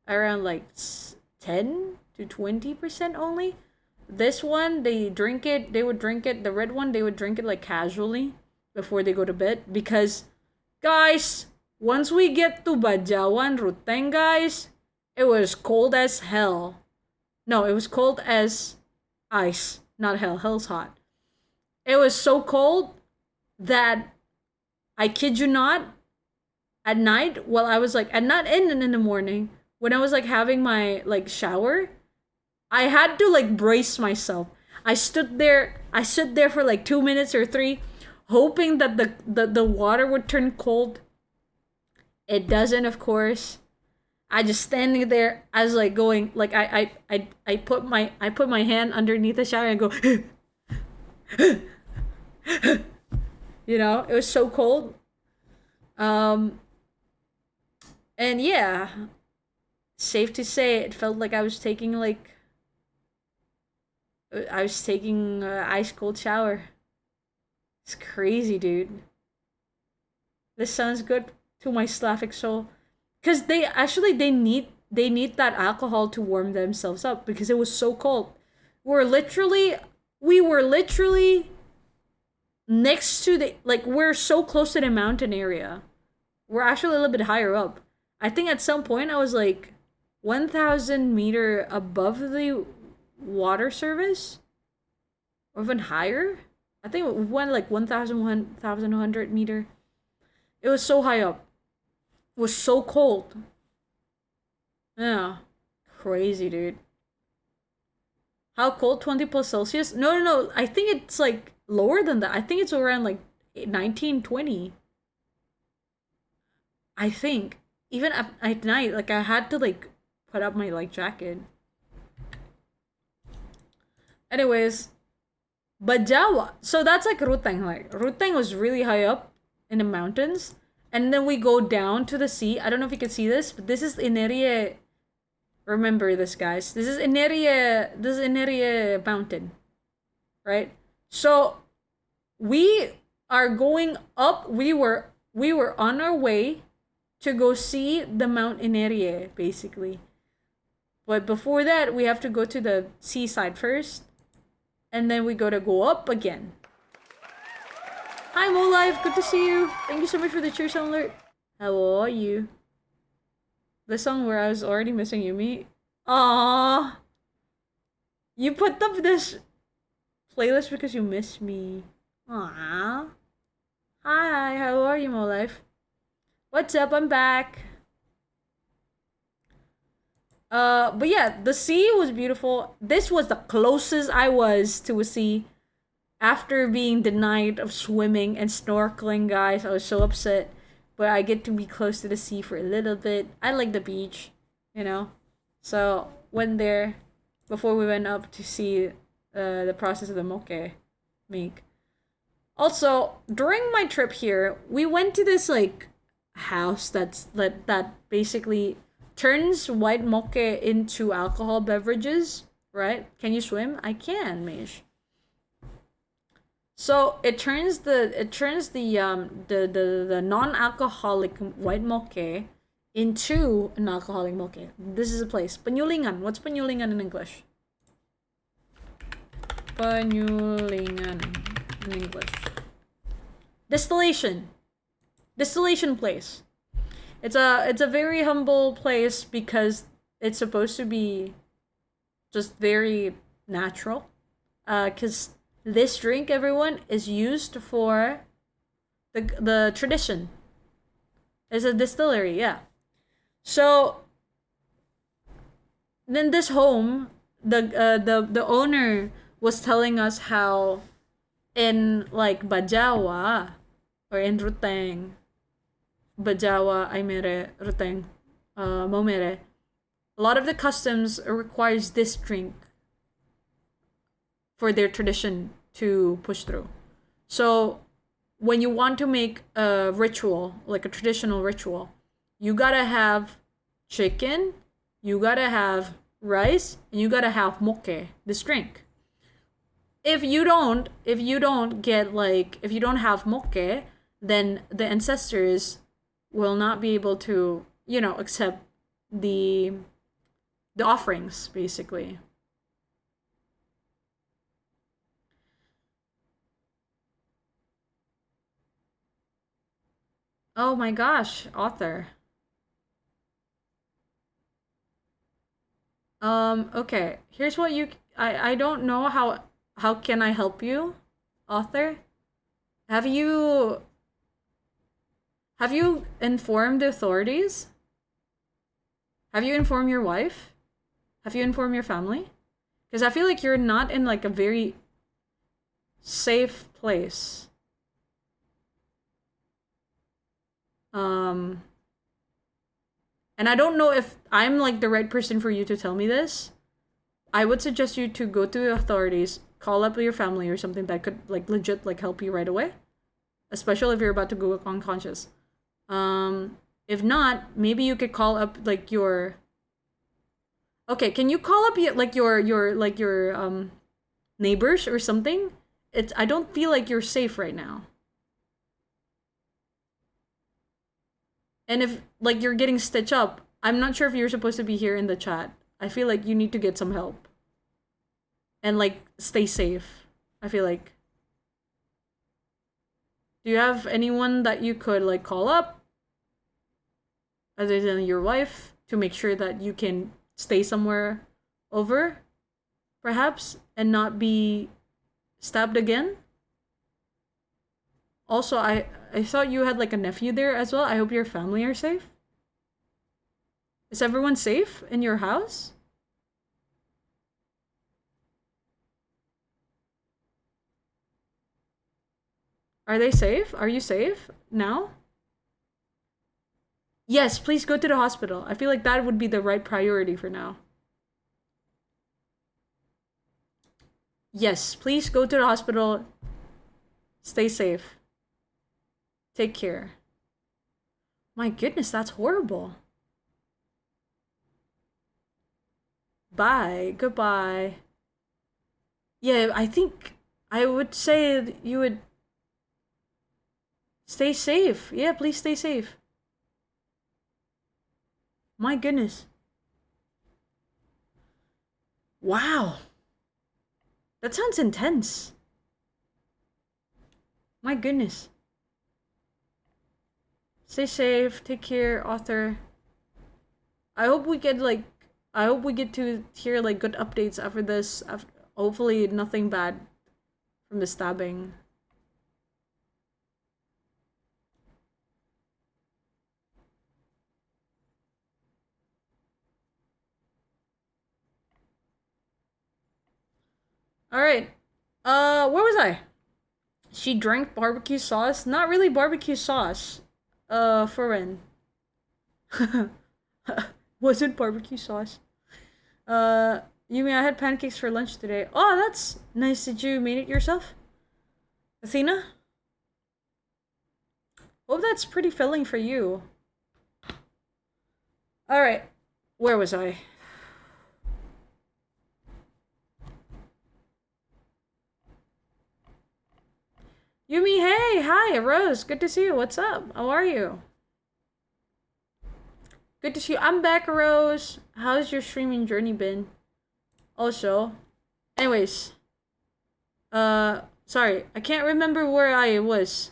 around like 10 to 20% only. This one, they would drink it, the red one, they would drink it like casually before they go to bed. Because, guys, once we get to Bajawan Ruteng, guys, it was cold as hell. No, it was cold as ice. Not hell. Hell's hot. It was so cold that, I kid you not, at night, while I was like, and not in the morning, when I was like having my like shower, I had to like brace myself. I stood there for like 2 minutes or 3, hoping that the water would turn cold. It doesn't, of course. I just standing there as like going like I put my hand underneath the shower and go you know, it was so cold. And yeah, safe to say it felt like I was taking an ice cold shower. It's crazy, dude. This sounds good to my Slavic soul. Cause they need that alcohol to warm themselves up because it was so cold. We were literally next to we're so close to the mountain area. We're actually a little bit higher up. I think at some point I was like 1,000 meter above the water surface, or even higher. I think it went like 1,100 meter. It was so high up. It was so cold. Yeah. Crazy, dude. How cold? 20 plus Celsius? No. I think it's like lower than that. I think it's around like 19, 20. I think. Even at night, like I had to like put up my like jacket. Anyways, Bajawa. So that's like Ruteng. Like Ruteng was really high up in the mountains. And then we go down to the sea. I don't know if you can see this, but this is Inerie. Remember this, guys. This is Inerie Mountain. Right? So we are going up. We were on our way to go see the Mount Inerie, basically. But before that, we have to go to the seaside first. And then we go up again. Hi, MoLive. Good to see you. Thank you so much for the cheer sound alert. How are you? The song where I was already missing Yumi. Aww. You put up this playlist because you miss me. Aww. Hi, how are you, MoLive? What's up? I'm back. But yeah, the sea was beautiful. This was the closest I was to a sea. After being denied of swimming and snorkeling, guys, I was so upset. But I get to be close to the sea for a little bit. I like the beach, you know? So, went there before we went up to see the process of the moke make. Also, during my trip here, we went to this, like, house that basically turns white moke into alcohol beverages, right? Can you swim? I can, Mish. So it turns the non-alcoholic white moke into an alcoholic moke. This is a place. Penyulingan. What's penyulingan in English? Penyulingan in English. Distillation place. It's a very humble place because it's supposed to be just very natural. Cause this drink, everyone, is used for the tradition. It's a distillery, yeah. So then this home, the owner was telling us how in like Bajawa or in Ruteng, Bajawa, Aymere, Ruteng, Momere, a lot of the customs requires this drink for their tradition to push through. So when you want to make a ritual, like a traditional ritual, you gotta have chicken, you gotta have rice, and you gotta have moke, this drink. If you don't have moke, then the ancestors will not be able to, accept the the offerings, basically. Oh my gosh, author. Okay. Here's what I don't know how can I help you, author? Have you informed the authorities? Have you informed your wife? Have you informed your family? Because I feel like you're not in like a very safe place. And I don't know if I'm like the right person for you to tell me this. I would suggest you to go to the authorities, call up your family or something that could like legit like help you right away. Especially if you're about to go unconscious. If not, maybe you could call up like your. Okay, can you call up your neighbors or something? I don't feel like you're safe right now. And if like you're getting stitched up, I'm not sure if you're supposed to be here in the chat. I feel like you need to get some help. And like stay safe. I feel like. Do you have anyone that you could like call up? Other than your wife, to make sure that you can stay somewhere over, perhaps, and not be stabbed again? Also, I thought you had like a nephew there as well. I hope your family are safe. Is everyone safe in your house? Are they safe? Are you safe now? Yes, please go to the hospital. I feel like that would be the right priority for now. Yes, please go to the hospital. Stay safe. Take care. My goodness, that's horrible. Bye. Goodbye. Yeah, I think I would say you would stay safe. Yeah, please stay safe. My goodness. Wow. That sounds intense. My goodness. Stay safe. Take care, author. I hope we get to hear like good updates after this. Hopefully nothing bad from the stabbing. Alright. Where was I? She drank barbecue sauce? Not really barbecue sauce. Foreign. Wasn't barbecue sauce. Yumi, I had pancakes for lunch today. Oh, that's nice. Did you make it yourself? Athena? Hope that's pretty filling for you. Alright. Where was I? Yumi, hey! Hi, Rose. Good to see you. What's up? How are you? Good to see you. I'm back, Rose. How's your streaming journey been? Also, anyways. Sorry. I can't remember where I was.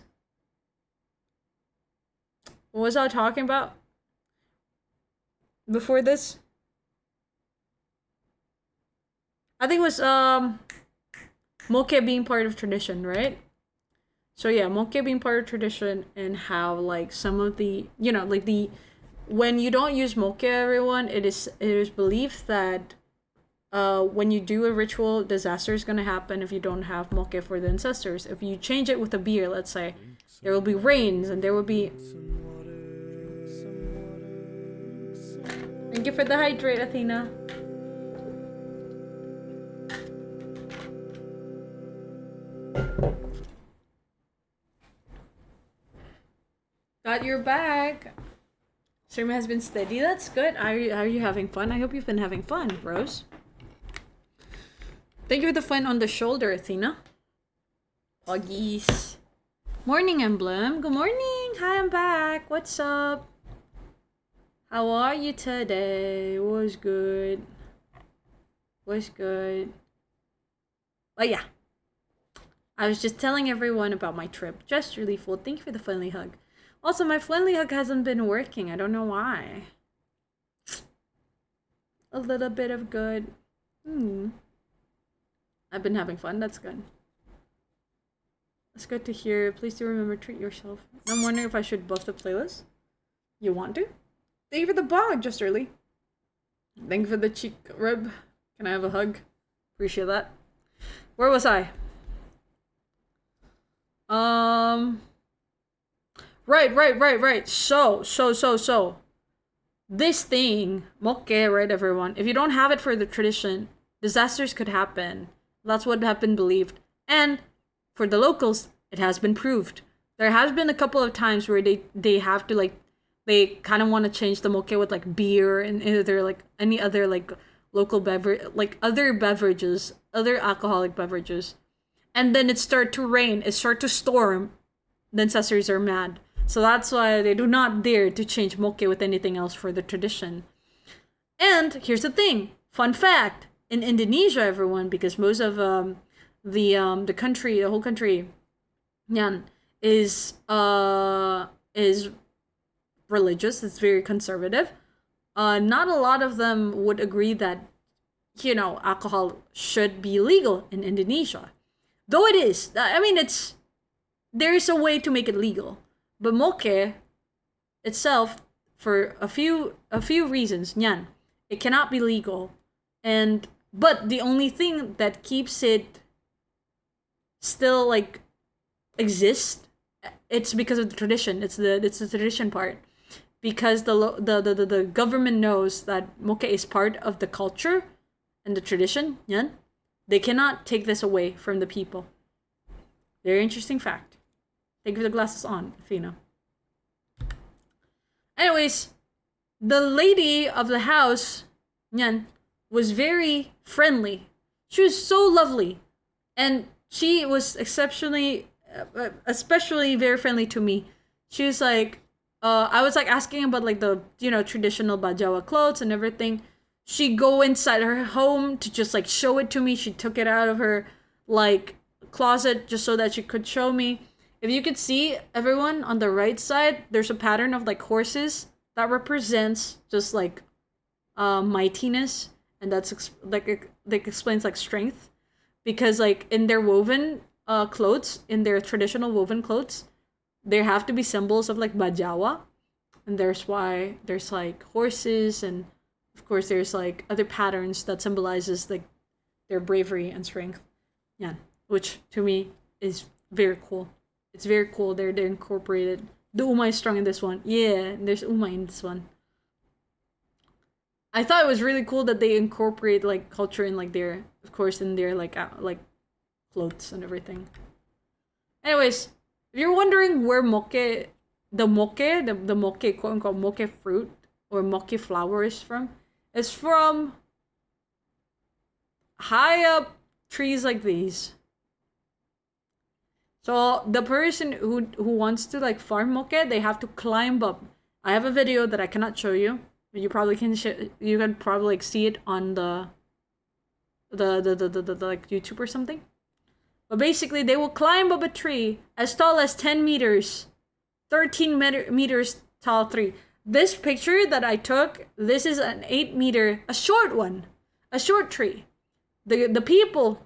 What was I talking about? Before this? I think it was, moke being part of tradition, right? So yeah, moke being part of tradition and how like some of the, you know, like when you don't use moke, everyone, it is believed that when you do a ritual, disaster is gonna happen if you don't have moke for the ancestors. If you change it with a beer, let's say, there will be rains and there will be. Thank you for the hydrate, Athena. Got your back. Stream has been steady. That's good. Are you having fun? I hope you've been having fun, Rose. Thank you for the fun on the shoulder, Athena. Poggies. Morning, Emblem. Good morning. Hi, I'm back. What's up? How are you today? What's good? Was good. But yeah. I was just telling everyone about my trip. Just really full. Thank you for the friendly hug. Also, my friendly hug hasn't been working. I don't know why. A little bit of good. I've been having fun. That's good. It's good to hear. Please do remember to treat yourself. I'm wondering if I should buff the playlist. You want to? Thank you for the bog just early. Thank you for the cheek rub. Can I have a hug? Appreciate that. Where was I? Right. So. This thing, moke, right, everyone? If you don't have it for the tradition, disasters could happen. That's what have been believed. And for the locals, it has been proved. There has been a couple of times where they have to, like, they kind of want to change the moke with, like, beer and either, like, any other, like, local beverage, like, other beverages, other alcoholic beverages. And then it start to rain, it start to storm, the ancestors are mad. So that's why they do not dare to change moke with anything else for the tradition. And here's the thing, fun fact, in Indonesia, everyone, because most of the country, the whole country, yan, is religious. It's very conservative. Not a lot of them would agree that, you know, alcohol should be legal in Indonesia. Though it is. I mean, there is a way to make it legal. But moke itself, for a few reasons, nyan, it cannot be legal. But the only thing that keeps it still, like, exist, it's because of the tradition. It's the tradition part. Because the government knows that moke is part of the culture and the tradition, yan, they cannot take this away from the people. Very interesting fact. Thank you for the glasses on, Athena. Anyways, the lady of the house, Nyan, was very friendly. She was so lovely. And she was especially very friendly to me. She was like, I was like asking about, like, the, you know, traditional Bajawa clothes and everything. She go inside her home to just, like, show it to me. She took it out of her, like, closet just so that she could show me. If you could see, everyone, on the right side, there's a pattern of, like, horses that represents just, like, mightiness, and that's like explains, like, strength, because, like, in their woven clothes, in their traditional woven clothes, there have to be symbols of, like, Bajawa, and there's why there's, like, horses, and of course there's, like, other patterns that symbolizes, like, their bravery and strength. Yeah, which to me is very cool. It's very cool. They're incorporated. The Uma is strong in this one. Yeah, there's Uma in this one. I thought it was really cool that they incorporate, like, culture in, like, their, of course, in their, like clothes and everything. Anyways, if you're wondering where the moke, quote unquote moke fruit or moke flower is from, it's from high up trees like these. So the person who wants to, like, farm moke, they have to climb up. I have a video that I cannot show you. You probably can you can probably, like, see it on the like, YouTube or something. But basically, they will climb up a tree as tall as 10 meters, 13 meters tall tree. This picture that I took, this is an 8-meter, a short one, a short tree. The people.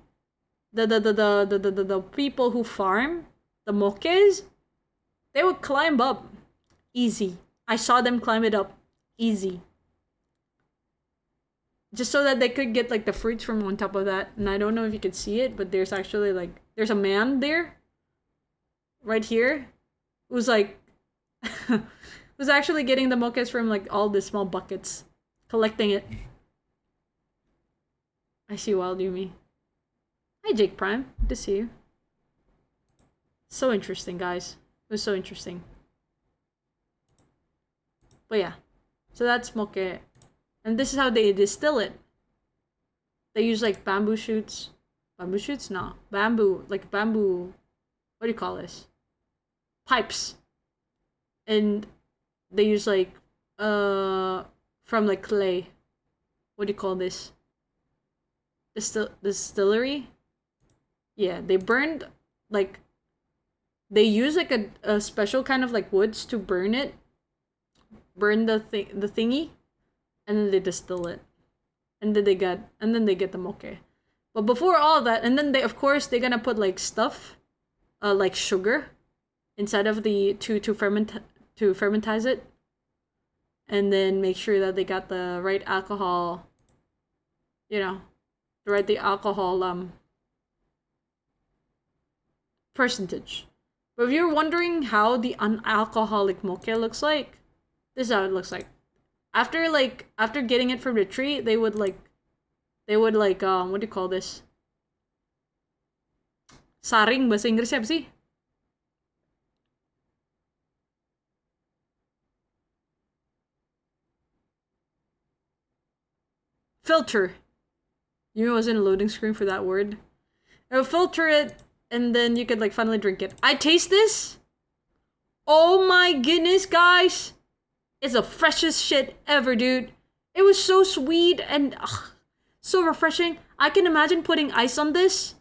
The people who farm the mokes, they would climb up easy. I saw them climb it up easy, just so that they could get, like, the fruits from on top of that. And I don't know if you could see it, but there's actually, like, there's a man there right here who's, like, who's actually getting the mokes from, like, all the small buckets, collecting it. I see Wild Yumi. Hi, Jake Prime. Good to see you. So interesting, guys. It was so interesting. But yeah. So that's moke. And this is how they distill it. They use, like, bamboo shoots. Bamboo shoots? No. Bamboo. Like, bamboo. What do you call this? Pipes. And they use, like, from, like, clay. What do you call this? distillery. Yeah, they burned like they use like a special kind of like woods to burn it, burn the thingy, and then they distill it, and then they get the moke. But before all that, and then they're gonna put like stuff, like sugar, inside of the to fermentize it, and then make sure that they got the right alcohol. The alcohol percentage. But if you're wondering how the unalcoholic moke looks like, this is how it looks like. After getting it from the tree, they would what do you call this? Saring bahasa Inggrisnya apa sih? Filter. You wasn't a loading screen for that word. I would filter it, and then you could finally drink it. I taste this. Oh my goodness, guys! It's the freshest shit ever, dude. It was so sweet and so refreshing. I can imagine putting ice on this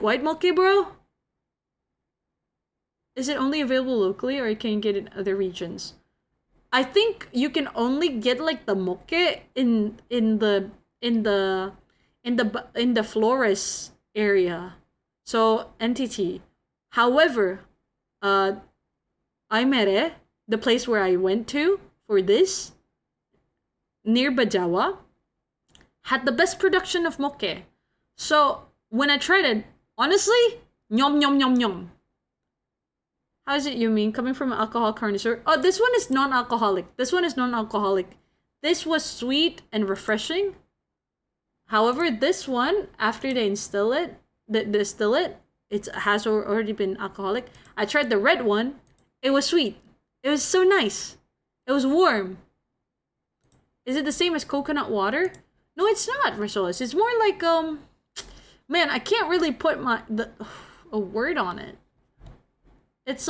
white moke, bro. Is it only available locally, or can you get it in other regions? I think you can only get the moke in the Flores area, so NTT. However, Aimere, the place where I went to for this, near Bajawa, had the best production of moke. So when I tried it, honestly, nyom nyom nyom nyom. How is it, Yumi? Coming from an alcohol connoisseur? Oh, this one is non-alcoholic. This was sweet and refreshing. However, this one, after they distill it, it has already been alcoholic. I tried the red one. It was sweet. It was so nice. It was warm. Is it the same as coconut water? No, it's not, Risolis. It's more like, man, I can't really put a word on it. It's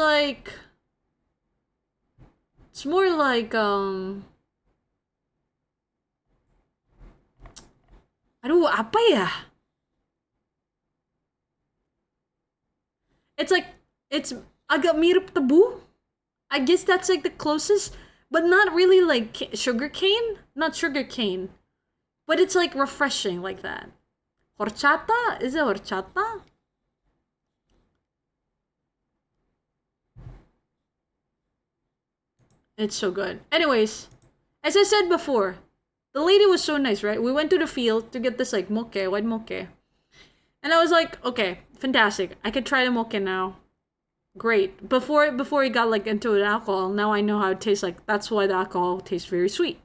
more like, aduh, apa ya? It's agak mirip tebu. I guess that's the closest, but not really sugar cane. Not sugar cane, but it's refreshing like that. Horchata? Is it horchata? It's so good. Anyways, as I said before, the lady was so nice, right? We went to the field to get this moke, white moke. And I was like, okay, fantastic. I could try the moke now. Great. Before it got into an alcohol, now I know how it tastes like. That's why the alcohol tastes very sweet.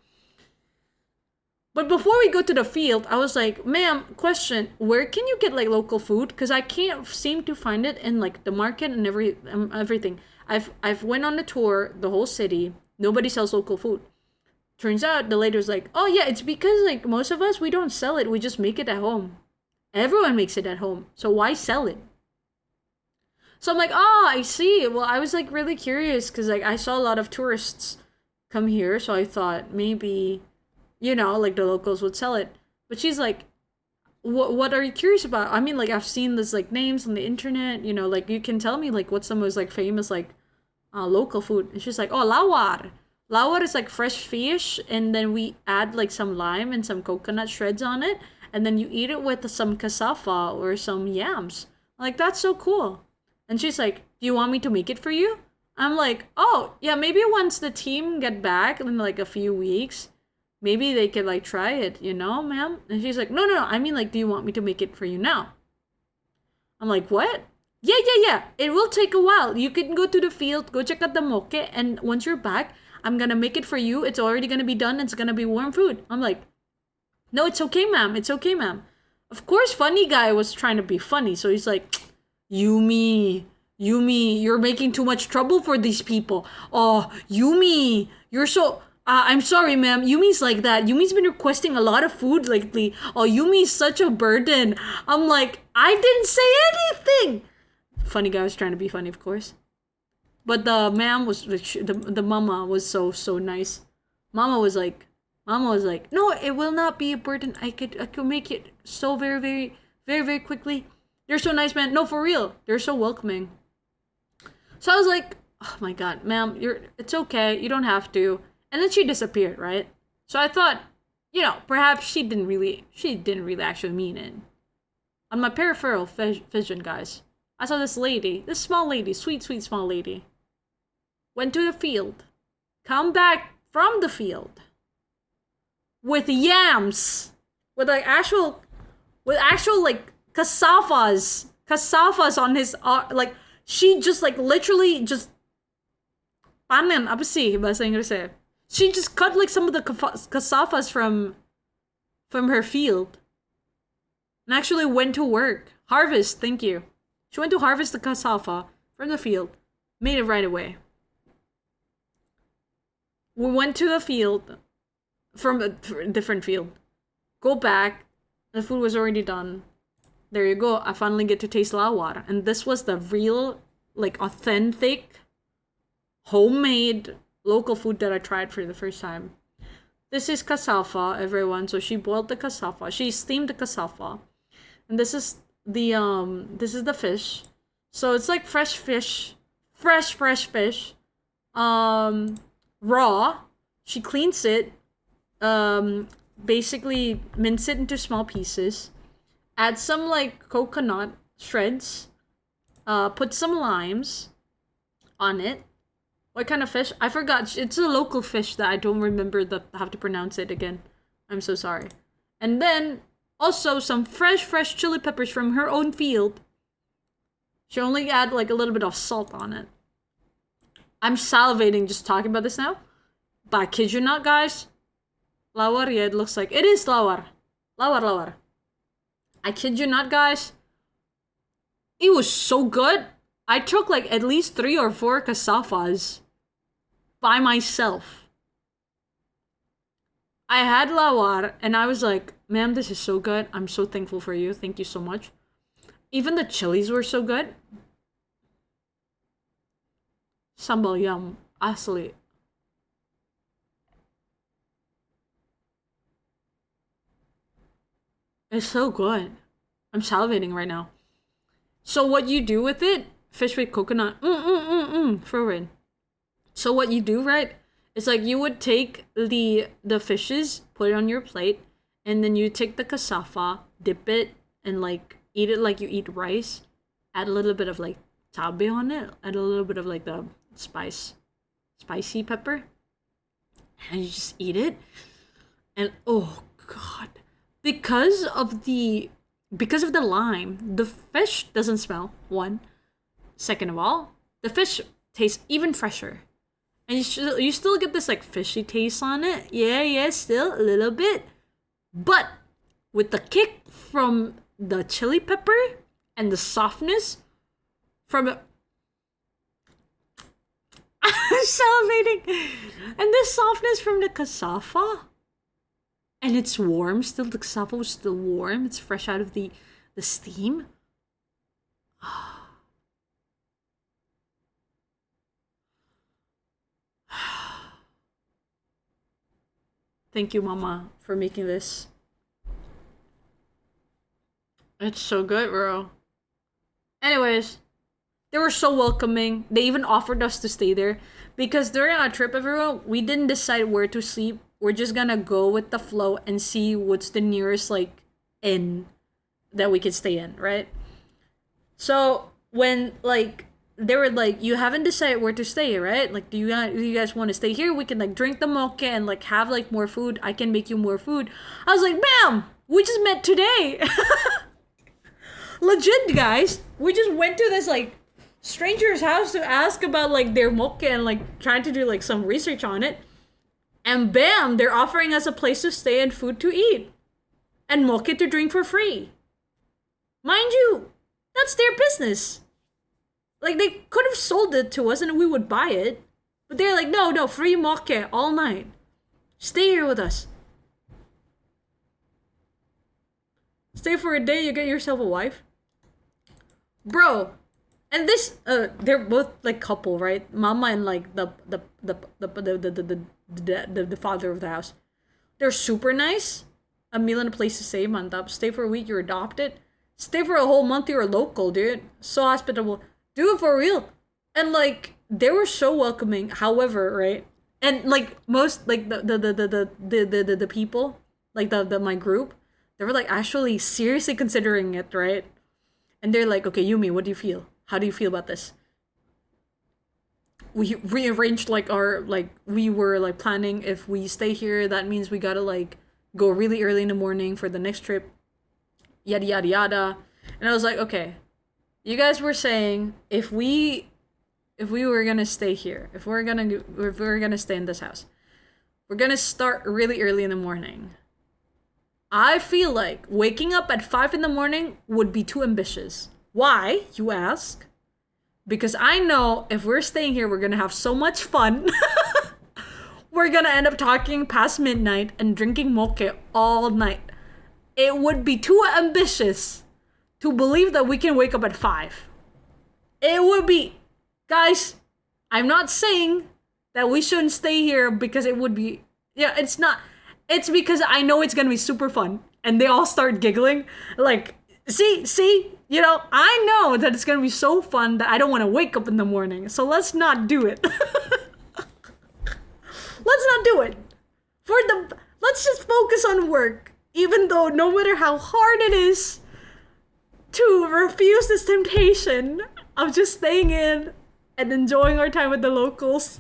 But before we go to the field, I was like, ma'am, question, where can you get local food? Because I can't seem to find it in the market and everything. I've went on a tour, the whole city. Nobody sells local food. Turns out the lady was like, oh yeah, it's because most of us, we don't sell it. We just make it at home. Everyone makes it at home. So why sell it? So I'm like, oh, I see. Well, I was really curious because I saw a lot of tourists come here. So I thought maybe, the locals would sell it. But she's like, what are you curious about? I mean, I've seen this names on the internet, you can tell me what's the most famous local food. And she's like, oh, lawar. Lawar is fresh fish, and then we add some lime and some coconut shreds on it, and then you eat it with some cassava or some yams. That's so cool. And she's like, do you want me to make it for you? I'm like, oh yeah, maybe once the team get back in a few weeks, maybe they could try it, ma'am. And she's like, no, I mean do you want me to make it for you now? I'm like, what? Yeah. It will take a while. You can go to the field, go check out the moke, and once you're back, I'm gonna make it for you. It's already gonna be done. It's gonna be warm food. I'm like, no, it's okay, ma'am. It's okay, ma'am. Of course, funny guy was trying to be funny. So he's like, Yumi, you're making too much trouble for these people. Oh, Yumi, you're so... I'm sorry, ma'am. Yumi's like that. Yumi's been requesting a lot of food lately. Oh, Yumi's such a burden. I'm like, I didn't say anything. Funny guy was trying to be funny, of course. But the ma'am was... The mama was so nice. Mama was like, Mama was like, no, it will not be a burden. I could make it so very, very, very, very quickly. They're so nice, man. No, for real. They're so welcoming. So I was like, oh my god, ma'am, it's okay. You don't have to. And then she disappeared, right? So I thought, perhaps she didn't really actually mean it. On my peripheral vision, guys, I saw this small lady, sweet, sweet small lady, went to the field, come back from the field with yams, with actual like cassavas on his like she just like literally just panen apa sih bahasa Inggrisnya? She just cut like some of the cassavas from her field and actually went to work. Harvest, thank you. She went to harvest the cassava from the field, made it right away. We went to the field, from a different field. Go back, the food was already done. There you go, I finally get to taste lawar. And this was the real, like, authentic, homemade, local food that I tried for the first time. This is cassava, everyone. So she boiled the cassava. She steamed the cassava. And this is the fish. So it's like fresh fish. Fresh fish. Raw. She cleans it. Basically mince it into small pieces. Add some like coconut shreds. Put some limes on it. What kind of fish? I forgot. It's a local fish that I don't remember how to pronounce it again. I'm so sorry. And then also some fresh chili peppers from her own field. She only add like a little bit of salt on it. I'm salivating just talking about this now. But I kid you not, guys. Lawar, yeah, it looks like it is lawar. Lawar. I kid you not, guys. It was so good. I took like at least 3 or 4 cassavas by myself. I had lawar and I was like, ma'am, this is so good. I'm so thankful for you. Thank you so much. Even the chilies were so good. Sambal yum. Asli. It's so good. I'm salivating right now. So what you do with it, fish with coconut, Fwends. So what you do, right, is like you would take the fishes, put it on your plate, and then you take the cassava, dip it, and like eat it like you eat rice. Add a little bit of like tabe on it. Add a little bit of like the spicy pepper, and you just eat it. And oh god, because of the lime, the fish doesn't smell. One. Second of all, the fish tastes even fresher. And you still get this like fishy taste on it. Yeah, still a little bit. But with the kick from the chili pepper and the softness from it. I'm salivating. And the softness from the cassava. And it's warm still. The cassava was still warm. It's fresh out of the steam. Thank you, Mama, for making this. It's so good, bro. Anyways, they were so welcoming. They even offered us to stay there. Because during our trip, everyone, we didn't decide where to sleep. We're just gonna go with the flow and see what's the nearest, like, inn that we could stay in, right? So, when, like, they were like, you haven't decided where to stay, right? Like, do you guys want to stay here? We can like drink the mocha and like have like more food. I can make you more food. I was like, ma'am, we just met today. Legit, guys. We just went to this like stranger's house to ask about like their mocha and like trying to do like some research on it. And bam, they're offering us a place to stay and food to eat. And mocha to drink for free. Mind you, that's their business. Like, they could have sold it to us and we would buy it. But they're like, no, free mocha all night. Stay here with us. Stay for a day, you get yourself a wife. Bro. And this, they're both like couple, right? Mama and like the father of the house. They're super nice. A meal and a place to stay, mantap. Stay for a week, you're adopted. Stay for a whole month, you're a local, dude. So hospitable. Do it for real. And like, they were so welcoming. However, right? And like most like the people, like the my group, they were like actually seriously considering it, right? And they're like, okay, Yumi, what do you feel? How do you feel about this? We rearranged like our like we were like planning if we stay here, that means we gotta like go really early in the morning for the next trip, yada yada yada. And I was like, okay, you guys were saying if we were gonna stay here, if we're gonna stay in this house, we're gonna start really early in the morning. I feel like waking up at 5 in the morning would be too ambitious. Why, you ask? Because I know if we're staying here, we're gonna have so much fun. We're gonna end up talking past midnight and drinking moke all night. It would be too ambitious to believe that we can wake up at 5. It would be. Guys, I'm not saying that we shouldn't stay here because it would be. Yeah, it's not. It's because I know it's gonna be super fun. And they all start giggling. Like, see, you know, I know that it's gonna be so fun that I don't wanna wake up in the morning. So let's not do it. Let's not do it. Let's just focus on work. Even though no matter how hard it is to refuse this temptation of just staying in and enjoying our time with the locals.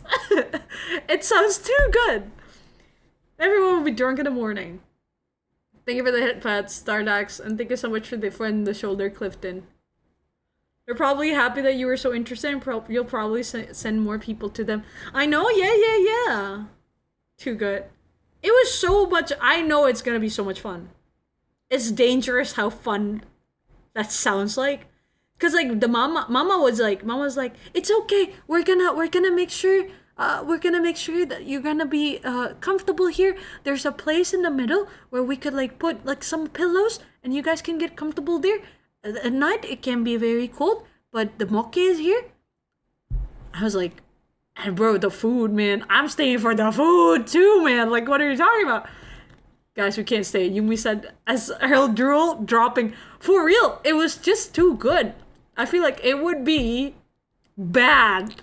It sounds too good. Everyone will be drunk in the morning. Thank you for the hit pats, Stardax, and thank you so much for the friend, the shoulder, Clifton. They're probably happy that you were so interested, and you'll probably send more people to them. I know, yeah. Too good. It was so much. I know it's gonna be so much fun. It's dangerous how fun that sounds like. Cause like the mama was like, it's okay. We're gonna make sure. We're gonna make sure that you're gonna be comfortable here. There's a place in the middle where we could like put like some pillows, and you guys can get comfortable there. At night it can be very cold, but the moke is here. I was like, and bro, the food, man. I'm staying for the food too, man. Like, what are you talking about? Guys, we can't stay. Yumi said as her drool dropping. For real, it was just too good. I feel like it would be bad.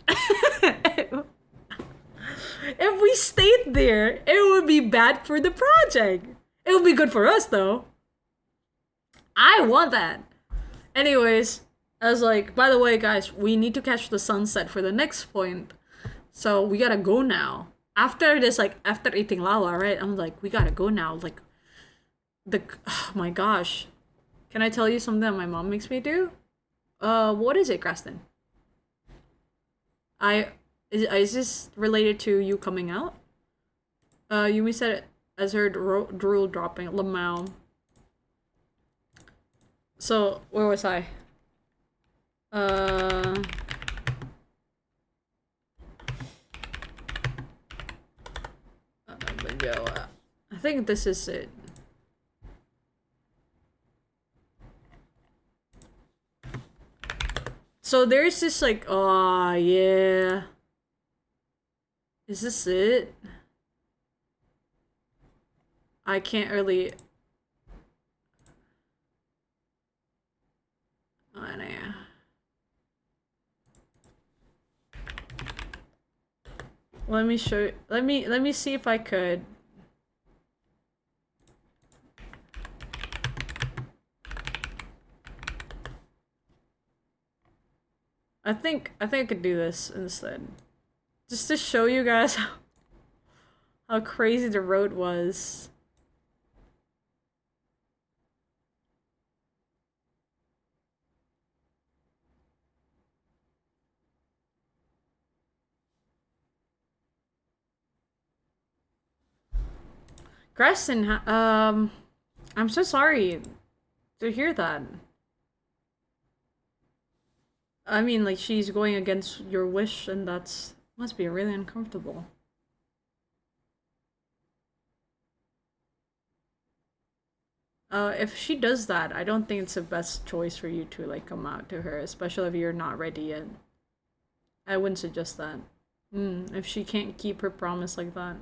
If we stayed there, it would be bad for the project. It would be good for us, though. I want that. Anyways, I was like, by the way, guys, we need to catch the sunset for the next point. So we gotta go now. After this, like, after eating lava, right? I'm like, we gotta go now. Like, oh my gosh. Can I tell you something that my mom makes me do? What is it, Graston? Is this related to you coming out? Yumi said it as her drool dropping. Lamau. So, where was I? I think this is it. So there's this like, oh yeah. Is this it? I can't really. Oh, no. Let me show. Let me see if I could. I think I could do this instead. Just to show you guys how crazy the road was. Grayson, I'm so sorry to hear that. I mean, like, she's going against your wish, and that's must be really uncomfortable. If she does that, I don't think it's the best choice for you to, like, come out to her, especially if you're not ready yet. I wouldn't suggest that. If she can't keep her promise like that.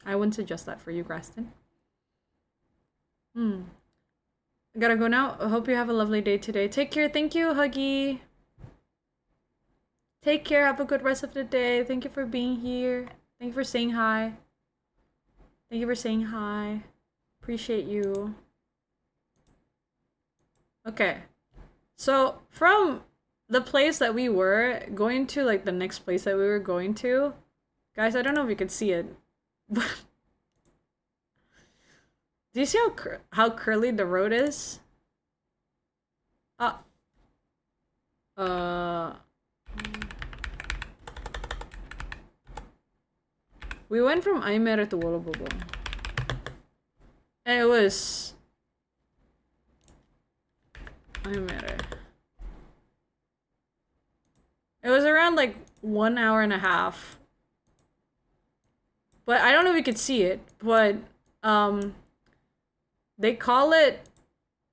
I wouldn't suggest that for you, Graston. I gotta go now. I hope you have a lovely day today. Take care. Thank you, Huggy. Take care. Have a good rest of the day. Thank you for being here. Thank you for saying hi. Thank you for saying hi. Appreciate you. Okay. So, from the place that we were going to, like, the next place that we were going to, guys, I don't know if you can see it, but do you see how curly the road is? We went from Aymere to Wolobobo. And it was Aymere. It was around like 1 hour and a half. But I don't know if you could see it, but they call it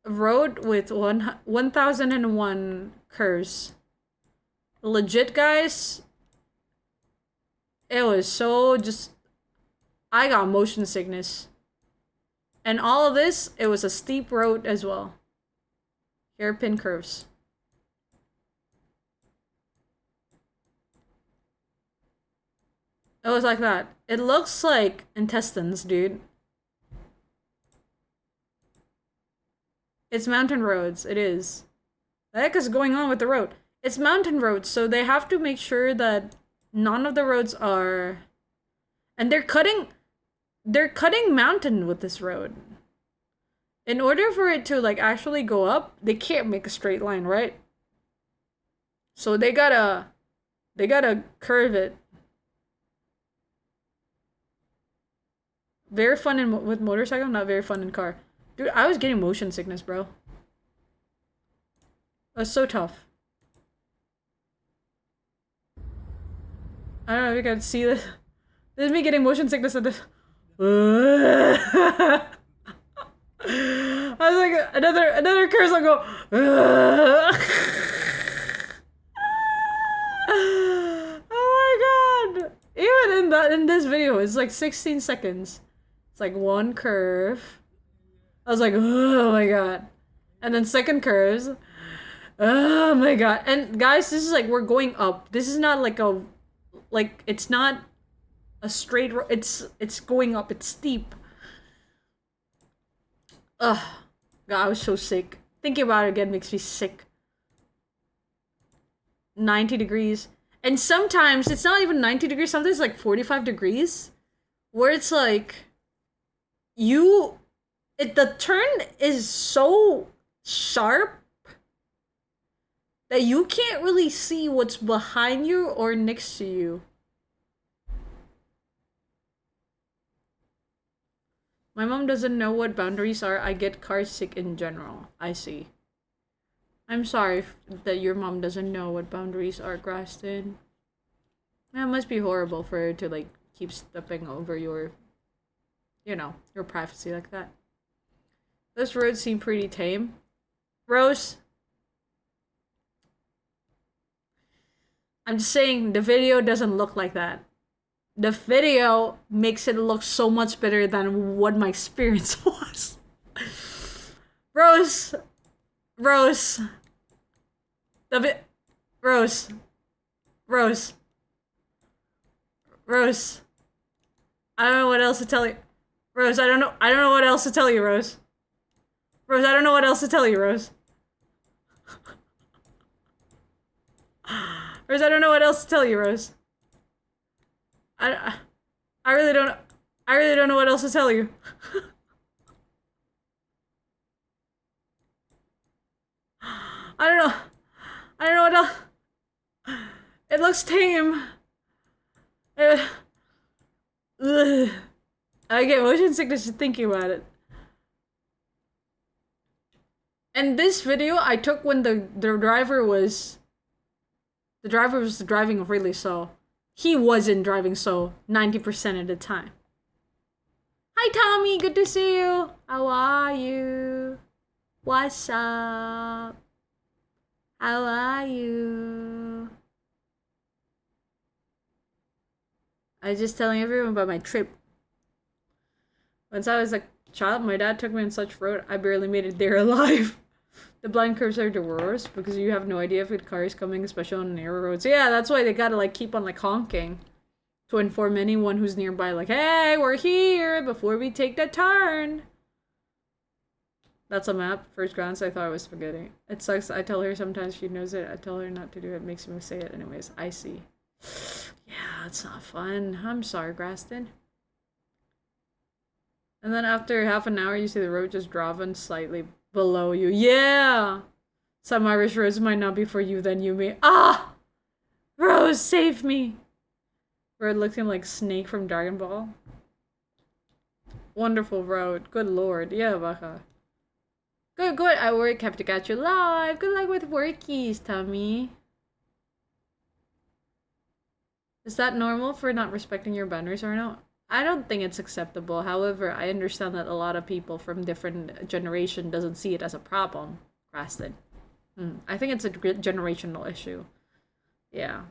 road with 1001 curves. Legit, guys. It was so just... I got motion sickness. And all of this, it was a steep road as well. Hairpin curves. It was like that. It looks like intestines, dude. It's mountain roads. It is. The heck is going on with the road? It's mountain roads, so they have to make sure that none of the roads are... And they're cutting mountain with this road. In order for it to, like, actually go up, they can't make a straight line, right? So they gotta curve it. Very fun with motorcycle, not very fun in car. Dude, I was getting motion sickness, bro. It was so tough. I don't know if you can see this. This is me getting motion sickness at this. I was like, another curse, I'll go. Oh my god. Even in this video, it's like 16 seconds. It's like one curve. I was like, oh my god. And then second curves. Oh my god. And guys, this is like, we're going up. This is not like a, like, it's not a straight road. It's going up. It's steep. Ugh. God, I was so sick. Thinking about it again makes me sick. 90 degrees. And sometimes it's not even 90 degrees. Sometimes it's like 45 degrees. Where it's like, the turn is so sharp that you can't really see what's behind you or next to you. My mom doesn't know what boundaries are. I get car sick in general. I see. I'm sorry that your mom doesn't know what boundaries are, Graston. It must be horrible for her to, like, keep stepping over your, you know, your privacy like that. This road seemed pretty tame. Rose? I'm just saying, the video doesn't look like that. The video makes it look so much better than what my experience was. Rose. Rose. Rose. Rose. Rose. I don't know what else to tell you. Rose, I don't know what else to tell you, Rose. Rose, I don't know what else to tell you, Rose. Rose, I don't know what else to tell you, Rose. I really don't know what else to tell you. I don't know what else. It looks tame. Ugh. I get motion sickness just thinking about it. And this video I took when the driver was driving really slow. He wasn't driving slow 90% of the time. Hi Tommy, good to see you. How are you? What's up? How are you? I was just telling everyone about my trip. Once I was a child, my dad took me on such road, I barely made it there alive. The blind curves are the worst because you have no idea if a car is coming, especially on narrow roads. Yeah, that's why they gotta like keep on like honking to inform anyone who's nearby, like, hey, we're here before we take the turn. That's a map. First glance, I thought it was spaghetti. It sucks. I tell her sometimes she knows it. I tell her not to do it. Makes me say it anyways. I see. Yeah, it's not fun. I'm sorry, Graston. And then after half an hour, you see the road just dropping slightly below you. Yeah! Some Irish roads might not be for you then, Yumi. Ah! Rose, save me! Road looking like Snake from Dragon Ball. Wonderful road. Good lord. Yeah, baka. Good, good. I work. Have to catch you live. Good luck with workies, Tommy. Is that normal for not respecting your boundaries or no? I don't think it's acceptable. However, I understand that a lot of people from different generation doesn't see it as a problem. Graston. I think it's a generational issue. Yeah.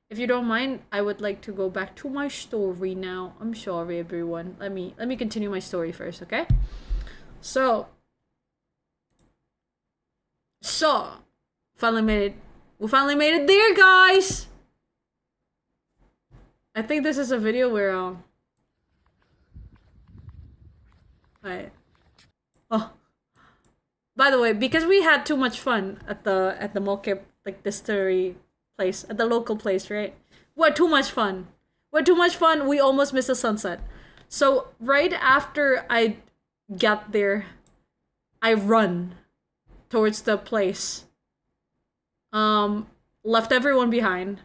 If you don't mind, I would like to go back to my story now. I'm sorry, everyone. Let me continue my story first, okay? So, finally made it. We finally made it there, guys. I think this is a video where Right. Oh. By the way, because we had too much fun at the Moke like distillery place, at the local place, right? We had too much fun. We almost missed the sunset. So right after I got there, I run towards the place. Left everyone behind.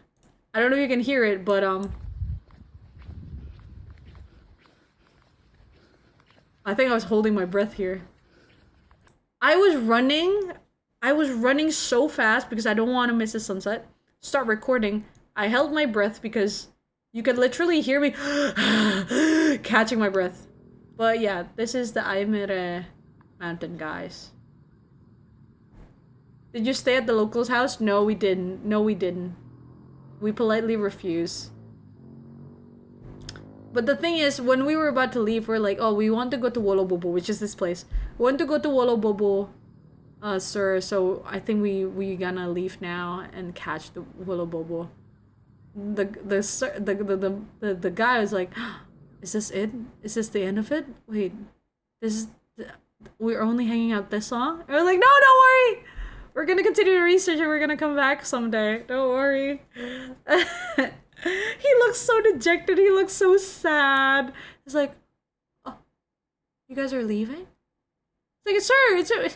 I don't know if you can hear it, but I think I was holding my breath here. I was running so fast because I don't want to miss the sunset. Start recording. I held my breath because you could literally hear me catching my breath. But yeah, this is the Aimere mountain, guys. Did you stay at the locals' house? No, we didn't. We politely refused. But the thing is, when we were about to leave, we're like, oh, we want to go to Wolo Bobo, which is this place. We want to go to Wolo Bobo, sir, so I think we gonna leave now and catch the Wolo Bobo. The guy was like, is this it? Is this the end of it? Wait, we're only hanging out this long? And we're like, no, don't worry! We're gonna continue to research and we're gonna come back someday. Don't worry. He looks so dejected. He looks so sad. It's like, oh, you guys are leaving? It's like, sir,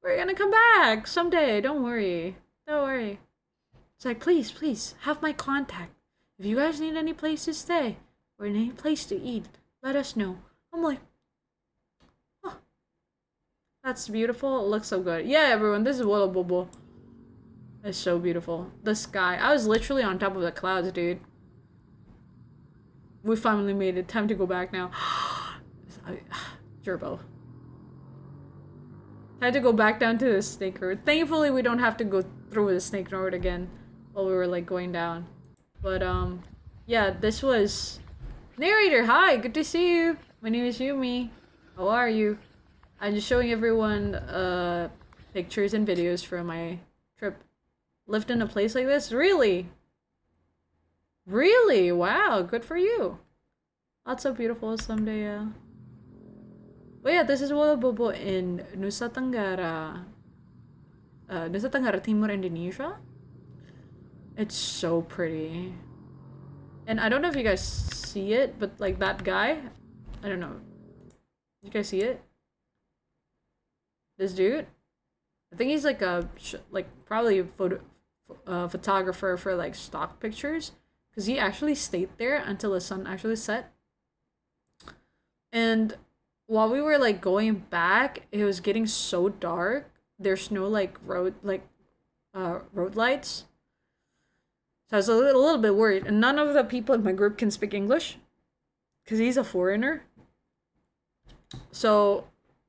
we're gonna come back someday. Don't worry. It's like, please, have my contact. If you guys need any place to stay or any place to eat, let us know. I'm like, oh, that's beautiful. It looks so good. Yeah, everyone, this is Wolo Bobo. It's so beautiful. The sky. I was literally on top of the clouds, dude. We finally made it. Time to go back now. Gerbo. Time to go back down to the snake road. Thankfully, we don't have to go through the snake road again while we were like going down. But yeah, this was narrator. Hi, good to see you. My name is Yumi. How are you? I'm just showing everyone pictures and videos from my trip. Lived in a place like this? Really? Really? Wow, good for you. That's so beautiful someday, yeah. But yeah, this is Wolo Bobo in Nusa Tenggara. Nusa Tenggara Timur, Indonesia. It's so pretty. And I don't know if you guys see it, but like that guy, I don't know. You guys see it? This dude? I think he's like probably a photographer for like stock pictures, because he actually stayed there until the sun actually set. And while we were like going back, it was getting so dark. There's no like road lights. So I was a little bit worried. And none of the people in my group can speak English, because he's a foreigner. So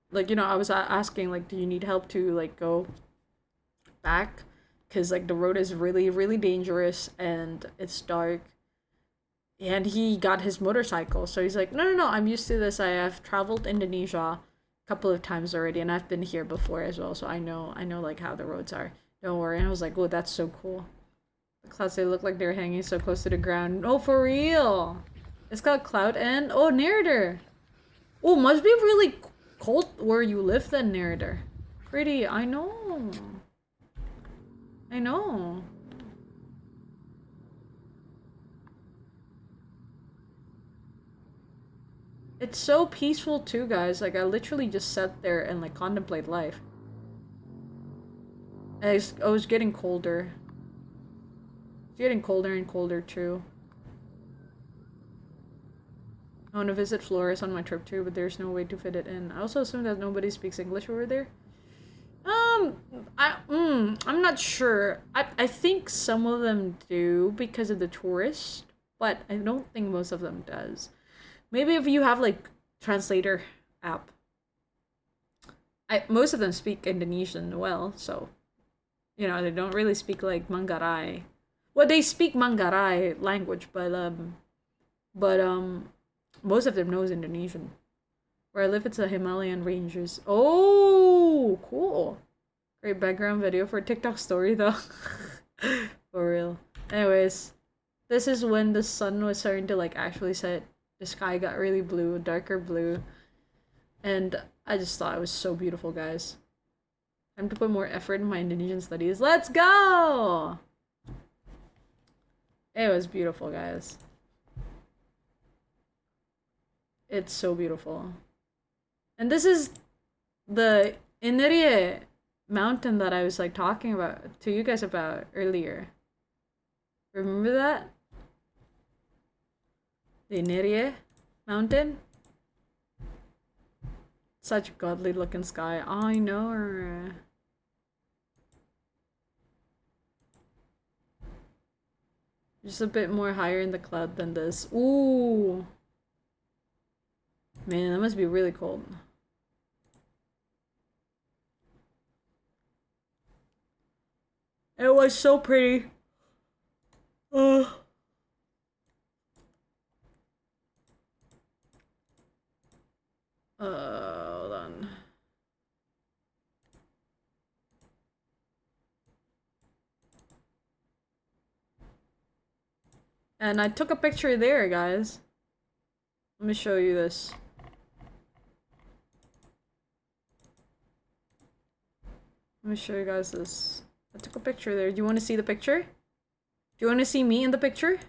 like, you know, I was asking like, do you need help to like go back? Because like the road is really, really dangerous and it's dark. and he got his motorcycle. So he's like, no, I'm used to this. I have traveled Indonesia a couple of times already, and I've been here before as well. So I know like how the roads are. Don't worry. And I was like, oh, that's so cool. The clouds, they look like they're hanging so close to the ground. Oh, for real. It's got cloud and oh, narrator. Oh, must be really cold where you live then, narrator. Pretty. I know. It's so peaceful too, guys. Like, I literally just sat there and like contemplate life. I was getting colder. It's getting colder and colder too. I want to visit Flores on my trip too, but there's no way to fit it in. I also assume that nobody speaks English over there. I'm not sure. I think some of them do because of the tourists, but I don't think most of them does. Maybe if you have like translator app. Most of them speak Indonesian well, so you know, they don't really speak like Manggarai. Well, they speak Manggarai language, but most of them knows Indonesian. Where I live, it's the Himalayan ranges. Oh, cool. Great background video for a TikTok story, though. For real. Anyways, this is when the sun was starting to, like, actually set. The sky got really blue, darker blue. And I just thought it was so beautiful, guys. Time to put more effort in my Indonesian studies. Let's go! It was beautiful, guys. It's so beautiful. And this is the Inerie mountain that I was like talking about to you guys about earlier. Remember that? The Inerie mountain? Such a godly looking sky. I know. Just a bit more higher in the cloud than this. Ooh. Man, that must be really cold. It was so pretty. Hold on. And I took a picture there, guys. Let me show you this. Let me show you guys this. I took a picture there. Do you want to see the picture? Do you want to see me in the picture?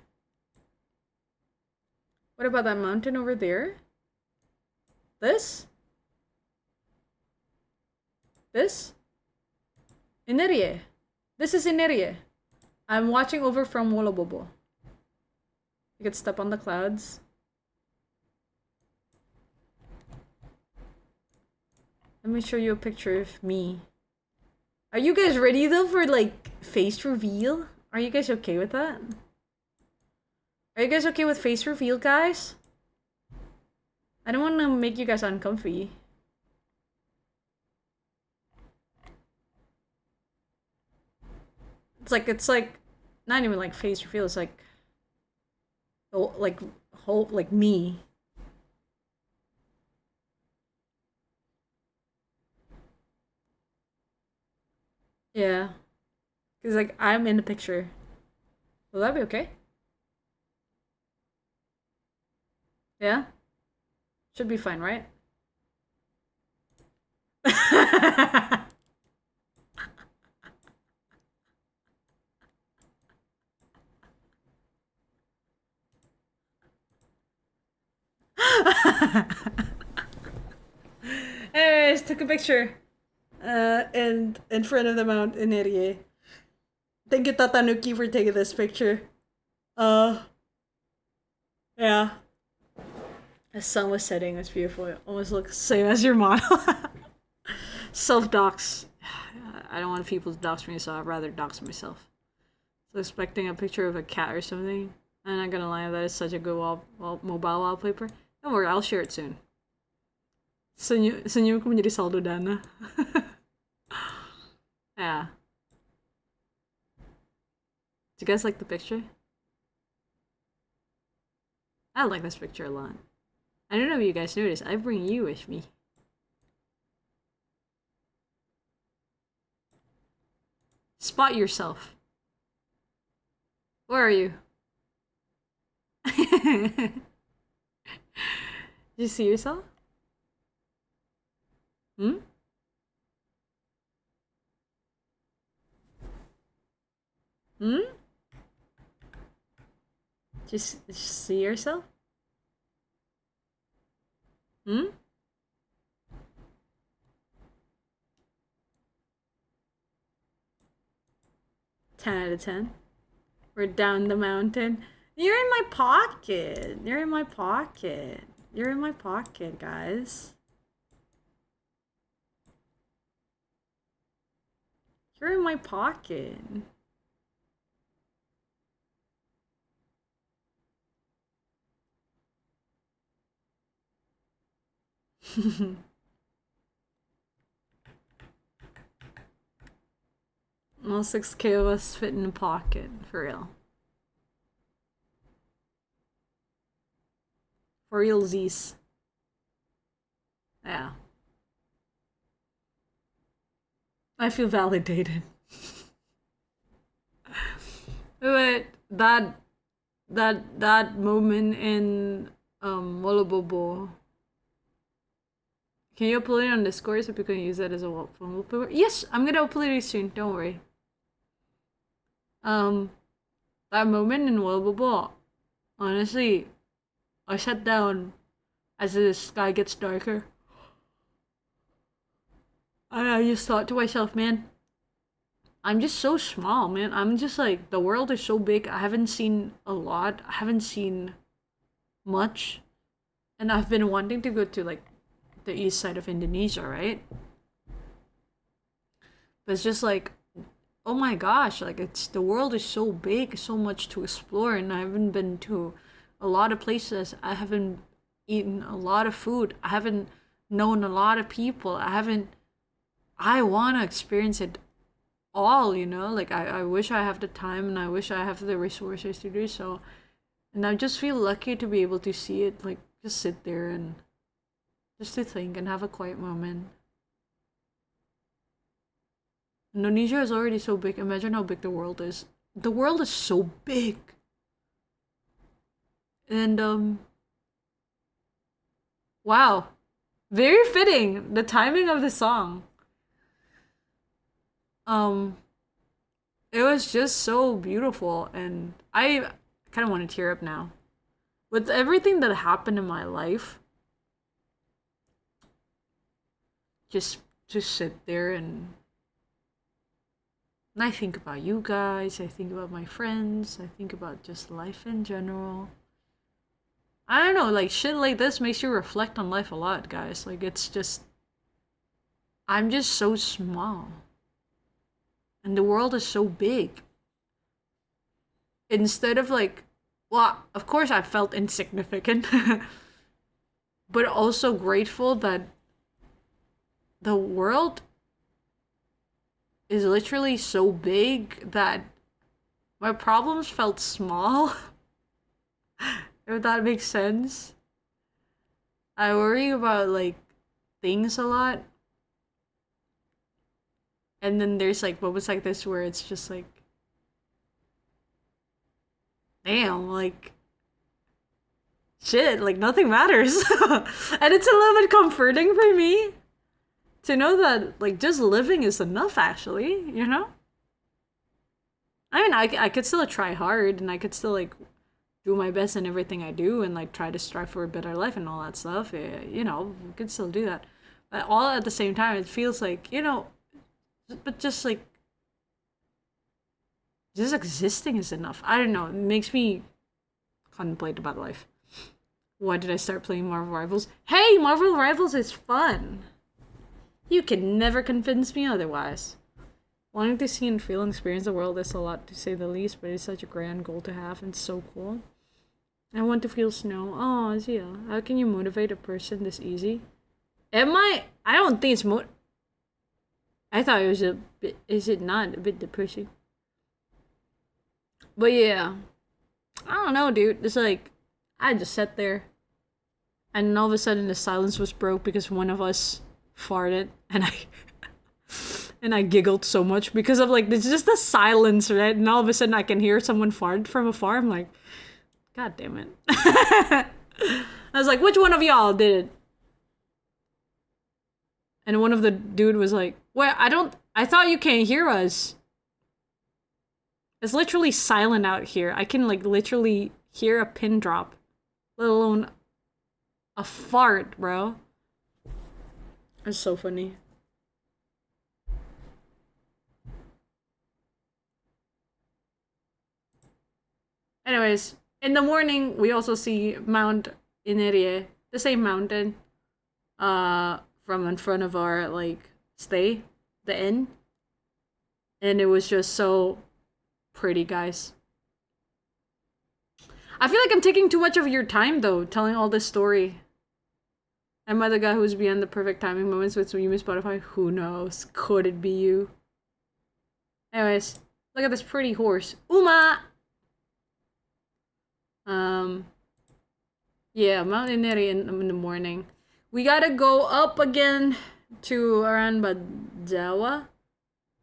What about that mountain over there? This? This? Inerie. This is Inerie. I'm watching over from Wolobobo. You could step on the clouds. Let me show you a picture of me. Are you guys ready though for like face reveal? Are you guys okay with that? Are you guys okay with face reveal, guys? I don't want to make you guys uncomfy. It's like not even like face reveal, it's like whole like me. Yeah. Cause like I'm in the picture. Will that be okay? Yeah? Should be fine, right? Anyways, took a picture. And in front of the Mount Inerie. Thank you, Tatanuki, for taking this picture. Yeah. The sun was setting. It was beautiful. It almost looks the same as your model. Self-dox. I don't want people to dox me, so I'd rather dox myself. So expecting a picture of a cat or something. I'm not gonna lie, that is such a good mobile wallpaper. Don't worry, I'll share it soon. Senyum ko menjadi saldo dana. Yeah. Do you guys like the picture? I like this picture a lot. I don't know if you guys noticed, I bring you with me. Spot yourself. Where are you? You see yourself? Hmm? Hmm? Just see yourself? Hmm? Ten out of 10. We're down the mountain. You're in my pocket. You're in my pocket. You're in my pocket, guys. You're in my pocket. All 6K of us fit in a pocket, for real. For realsies. Yeah. I feel validated. But that moment in Wolobobo. Can you upload it on Discord so people can use that as a phone wallpaper? Yes, I'm gonna upload it soon, don't worry. That moment in Wolobobo, honestly, I sat down as the sky gets darker. And I just thought to myself, man, I'm just so small, man. I'm just like, the world is so big. I haven't seen a lot. I haven't seen much. And I've been wanting to go to like the east side of Indonesia, right? But it's just like, oh my gosh, like the world is so big, so much to explore, and I haven't been to a lot of places. I haven't eaten a lot of food. I haven't known a lot of people. I want to experience it all, you know? Like I wish I have the time and I wish I have the resources to do so. And I just feel lucky to be able to see it, like just sit there and just to think and have a quiet moment. Indonesia is already so big. Imagine how big the world is. The world is so big. And wow. Very fitting. The timing of the song. It was just so beautiful, and I kind of want to tear up now. With everything that happened in my life, just sit there and I think about you guys, I think about my friends, I think about just life in general. I don't know, like shit like this makes you reflect on life a lot, guys. Like it's just, I'm just so small. And the world is so big. Instead of like, well, of course I felt insignificant, but also grateful that the world is literally so big that my problems felt small. If that makes sense. I worry about like things a lot. And then there's like moments like this where it's just like, damn, like shit, like nothing matters. And it's a little bit comforting for me to know that like just living is enough, actually, you know? I mean, I could still try hard and I could still like do my best in everything I do and like try to strive for a better life and all that stuff. Yeah, you know, we could still do that. But all at the same time, it feels like, you know, but just like, just existing is enough. I don't know. It makes me contemplate about life. Why did I start playing Marvel Rivals? Hey, Marvel Rivals is fun. You can never convince me otherwise. Wanting to see and feel and experience the world is a lot to say the least, but it's such a grand goal to have and so cool. I want to feel snow. Oh, Zia, how can you motivate a person this easy? Am I? I don't think it's I thought it was a bit. Is it not a bit depressing? But yeah, I don't know, dude. It's like I just sat there. And all of a sudden the silence was broke because one of us farted and I giggled so much because of like there's just the silence, right? And all of a sudden I can hear someone fart from afar. I'm like, God damn it. I was like, which one of y'all did it? And one of the dude was like, well, I thought you can't hear us. It's literally silent out here. I can like literally hear a pin drop, let alone a fart, bro. It's so funny. Anyways, in the morning, we also see Mount Inerie, the same mountain, from in front of our, like, stay, the inn. And it was just so pretty, guys. I feel like I'm taking too much of your time, though, telling all this story. Am I the guy who's beyond the perfect timing moments with Yumi Spotify? Who knows? Could it be you? Anyways, look at this pretty horse. Uma! Yeah, Mount Ineri in the morning. We gotta go up again to around Badzawa.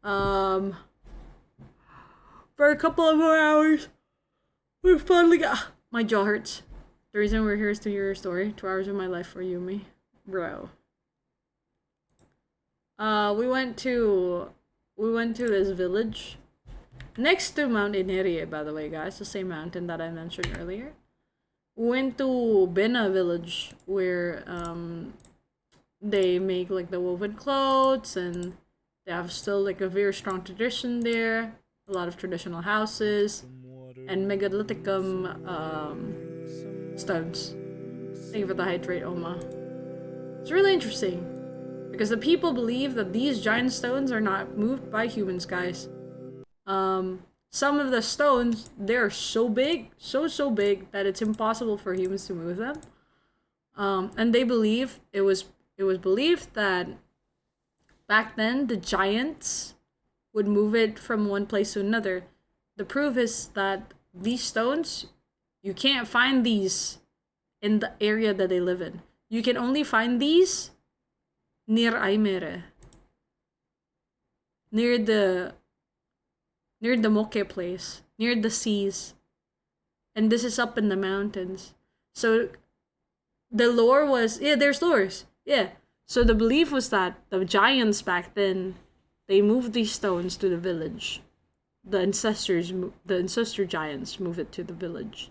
For a couple of more hours. We finally got... My jaw hurts. The reason we're here is to hear your story. 2 hours of my life for Yumi. Bro. We went to this village. Next to Mount Inerie, by the way, guys. The same mountain that I mentioned earlier. We went to Bena village, where, they make, like, the woven clothes, and they have still, like, a very strong tradition there. A lot of traditional houses. And megalithic, stones. Thank you for the hydrate, Oma. It's really interesting. Because the people believe that these giant stones are not moved by humans, guys. Some of the stones, they're so big, so big, that it's impossible for humans to move them. And they believe, it was believed that back then, the giants would move it from one place to another. The proof is that these stones, you can't find these in the area that they live in. You can only find these near Aimere. Near the Moke place. Near the seas. And this is up in the mountains. So the lore was... Yeah, there's lores. Yeah. So the belief was that the giants back then, they moved these stones to the village. The ancestor giants move it to the village.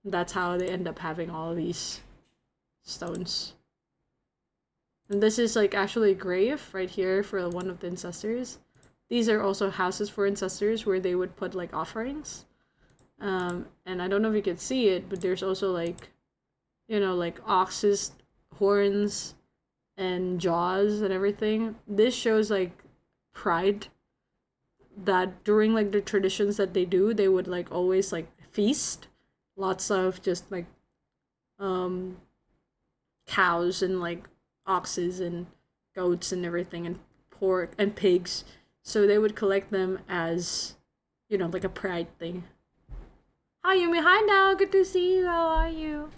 That's how they end up having all these stones. And this is like actually a grave right here for one of the ancestors. These are also houses for ancestors where they would put like offerings. And I don't know if you can see it, but there's also like, you know, like ox's horns and jaws and everything. This shows like pride, that during like the traditions that they do, they would like always like feast. Lots of just like cows and like oxes and goats and everything, and pork and pigs. So they would collect them as, you know, like a pride thing. Hi Yumi, hi now, good to see you, how are you?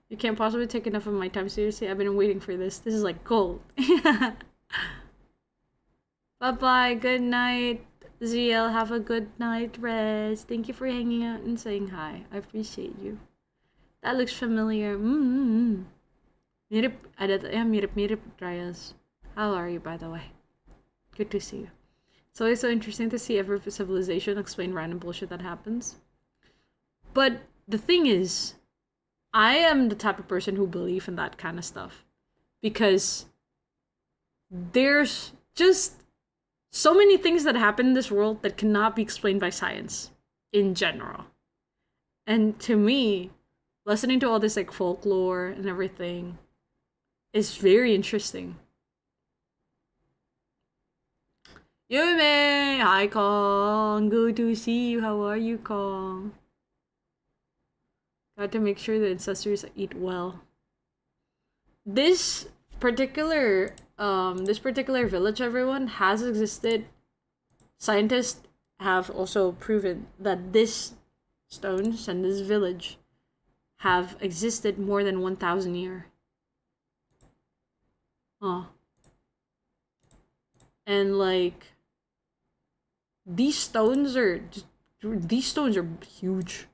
You can't possibly take enough of my time, seriously, I've been waiting for this. This is like gold. Bye-bye, good night, ZL, have a good night, rest. Thank you for hanging out and saying hi. I appreciate you. That looks familiar. Mirip, mirip, Dryas. How are you, by the way? Good to see you. It's always so interesting to see every civilization explain random bullshit that happens. But the thing is, I am the type of person who believes in that kind of stuff. Because there's just so many things that happen in this world that cannot be explained by science in general. And to me, listening to all this like folklore and everything is very interesting. Yumi! Hi, Kong! Good to see you. How are you, Kong? Got to make sure the ancestors eat well. This particular village, everyone, has existed. Scientists have also proven that this stones and this village have existed more than 1,000 years. And like these stones are huge.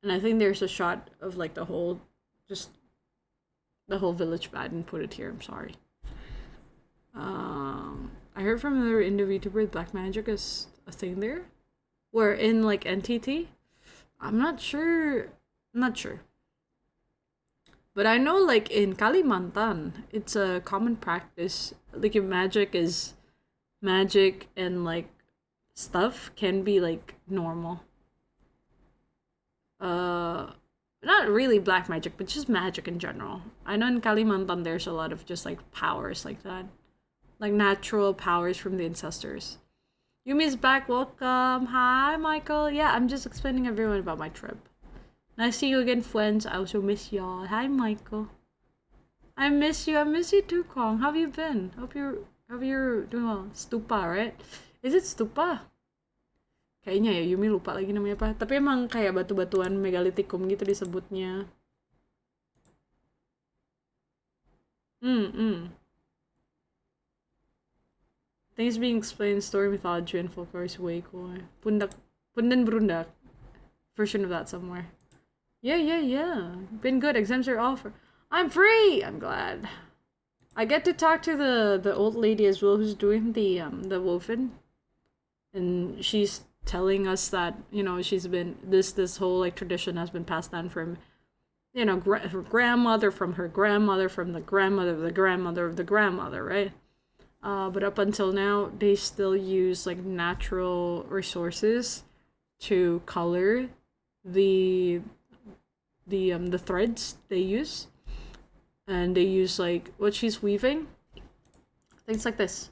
And I think there's a shot of like the whole village, but I didn't put it here, I'm sorry. I heard from another indie VTuber black magic is a thing there. Where in like NTT? I'm not sure. But I know like in Kalimantan, it's a common practice. Like if magic and like stuff can be like normal. Not really black magic, but just magic in general. I know in Kalimantan there's a lot of just like powers like that. Like natural powers from the ancestors. Yumi's back, welcome. Hi, Michael. Yeah, I'm just explaining everyone about my trip. Nice to see you again, Fwends. I also miss y'all. Hi, Michael. I miss you. I miss you too, Kong. How have you been? Hope you're doing well. Stupa, right? Is it stupa? Kayaknya ya, Yumi lupa lagi namanya apa. Tapi emang kayak batu-batuan megalitikum gitu disebutnya. Things being explained, story, mythology, and folklore is way cool. Pundan Brundak. Version of that somewhere. Yeah. Been good. Exams are over. I'm free! I'm glad. I get to talk to the old lady as well who's doing the woven. And she's telling us that, you know, she's been this whole like tradition has been passed down from, you know, her grandmother, from her grandmother, from the grandmother of the grandmother of the grandmother, right? But up until now, they still use like natural resources to color the threads they use, and they use like what she's weaving, things like this.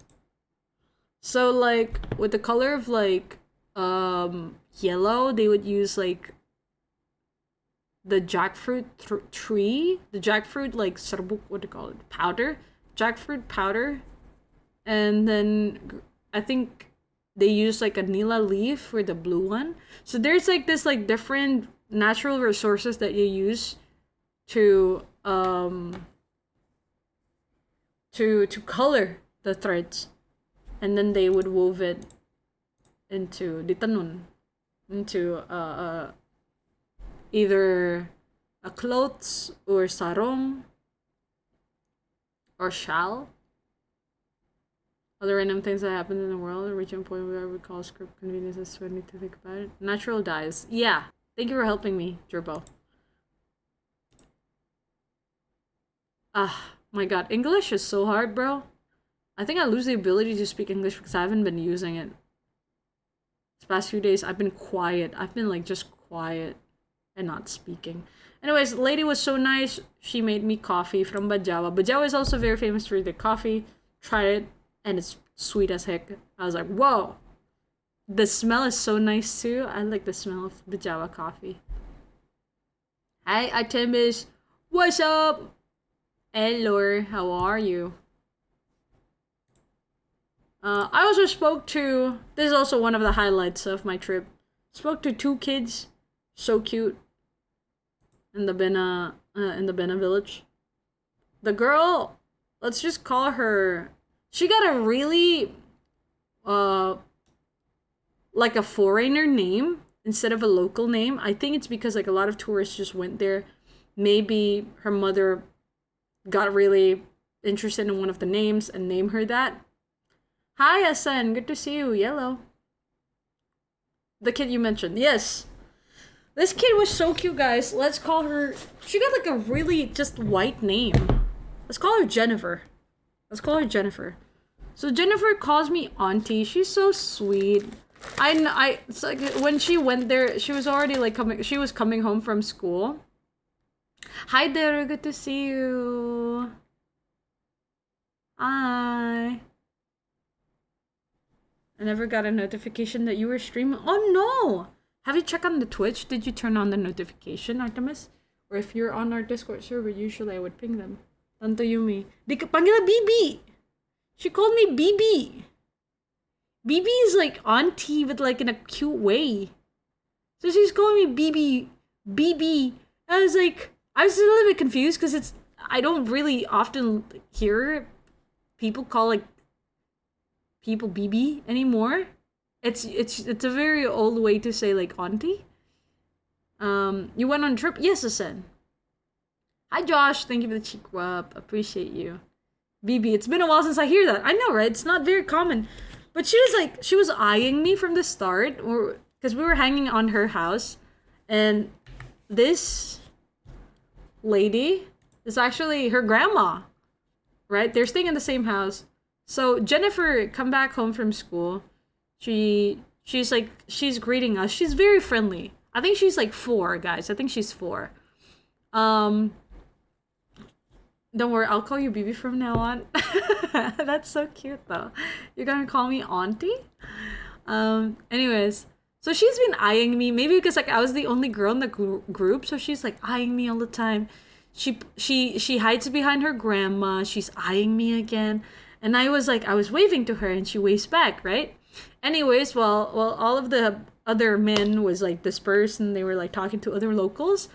So like with the color of like yellow, they would use like the jackfruit tree, the jackfruit like serbuk, what do you call it, powder, jackfruit powder. And then I think they use like a nila leaf for the blue one. So there's like this like different natural resources that you use to color the threads, and then they would weave it into ditanun, into either a clothes or sarong or shawl. Other random things that happen in the world, reaching a point where I would call script convenience as so I need to think about it. Natural dyes. Yeah. Thank you for helping me, Jerbo. My god. English is so hard, bro. I think I lose the ability to speak English because I haven't been using it. This past few days, I've been quiet. I've been like just quiet and not speaking. Anyways, the lady was so nice. She made me coffee from Bajawa. Bajawa is also very famous for their coffee. Try it. And it's sweet as heck. I was like, whoa. The smell is so nice too. I like the smell of Bajawa coffee. Hi, Artemis. What's up? Hello, how are you? I also spoke to, this is also one of the highlights of my trip. Spoke to 2 kids. So cute. In the Bena village. The girl, let's just call her, she got a really, like a foreigner name instead of a local name. I think it's because like a lot of tourists just went there. Maybe her mother got really interested in one of the names and named her that. Hi, Asen. Good to see you. Yellow. The kid you mentioned. Yes. This kid was so cute, guys. Let's call her, she got like a really just white name. Let's call her Jennifer. So Jennifer calls me auntie. She's so sweet. It's like when she went there, she was already like coming home from school. Hi there, good to see you. Hi. I never got a notification that you were streaming. Oh no! Have you checked on the Twitch? Did you turn on the notification, Artemis? Or if you're on our Discord server, usually I would ping them. Tante Yumi. Di panggil Bibi! She called me Bibi! Bibi is like auntie, but like in a cute way. So she's calling me Bibi. BB. I was a little bit confused because I don't really often hear people call like people BB anymore. It's a very old way to say like auntie. You went on a trip? Yes, Asen. Hi Josh, thank you for the cheek rub. Appreciate you. BB, it's been a while since I hear that. I know, right? It's not very common. But she was eyeing me from the start, or because we were hanging on her house, and this lady is actually her grandma, right? They're staying in the same house. So Jennifer come back home from school. She's greeting us. She's very friendly. I think she's like 4, guys. I think she's 4. Don't worry, I'll call you BB from now on. That's so cute though. You're gonna call me auntie? Anyways, so she's been eyeing me, maybe because like I was the only girl in the group, so she's like eyeing me all the time. She hides behind her grandma. She's eyeing me again, and I was waving to her, and she waves back, right? Anyways, well, all of the other men was like dispersed, and they were like talking to other locals.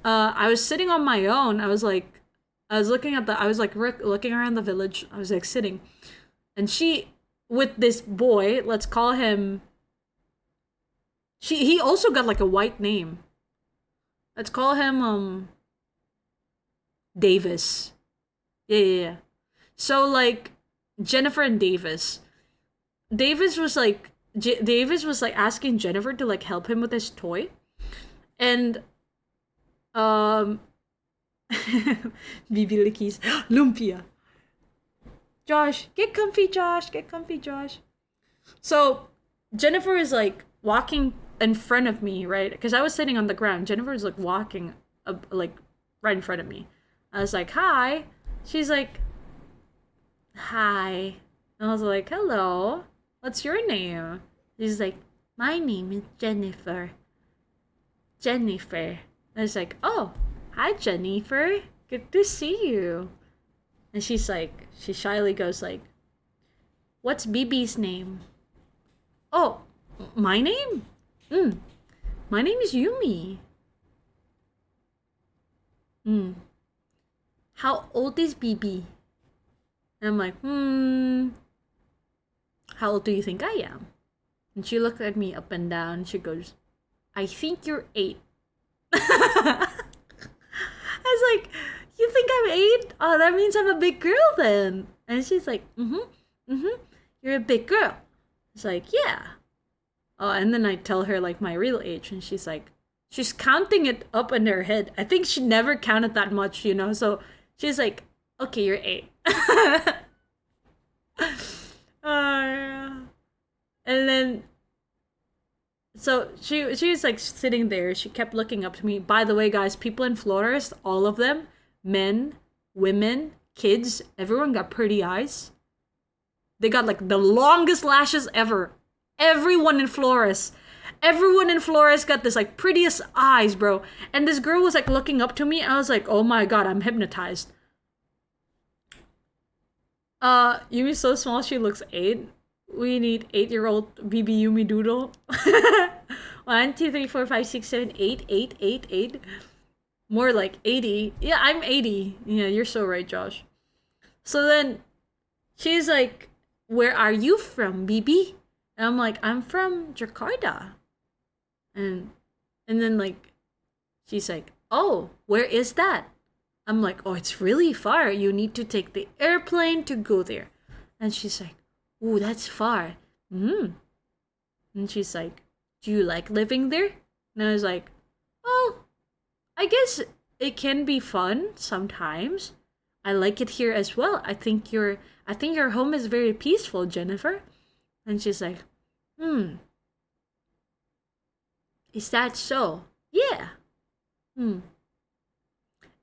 I was sitting on my own. I was looking around the village. I was like sitting, and she with this boy. Let's call him. He also got like a white name. Let's call him Davis. Yeah. So like Jennifer and Davis. Davis was like asking Jennifer to like help him with his toy, and BB Lickies. Lumpia. Josh, get comfy, Josh. Get comfy, Josh. So Jennifer is like walking in front of me, right? Because I was sitting on the ground. Jennifer is like walking like right in front of me. I was like, hi. She's like, hi. And I was like, hello. What's your name? She's like, my name is Jennifer. Jennifer. I was like, oh, hi, Jennifer. Good to see you. And she's like, she shyly goes like, what's BB's name? Oh, my name? My name is Yumi. How old is BB? And I'm like, how old do you think I am? And she looked at me up and down. She goes, I think you're 8. I was like, you think I'm 8? Oh, that means I'm a big girl then. And she's like, you're a big girl. It's like, yeah. Oh, and then I tell her like my real age, and she's like, she's counting it up in her head. I think she never counted that much, you know. So she's like, okay, you're 8. And then, so she was like sitting there. She kept looking up to me. By the way, guys, people in Flores, all of them, men, women, kids, everyone got pretty eyes. They got like the longest lashes ever. Everyone in Flores got this like prettiest eyes, bro. And this girl was like looking up to me. I was like, oh my god, I'm hypnotized. Yumi's so small she looks 8. We need 8-year-old BB Yumi doodle. 1, 2, 3, 4, 5, 6, 7, 8, 8, 8, 8. More like 80. Yeah, I'm 80. Yeah, you're so right, Josh. So then she's like, where are you from, BB? And I'm like, I'm from Jakarta. And then like she's like, oh, where is that? I'm like, oh, it's really far. You need to take the airplane to go there. And she's like, ooh, that's far. And she's like, do you like living there? And I was like, oh, I guess it can be fun sometimes. I like it here as well. I think your home is very peaceful, Jennifer. And she's like, is that so? Yeah. And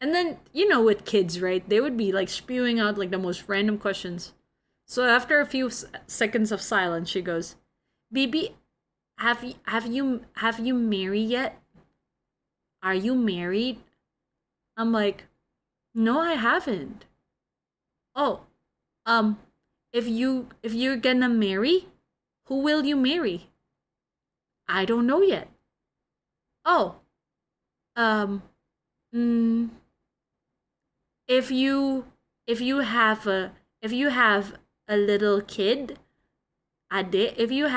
then, you know, with kids, right? They would be like spewing out like the most random questions. So after a few seconds of silence, she goes, BB, have you married yet? Are you married? I'm like, no, I haven't. Oh, if you're gonna marry, who will you marry? I don't know yet. Oh, Um, mm, if you if you have a little kid, adik, if you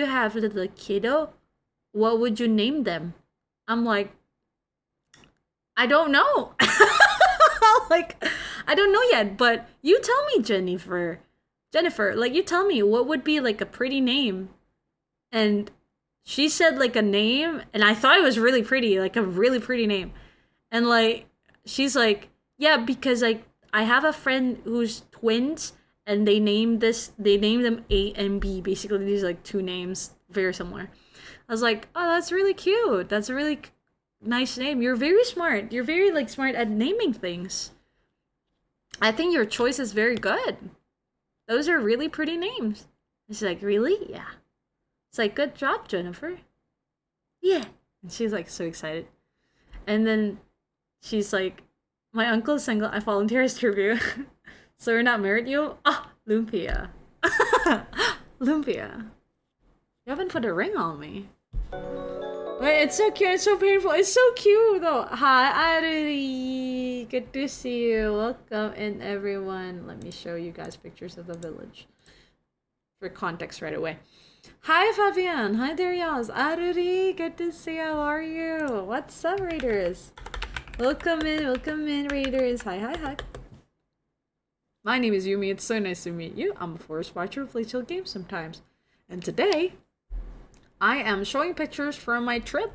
have little kiddo, what would you name them? I'm like, I don't know. Like, I don't know yet, but you tell me, Jennifer. Jennifer, like, you tell me what would be like a pretty name. And she said like a name, and I thought it was really pretty, like a really pretty name. And like, she's like, yeah, because like I have a friend who's twins, and they named them A and B. Basically, these like two names, very similar. I was like, oh, that's really cute. That's a really nice name. You're very smart. You're very like smart at naming things. I think your choice is very good. Those are really pretty names. She's like, really? Yeah. It's like, good job, Jennifer. Yeah. And she's like so excited. And then she's like, my uncle is single. I volunteer as tribute. So we're not married, you? Ah, Lumpia. Lumpia. You haven't put a ring on me. Wait, it's so cute. It's so painful. It's so cute, though. Hi, Ari. Good to see you. Welcome in, everyone. Let me show you guys pictures of the village for context right away. Hi, Fabian. Hi there, y'all. Ari, good to see you. How are you? What's up, Raiders? Welcome in, Raiders. Hi, hi, hi. My name is Yumi. It's so nice to meet you. I'm a forest watcher who plays chill games sometimes. And today, I am showing pictures from my trip.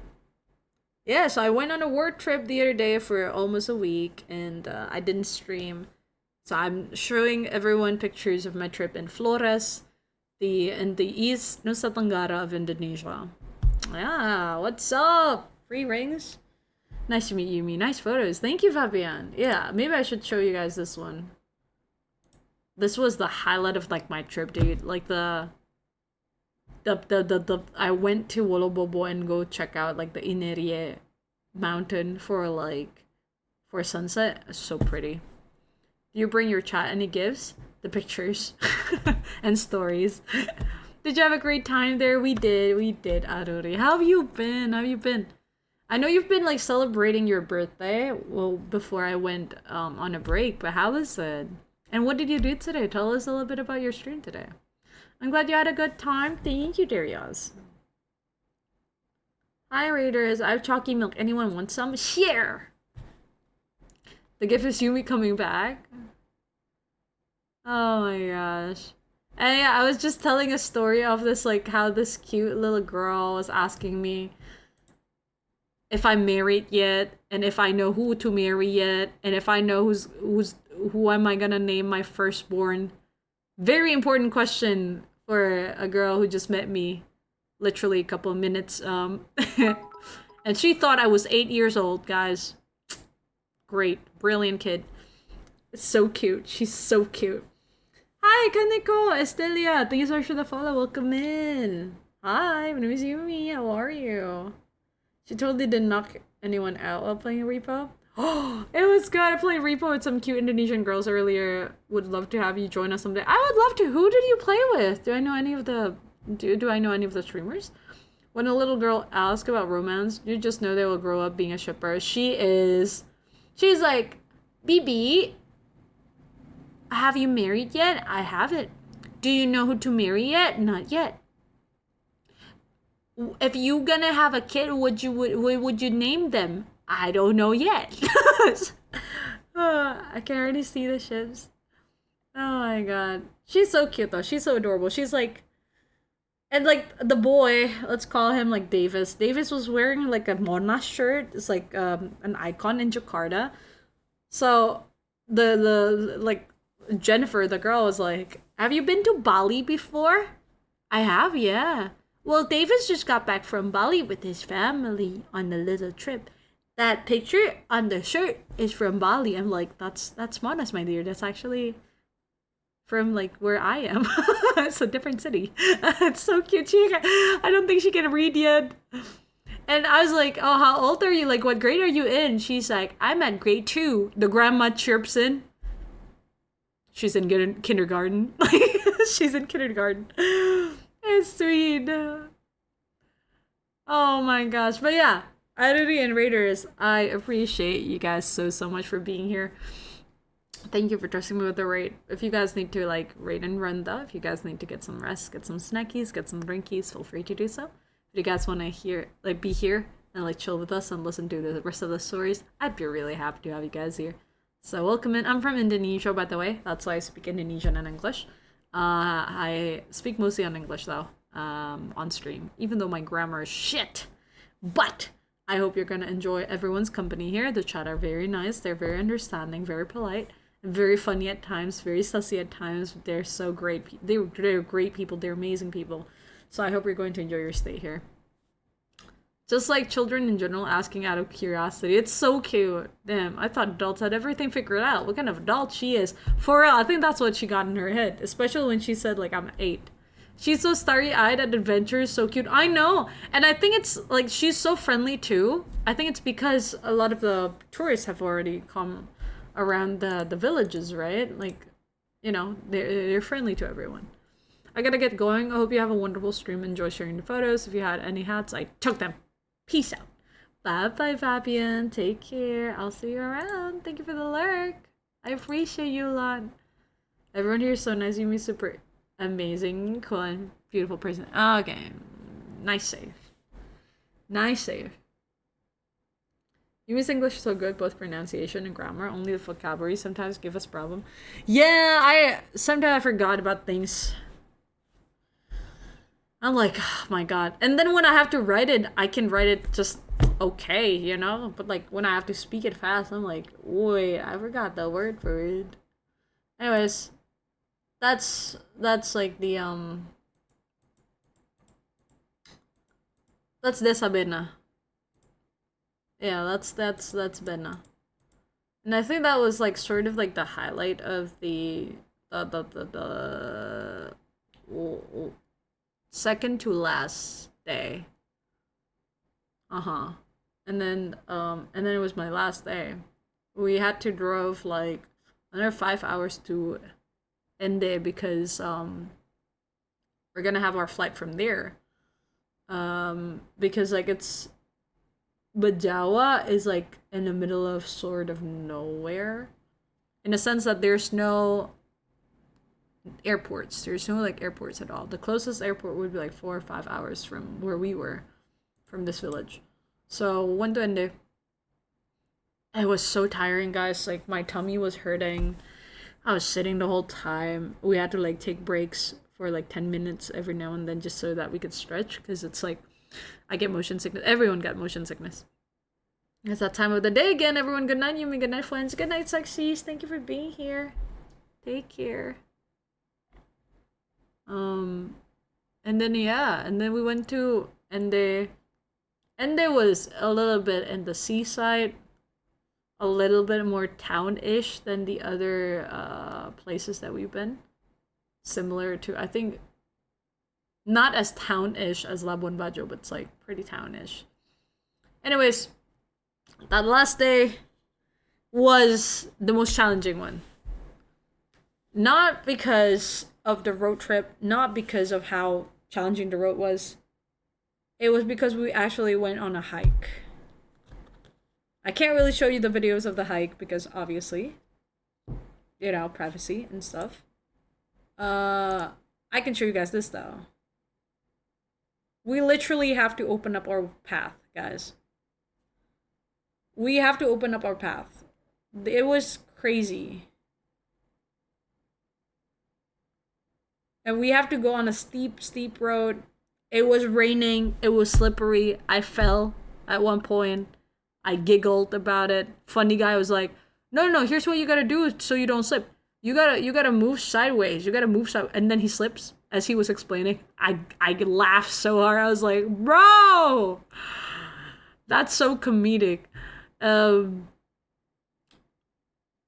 Yes, I went on a work trip the other day for almost a week, and I didn't stream. So I'm showing everyone pictures of my trip in Flores, in the East Nusa Tenggara of Indonesia. Yeah, what's up? Free rings? Nice to meet you, Yumi. Nice photos. Thank you, Fabian. Yeah, maybe I should show you guys this one. This was the highlight of like my trip, dude. Like the I went to Wolobobo and go check out like the Inerie mountain for sunset. It's so pretty. Do you bring your chat any gifts? The pictures and stories. Did you have a great time there? We did, Aruri. How have you been? I know you've been like celebrating your birthday, well, before I went on a break, but how was it? And what did you do today? Tell us a little bit about your stream today. I'm glad you had a good time. Thank you, Darius. Hi, Raiders. I have chalky milk. Anyone want some? Share! The gift is Yumi coming back. Oh my gosh. And yeah, I was just telling a story of this, like, how this cute little girl was asking me if I'm married yet, and if I know who to marry yet, and if I know who am I gonna name my firstborn. Very important question for a girl who just met me literally a couple of minutes. And she thought I was 8 years old, guys. Great. Brilliant kid. It's so cute. She's so cute. Hi, Kaneko, Estelia. Thank you so much for the follow. Welcome in. Hi, my name is Yumi. How are you? She totally didn't knock anyone out while playing Repo. Oh, it was good. I played Repo with some cute Indonesian girls earlier. Would love to have you join us someday. I would love to. Who did you play with? Do I know any of the streamers? When a little girl asks about romance, you just know they will grow up being a shipper. She's like, BB, have you married yet? I haven't. Do you know who to marry yet? Not yet. If you gonna have a kid, what would you name them? I don't know yet. I can already see the ships. Oh my god. She's so cute though. She's so adorable. She's like, and like the boy, let's call him like Davis. Davis was wearing like a Monas shirt. It's like an icon in Jakarta. So the like Jennifer, the girl, was like, have you been to Bali before? I have, yeah. Well, Davis just got back from Bali with his family on a little trip. That picture on the shirt is from Bali. I'm like, that's Monas, my dear. That's actually from like where I am. It's a different city. It's so cute. I don't think she can read yet. And I was like, oh, how old are you? Like, what grade are you in? She's like, I'm at grade 2. The grandma chirps in. She's in kindergarten. She's in kindergarten. It's sweet. Oh my gosh. But yeah, Identity and Raiders, I appreciate you guys so much for being here. Thank you for trusting me with the raid. If you guys need to like raid and run though, if you guys need to get some rest, get some snackies, get some drinkies, feel free to do so. If you guys want to be here and like chill with us and listen to the rest of the stories, I'd be really happy to have you guys here. So welcome in. I'm from Indonesia, by the way. That's why I speak Indonesian and English. I speak mostly on English though, on stream, even though my grammar is shit. But I hope you're gonna enjoy everyone's company here. The chat are very nice. They're very understanding, very polite, very funny at times, very sussy at times. They're so great. They're great people. They're amazing people. So I hope you're going to enjoy your stay here. Just like children in general asking out of curiosity. It's so cute. Damn, I thought adults had everything figured out. What kind of adult she is. For real, I think that's what she got in her head. Especially when she said, like, I'm 8. She's so starry-eyed at adventures, so cute. I know! And I think it's, like, she's so friendly, too. I think it's because a lot of the tourists have already come around the villages, right? Like, you know, they're friendly to everyone. I gotta get going. I hope you have a wonderful stream. Enjoy sharing the photos. If you had any hats, I took them. Peace out. Bye-bye, Fabian. Take care. I'll see you around. Thank you for the lurk. I appreciate you a lot. Everyone here is so nice. Yumi's super amazing, cool, and beautiful person. Okay. Nice save. Nice save. Yumi's English is so good, both pronunciation and grammar. Only the vocabulary sometimes give us problem. Yeah, sometimes I forgot about things. I'm like, oh my god. And then when I have to write it, I can write it just okay, you know? But like when I have to speak it fast, I'm like, wait, I forgot the word for it. Anyways, that's like the that's Desabena. Yeah, that's Bena. And I think that was like sort of like the highlight of the second to last day. And then it was my last day. We had to drove like another 5 hours to Ende because we're gonna have our flight from there. Because like it's Bajawa is like in the middle of sort of nowhere. In the sense that there's no airports. There's no like airports at all. The closest airport would be like 4 or 5 hours from where we were, from this village. So went to Ende. It was so tiring, guys. Like my tummy was hurting. I was sitting the whole time. We had to like take breaks for like 10 minutes every now and then just so that we could stretch, because it's like I get motion sickness. Everyone got motion sickness. It's that time of the day again. Everyone, good night, Yumi. Good night, Fwends. Good night, Sexies. Thank you for being here. Take care. And then yeah, and then we went to Ende. Ende was a little bit in the seaside, a little bit more town-ish than the other places that we've been. Similar to, I think, not as town-ish as Labuan Bajo, but it's like pretty town-ish. Anyways, that last day was the most challenging one. Not because of the road trip, not because of how challenging the road was. It was because we actually went on a hike. I can't really show you the videos of the hike because obviously, you know, privacy and stuff. I can show you guys this though. We literally have to open up our path, guys. We have to open up our path. It was crazy. And we have to go on a steep road. It was raining. It was slippery. I fell at one point. I giggled about it. Funny guy was like, no, here's what you gotta do so you don't slip. You gotta move sideways. You gotta move side. And then he slips as he was explaining. I laughed so hard. I was like, bro, that's so comedic. It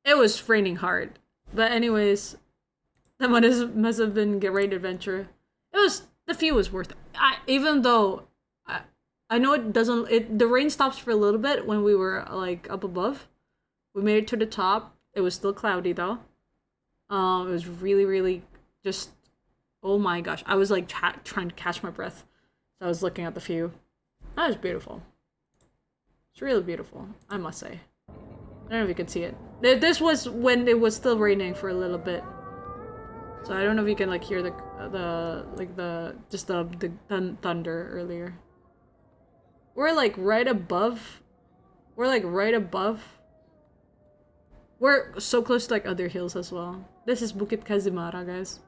was raining hard. But anyways, that must have been a great adventure. The view was worth it. Even though I know it doesn't. The rain stops for a little bit when we were like up above. We made it to the top. It was still cloudy though. It was really, really just. Oh my gosh! I was like trying to catch my breath. So I was looking at the view. That was beautiful. It's really beautiful, I must say. I don't know if you can see it. This was when it was still raining for a little bit. So I don't know if you can like hear the thunder earlier. We're like right above. We're so close to like other hills as well. This is Bukit Kazimara, guys.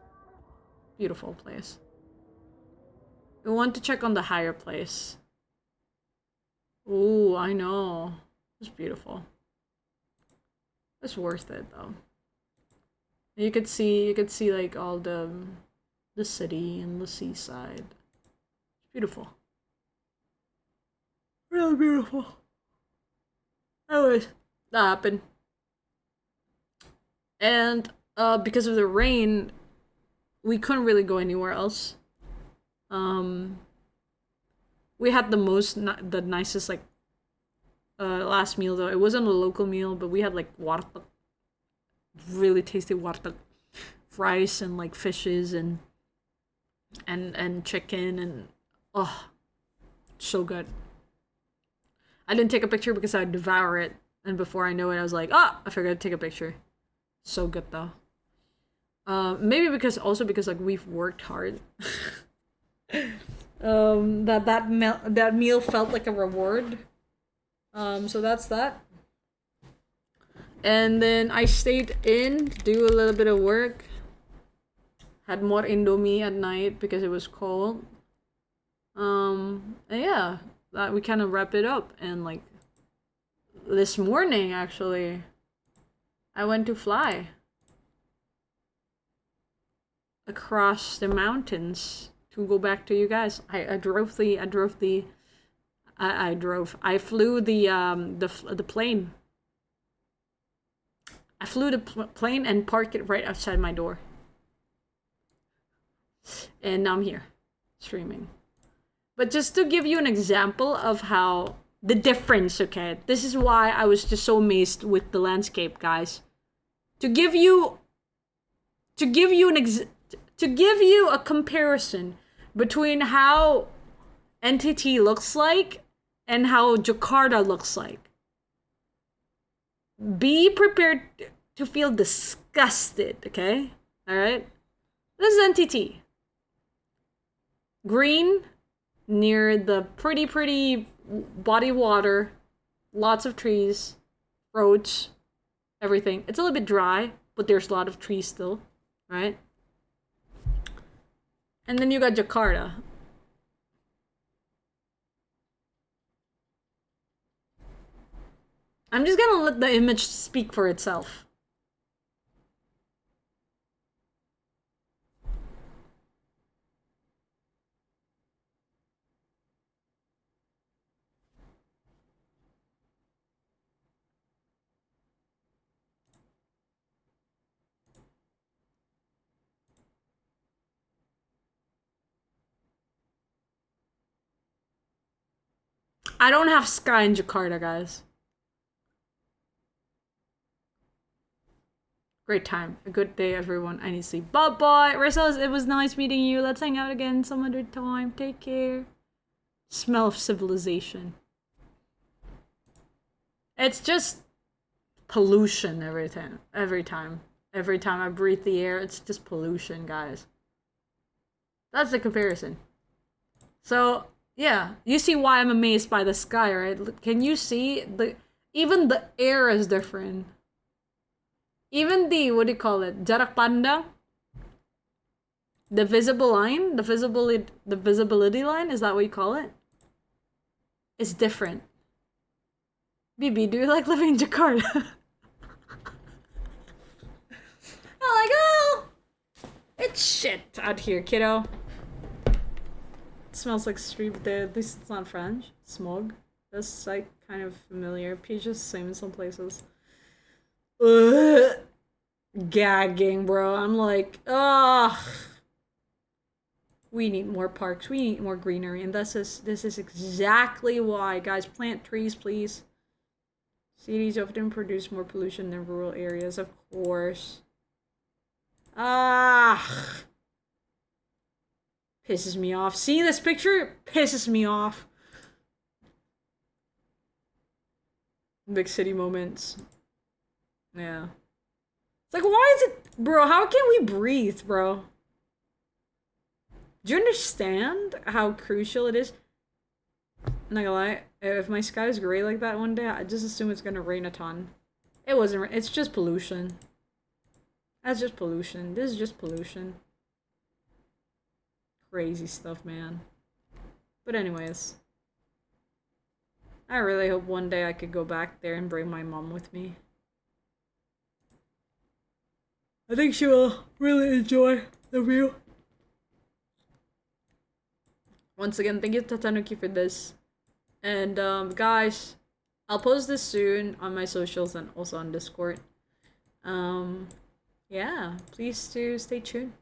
Beautiful place. We want to check on the higher place. Ooh, I know. It's beautiful. It's worth it though. You could see like all the city and the seaside. It's beautiful. Really beautiful. Anyways, that happened. And because of the rain, we couldn't really go anywhere else. We had the nicest like last meal though. It wasn't a local meal, but we had like warteg, really tasty warteg, rice and like fishes and chicken and oh, so good. I didn't take a picture because I'd devour it, and before I know it, I was like, ah, I forgot to take a picture. So good though. Maybe because like we've worked hard. That meal felt like a reward. So that's that. And then I stayed in, do a little bit of work. Had more Indomie at night because it was cold. And yeah, that we kind of wrap it up. And like this morning, actually, I went to fly across the mountains to go back to you guys. I flew the plane. I flew the plane and parked it right outside my door. And now I'm here, streaming. But just to give you an example of how the difference, okay? This is why I was just so amazed with the landscape, guys. To give you a comparison between how NTT looks like and how Jakarta looks like. Be prepared to feel disgusted, okay? Alright? This is NTT. Green, near the pretty body water, lots of trees, roads, everything. It's a little bit dry, but there's a lot of trees still, right? And then you got Jakarta. I'm just gonna let the image speak for itself. I don't have sky in Jakarta, guys. Great time. A good day, everyone. I need to sleep. Bye-bye. Rizzo, it was nice meeting you. Let's hang out again some other time. Take care. Smell of civilization. It's just pollution every time. Every time I breathe the air, it's just pollution, guys. That's the comparison. So, yeah. You see why I'm amazed by the sky, right? Can you see? Even the air is different. Even the, what do you call it? Jarak pandang? The visible line? The visibility line? Is that what you call it? It's different. Bibi, do you like living in Jakarta? I'm like, oh! It's shit out here, kiddo. It smells like street, but at least it's not French. Smog. That's like kind of familiar. Peach is the same in some places. Ugh. Gagging, bro. I'm like, ugh. We need more parks. We need more greenery, and this is exactly why, guys. Plant trees, please. Cities often produce more pollution than rural areas, of course. Ah, pisses me off. See this picture? Pisses me off. Big city moments. Yeah. It's like, why is it, bro? How can we breathe, bro? Do you understand how crucial it is? I'm not gonna lie, if my sky is gray like that one day, I just assume it's gonna rain a ton. It wasn't. It's just pollution. That's just pollution. This is just pollution. Crazy stuff, man. But anyways, I really hope one day I could go back there and bring my mom with me. I think she will really enjoy the view. Once again, thank you Tatanuki for this. And guys, I'll post this soon on my socials and also on Discord. Yeah, please do stay tuned.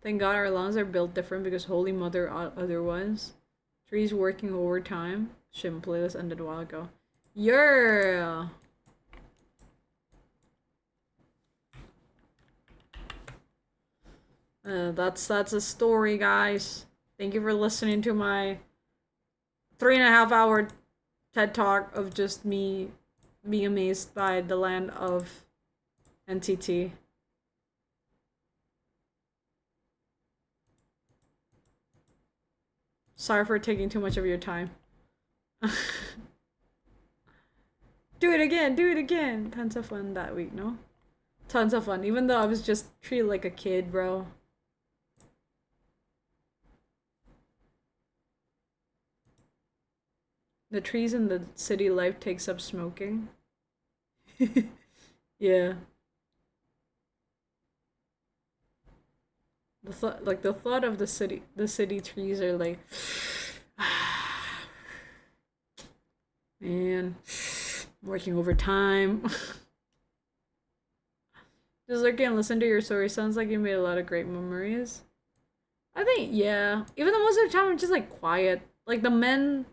Thank God our lawns are built different because Holy Mother otherwise. Trees working overtime. Shim playlist ended a while ago. Yeah. That's a story, guys. Thank you for listening to my 3.5-hour TED Talk of just me being amazed by the land of NTT. Sorry for taking too much of your time. Do it again. Tons of fun that week, no? Tons of fun, even though I was just treated like a kid, bro. The trees in the city life takes up smoking. Yeah. The thought of the city trees are like, man, working overtime. Just looking and listen to your story. Sounds like you made a lot of great memories. I think, yeah. Even though most of the time I'm just like quiet. Like the men,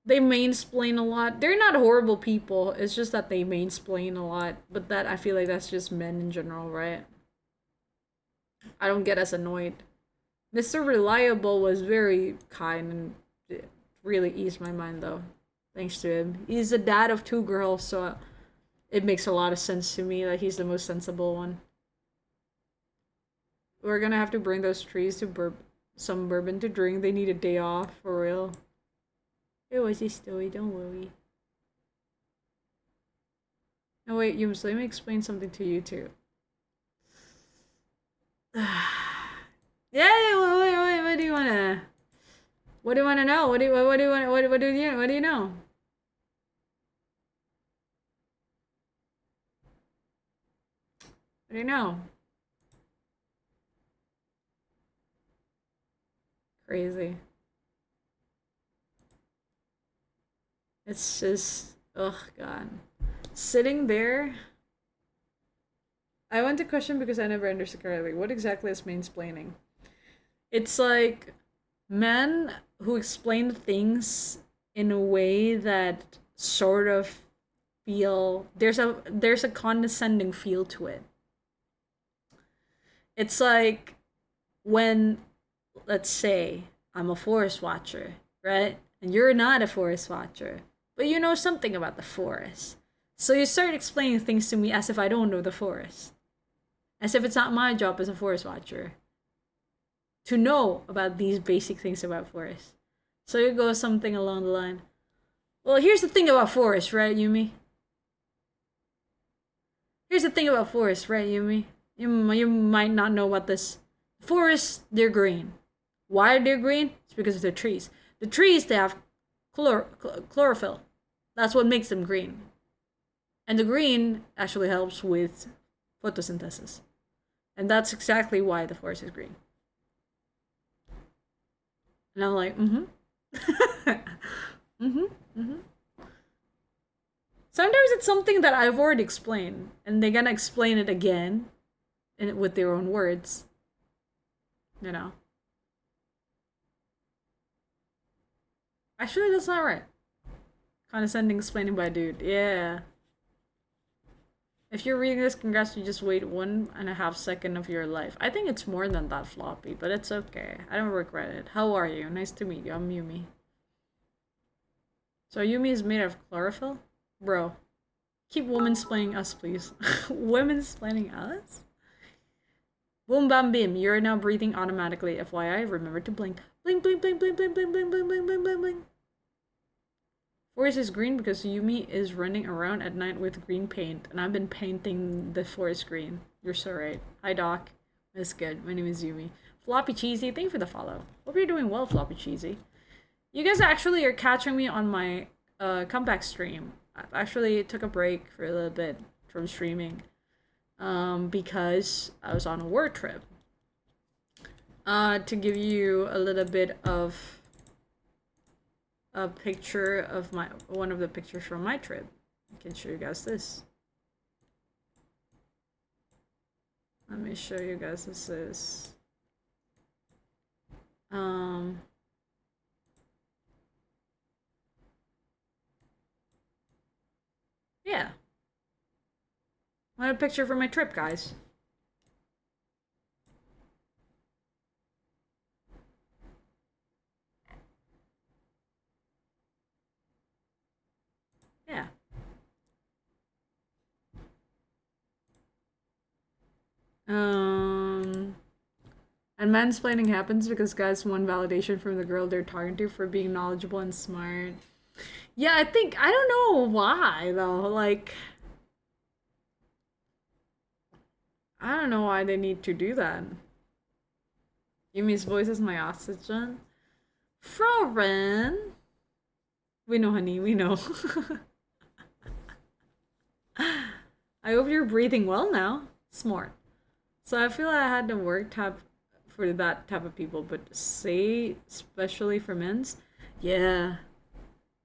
they mansplain a lot. They're not horrible people. It's just that they mansplain a lot. But that, I feel like that's just men in general, right? I don't get as annoyed. Mr. Reliable was very kind and it really eased my mind though. Thanks to him. He's the dad of 2 girls, so it makes a lot of sense to me that he's the most sensible one. We're gonna have to bring those trees to some bourbon to drink. They need a day off, for real. It was a story, don't worry. No wait, Yums, let me explain something to you too. Yeah, what do you wanna? What do you wanna know? What do you know? What do you know? What do you know? Crazy. It's just, oh god. Sitting there. I want to question because I never understood correctly. What exactly is mansplaining? It's like men who explain things in a way that sort of feel there's a condescending feel to it. It's like when, let's say, I'm a forest watcher, right? And you're not a forest watcher, but you know something about the forest. So you start explaining things to me as if I don't know the forest. As if it's not my job as a forest watcher to know about these basic things about forests. So you go something along the line. Well, here's the thing about forests, right, Yumi? Here's the thing about forests, right, Yumi? You might not know about this. Forests, they're green. Why are they green? It's because of the trees. The trees, they have chlorophyll. That's what makes them green. And the green actually helps with photosynthesis. And that's exactly why the forest is green. And I'm like, Sometimes it's something that I've already explained, and they're gonna explain it again, with their own words. You know. Actually, that's not right. Condescending explaining by a dude. Yeah. If you're reading this, congrats, you just wait 1.5 seconds of your life. I think it's more than that, Floppy, but it's okay. I don't regret it. How are you? Nice to meet you. I'm Yumi. So Yumi is made of chlorophyll? Bro. Keep women-splaining us, please. Women-splaining us? Boom bam bim, you're now breathing automatically. FYI, remember to blink. Blink, blink, blink, blink, blink, blink, blink, blink, blink, blink, blink, blink. Forest is green because Yumi is running around at night with green paint, and I've been painting the forest green. You're so right. Hi, Doc. That's good. My name is Yumi. Floppy Cheesy, thank you for the follow. Hope you're doing well, Floppy Cheesy. You guys actually are catching me on my comeback stream. I actually took a break for a little bit from streaming because I was on a work trip. To give you a little bit of a picture of one of the pictures from my trip. I can show you guys this. Let me show you guys this is. Yeah. I had a picture from my trip, guys. Yeah. And mansplaining happens because guys want validation from the girl they're talking to for being knowledgeable and smart. Yeah, I don't know why, though. Like, I don't know why they need to do that. Yumi's voice is my oxygen. Froren! We know, honey, we know. I hope you're breathing well now. Smart. So I feel like I had to work for that type of people, but say especially for men's, yeah.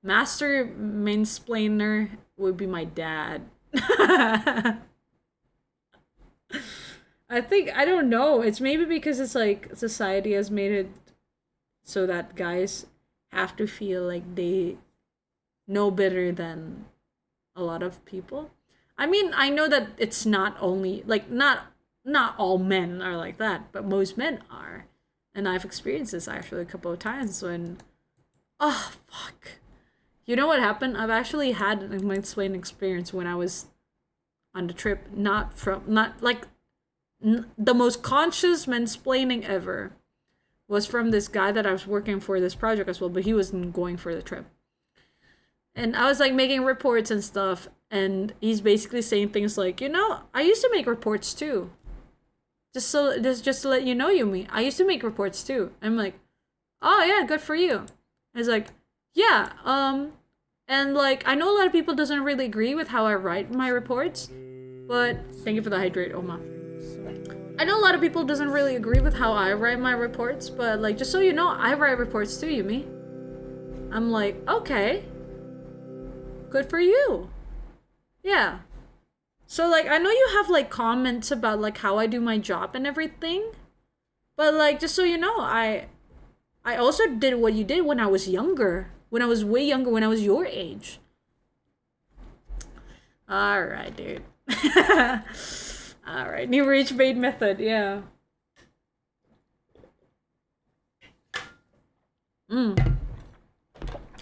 Master mansplainer would be my dad. I don't know. It's maybe because it's like society has made it so that guys have to feel like they know better than a lot of people. I mean, I know that it's not only like not all men are like that, but most men are. And I've experienced this actually a couple of times when oh fuck. You know what happened? I've actually had an mansplaining experience when I was on the trip, the most conscious mansplaining ever was from this guy that I was working for this project as well, but he wasn't going for the trip. And I was like making reports and stuff, and he's basically saying things like, I used to make reports too. Just to let you know, Yumi, I used to make reports too. I'm like, oh yeah, good for you. He's like, yeah, and like I know a lot of people doesn't really agree with how I write my reports, but thank you for the hydrate, Oma. I know a lot of people doesn't really agree with how I write my reports, but like just so you know, I write reports too, Yumi. I'm like, okay. Good for you. Yeah. So like I know you have like comments about like how I do my job and everything, but like just so you know, I also did what you did when I was younger. When I was way younger, when I was your age. Alright, dude. Alright, new rage bait method, yeah. I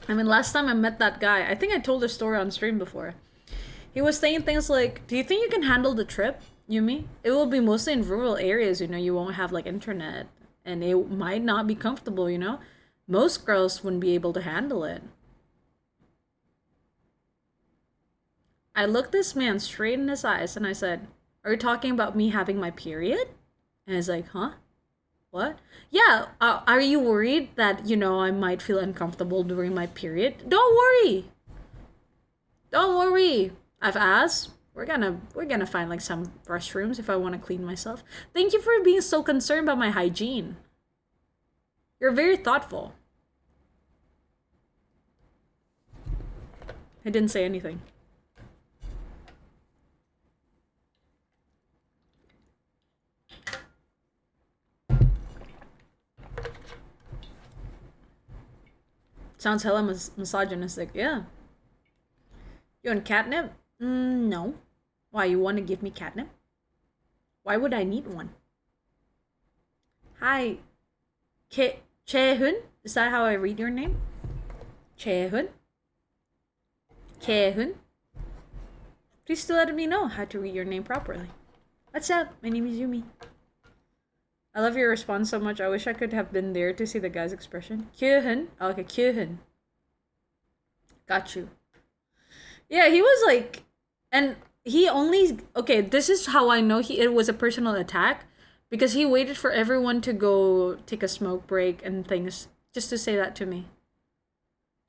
mean, last time I met that guy, I think I told the story on stream before. He was saying things like, do you think you can handle the trip, Yumi? It will be mostly in rural areas, you won't have like internet. And it might not be comfortable, Most girls wouldn't be able to handle it. I looked this man straight in his eyes and I said, are you talking about me having my period? And he's like, huh? What? Yeah, are you worried that, I might feel uncomfortable during my period? Don't worry. Don't worry. I've asked. We're gonna find like some restrooms if I want to clean myself. Thank you for being so concerned about my hygiene. You're very thoughtful. I didn't say anything. Sounds hella misogynistic, yeah. You want catnip? No. Why, you want to give me catnip? Why would I need one? Hi. Chehun? Is that how I read your name? Chehun? Kehun. Please still let me know how to read your name properly. What's up? My name is Yumi. I love your response so much. I wish I could have been there to see the guy's expression. Kehun. Okay, Kehun. Got you. Yeah, he was like, and he only, okay, this is how I know it was a personal attack, because he waited for everyone to go take a smoke break and things just to say that to me.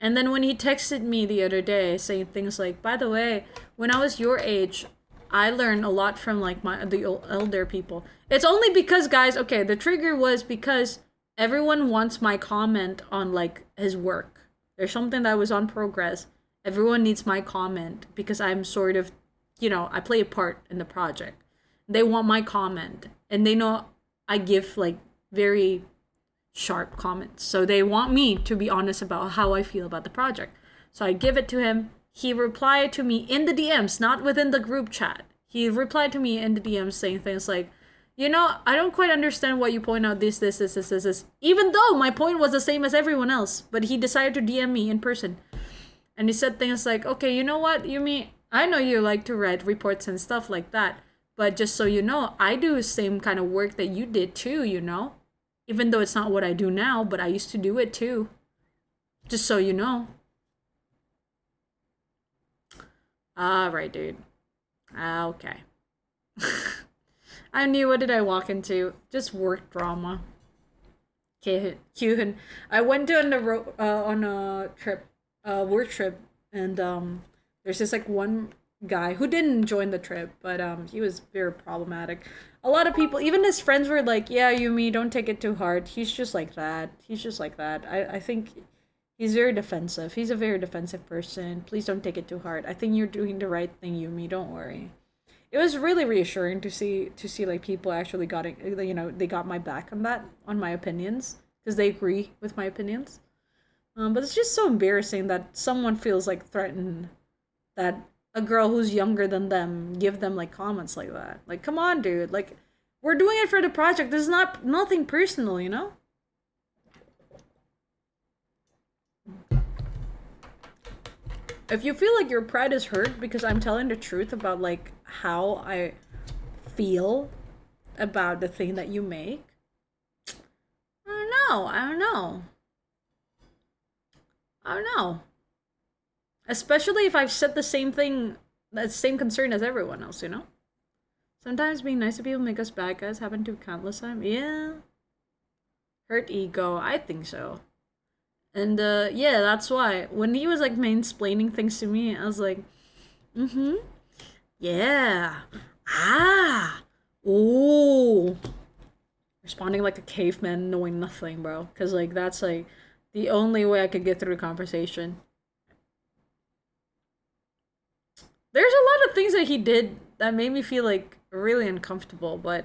And then when he texted me the other day saying things like, by the way, when I was your age, I learned a lot from like the elder people. It's only because, guys, okay, the trigger was because everyone wants my comment on like his work. There's something that was on progress. Everyone needs my comment because I'm sort of, you know, I play a part in the project. They want my comment, and they know I give like very sharp comments. So they want me to be honest about how I feel about the project. So I give it to him. He replied to me in the DMs, not within the group chat. He replied to me in the DMs saying things like, you know, I don't quite understand why you point out this, even though my point was the same as everyone else. But he decided to DM me in person. And he said things like, okay, you know what, Yumi, I know you like to write reports and stuff like that. But just so you know, I do the same kind of work that you did too, you know? Even though it's not what I do now, but I used to do it too. Just so you know. Alright, dude. Okay. I knew, what did I walk into? Just work drama. Kyuhyun. I went on a trip, work trip, and there's this like one guy who didn't join the trip, but he was very problematic. A lot of people, even his friends, were like, yeah, Yumi, don't take it too hard. He's just like that. He's just like that. I think he's very defensive. He's a very defensive person. Please don't take it too hard. I think you're doing the right thing, Yumi. Don't worry. It was really reassuring to see like people actually got it, you know, they got my back on that, on my opinions, because they agree with my opinions. But it's just so embarrassing that someone feels like threatened that a girl who's younger than them give them like comments like that. Like, come on, dude. Like, we're doing it for the project. This is nothing personal, you know? If you feel like your pride is hurt because I'm telling the truth about like how I feel about the thing that you make, I don't know. Especially if I've said the same thing, the same concern as everyone else, you know? Sometimes being nice to people make us bad guys. Happened to countless times. Yeah. Hurt ego. I think so. And yeah, that's why. When he was like mansplaining things to me, I was like, yeah. Ooh. Responding like a caveman, knowing nothing, bro. Because like that's like the only way I could get through the conversation. There's a lot of things that he did that made me feel like really uncomfortable, but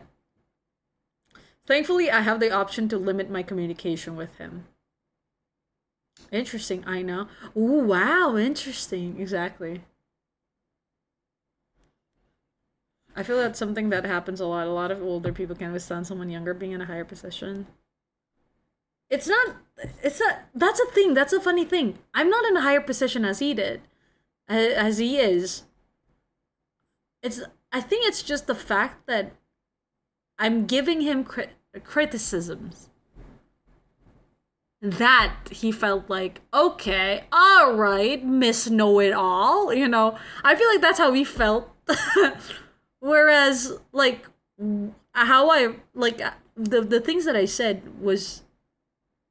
thankfully I have the option to limit my communication with him. Interesting, I know. Ooh, wow, interesting. Exactly. I feel that's something that happens a lot. A lot of older people can't withstand someone younger being in a higher position. That's a thing. That's a funny thing. I'm not in a higher position as he did. As he is. I think it's just the fact that I'm giving him criticisms that he felt like, okay, all right, Miss Know-It-All, you know. I feel like that's how he felt. Whereas, like, how I, like, the things that I said was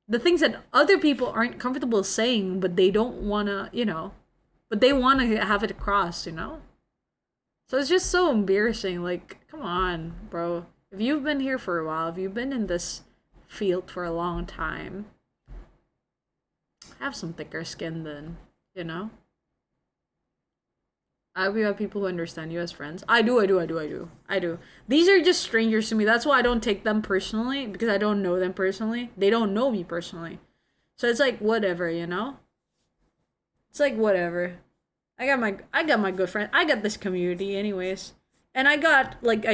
the things that other people aren't comfortable saying, but they don't want to, you know, but they want to have it across, you know. So it's just so embarrassing. Like, come on, bro. If you've been here for a while, if you've been in this field for a long time, have some thicker skin then, you know? We have people who understand you as friends. I do. These are just strangers to me. That's why I don't take them personally, because I don't know them personally. They don't know me personally. So it's like, whatever, you know? It's like, whatever. I got my good friend. I got this community anyways. And I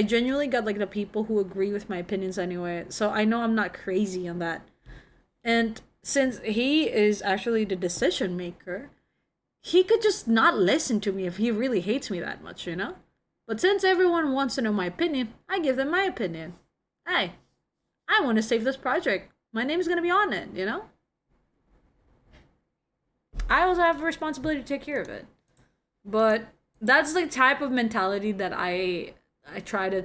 genuinely got like the people who agree with my opinions anyway. So I know I'm not crazy on that. And since he is actually the decision maker, he could just not listen to me if he really hates me that much, you know? But since everyone wants to know my opinion, I give them my opinion. Hey, I want to save this project. My name's gonna be on it, you know? I also have a responsibility to take care of it. But that's the type of mentality that I try to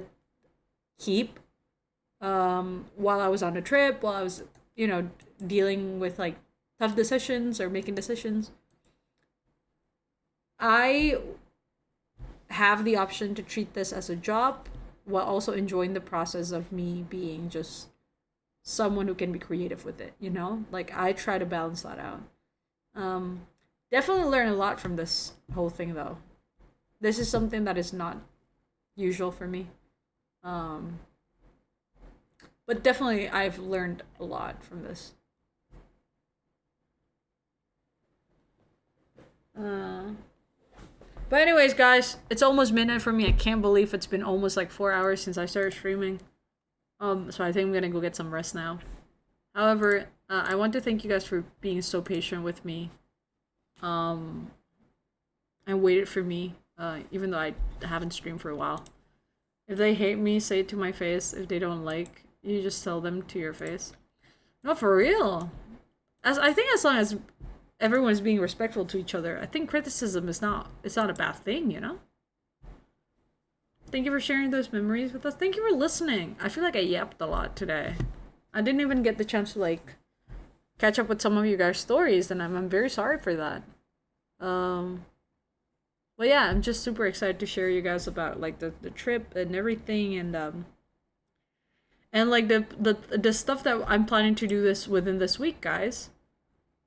keep while I was on a trip, while I was, you know, dealing with like tough decisions or making decisions. I have the option to treat this as a job while also enjoying the process of me being just someone who can be creative with it, you know? Like I try to balance that out. Definitely learn a lot from this whole thing though. This is something that is not usual for me. But definitely I've learned a lot from this. But anyways, guys, it's almost midnight for me. I can't believe it's been almost like 4 hours since I started streaming. So I think I'm gonna go get some rest now. However, I want to thank you guys for being so patient with me. And waited for me, even though I haven't streamed for a while. If they hate me, say it to my face. If they don't like, you just tell them to your face. No, for real. I think as long as everyone's being respectful to each other, I think criticism is not a bad thing, you know? Thank you for sharing those memories with us. Thank you for listening. I feel like I yapped a lot today. I didn't even get the chance to like catch up with some of you guys' stories, and I'm very sorry for that. But yeah, I'm just super excited to share you guys about like the trip and everything, and like the stuff that I'm planning to do this within this week, guys.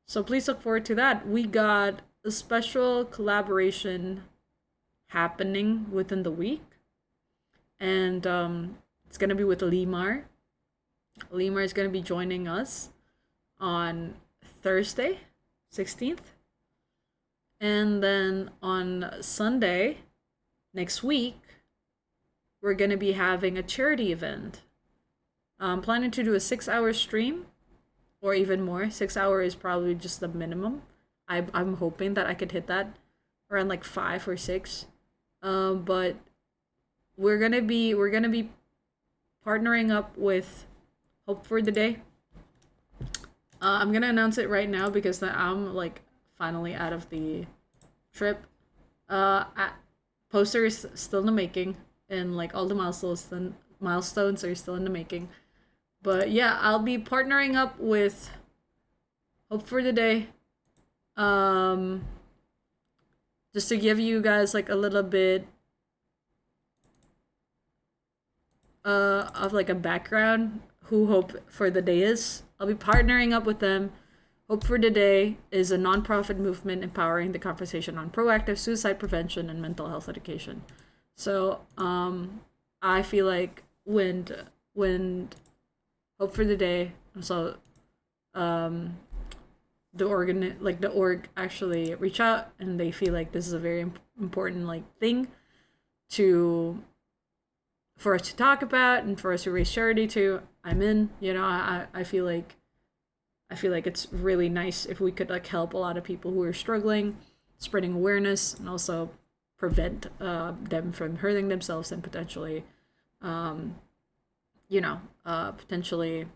So please look forward to that. We got a special collaboration happening within the week, and it's gonna be with Limar. Limar is gonna be joining us on Thursday, 16th. And then on Sunday, next week, we're going to be having a charity event. I'm planning to do a 6-hour stream, or even more. 6 hours is probably just the minimum. I'm hoping that I could hit that around like 5 or 6. But we're gonna be partnering up with Hope for the Day. I'm gonna announce it right now because I'm like finally out of the trip. Posters still in the making, and like all the milestones are still in the making. But yeah, I'll be partnering up with Hope for the Day. Just to give you guys like a little bit of like a background who Hope for the Day is. I'll be partnering up with them. Hope for the Day is a nonprofit movement empowering the conversation on proactive suicide prevention and mental health education. So, I feel like when Hope for the Day, so, the org actually reach out, and they feel like this is a very important like thing for us to talk about and for us to raise charity to. I'm in, you know, I feel like it's really nice if we could like help a lot of people who are struggling, spreading awareness, and also prevent them from hurting themselves and potentially, potentially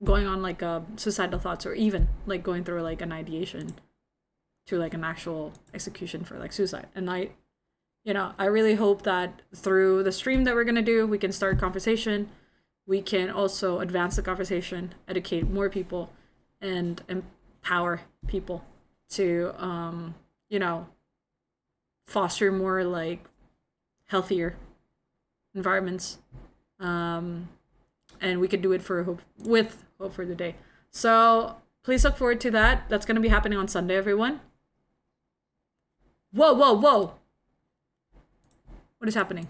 going on like suicidal thoughts, or even like going through like an ideation to like an actual execution for like suicide. And I really hope that through the stream that we're gonna do, we can start conversation. We can also advance the conversation, educate more people, and empower people to, foster more like healthier environments. And we could do it with Hope for the Day. So please look forward to that. That's going to be happening on Sunday, everyone. Whoa, whoa, whoa. What is happening?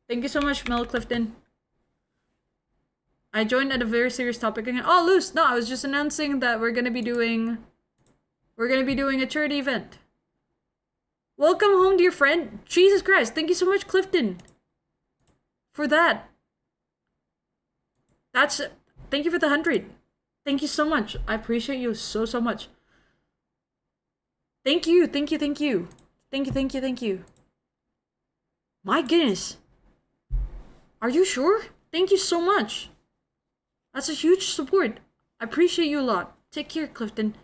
Thank you so much, Mel Clifton. I joined at a very serious topic again. Oh, Luce, no, I was just announcing that we're gonna be doing a charity event. Welcome home, dear friend. Jesus Christ, thank you so much, Clifton, for that. Thank you for the 100. Thank you so much. I appreciate you so much. Thank you, thank you, thank you. Thank you, thank you, thank you. My goodness. Are you sure? Thank you so much. That's a huge support. I appreciate you a lot. Take care, Clifton.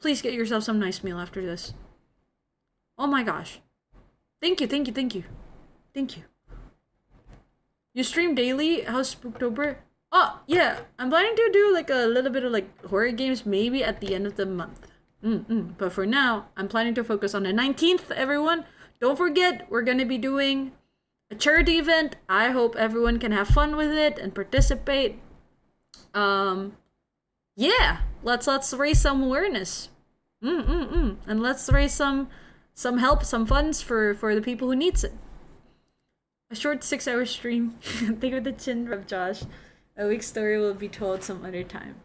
Please get yourself some nice meal after this. Oh my gosh. Thank you, thank you, thank you. Thank you. You stream daily? How's Spooktober? Oh, yeah. I'm planning to do like a little bit of like horror games maybe at the end of the month. But for now, I'm planning to focus on the 19th, everyone. Don't forget, we're gonna be doing a charity event. I hope everyone can have fun with it and participate. Yeah, let's raise some awareness. And let's raise some help, some funds for the people who needs it. A short 6-hour stream. Think of the chin rub, Josh. A week's story will be told some other time.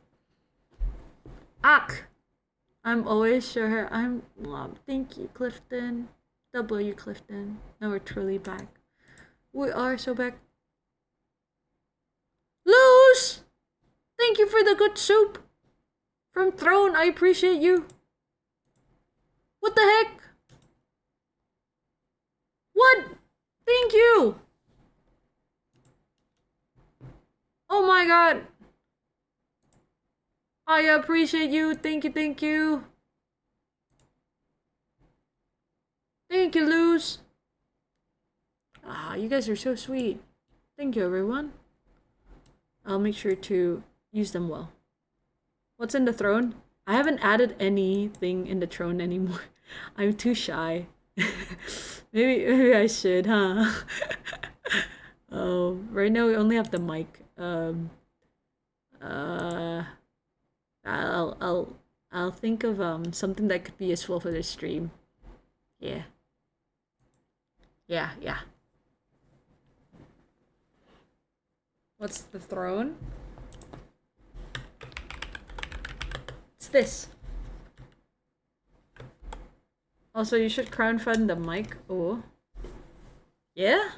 Ak! I'm always sure I'm loved. Thank you, Clifton. W, Clifton. Now we're truly back. We are so back. Luz! Thank you for the good soup. From Throne, I appreciate you. What the heck? What? Thank you. Oh my god. I appreciate you. Thank you, thank you. Thank you, Luz. Ah, you guys are so sweet. Thank you, everyone. I'll make sure to use them well. What's in the throne? I haven't added anything in the throne anymore. I'm too shy. maybe I should, huh? Oh, right now we only have the mic. I'll think of something that could be useful for the stream. Yeah. Yeah. What's the throne? It's this. Also, you should crowdfund the mic. Oh. Yeah?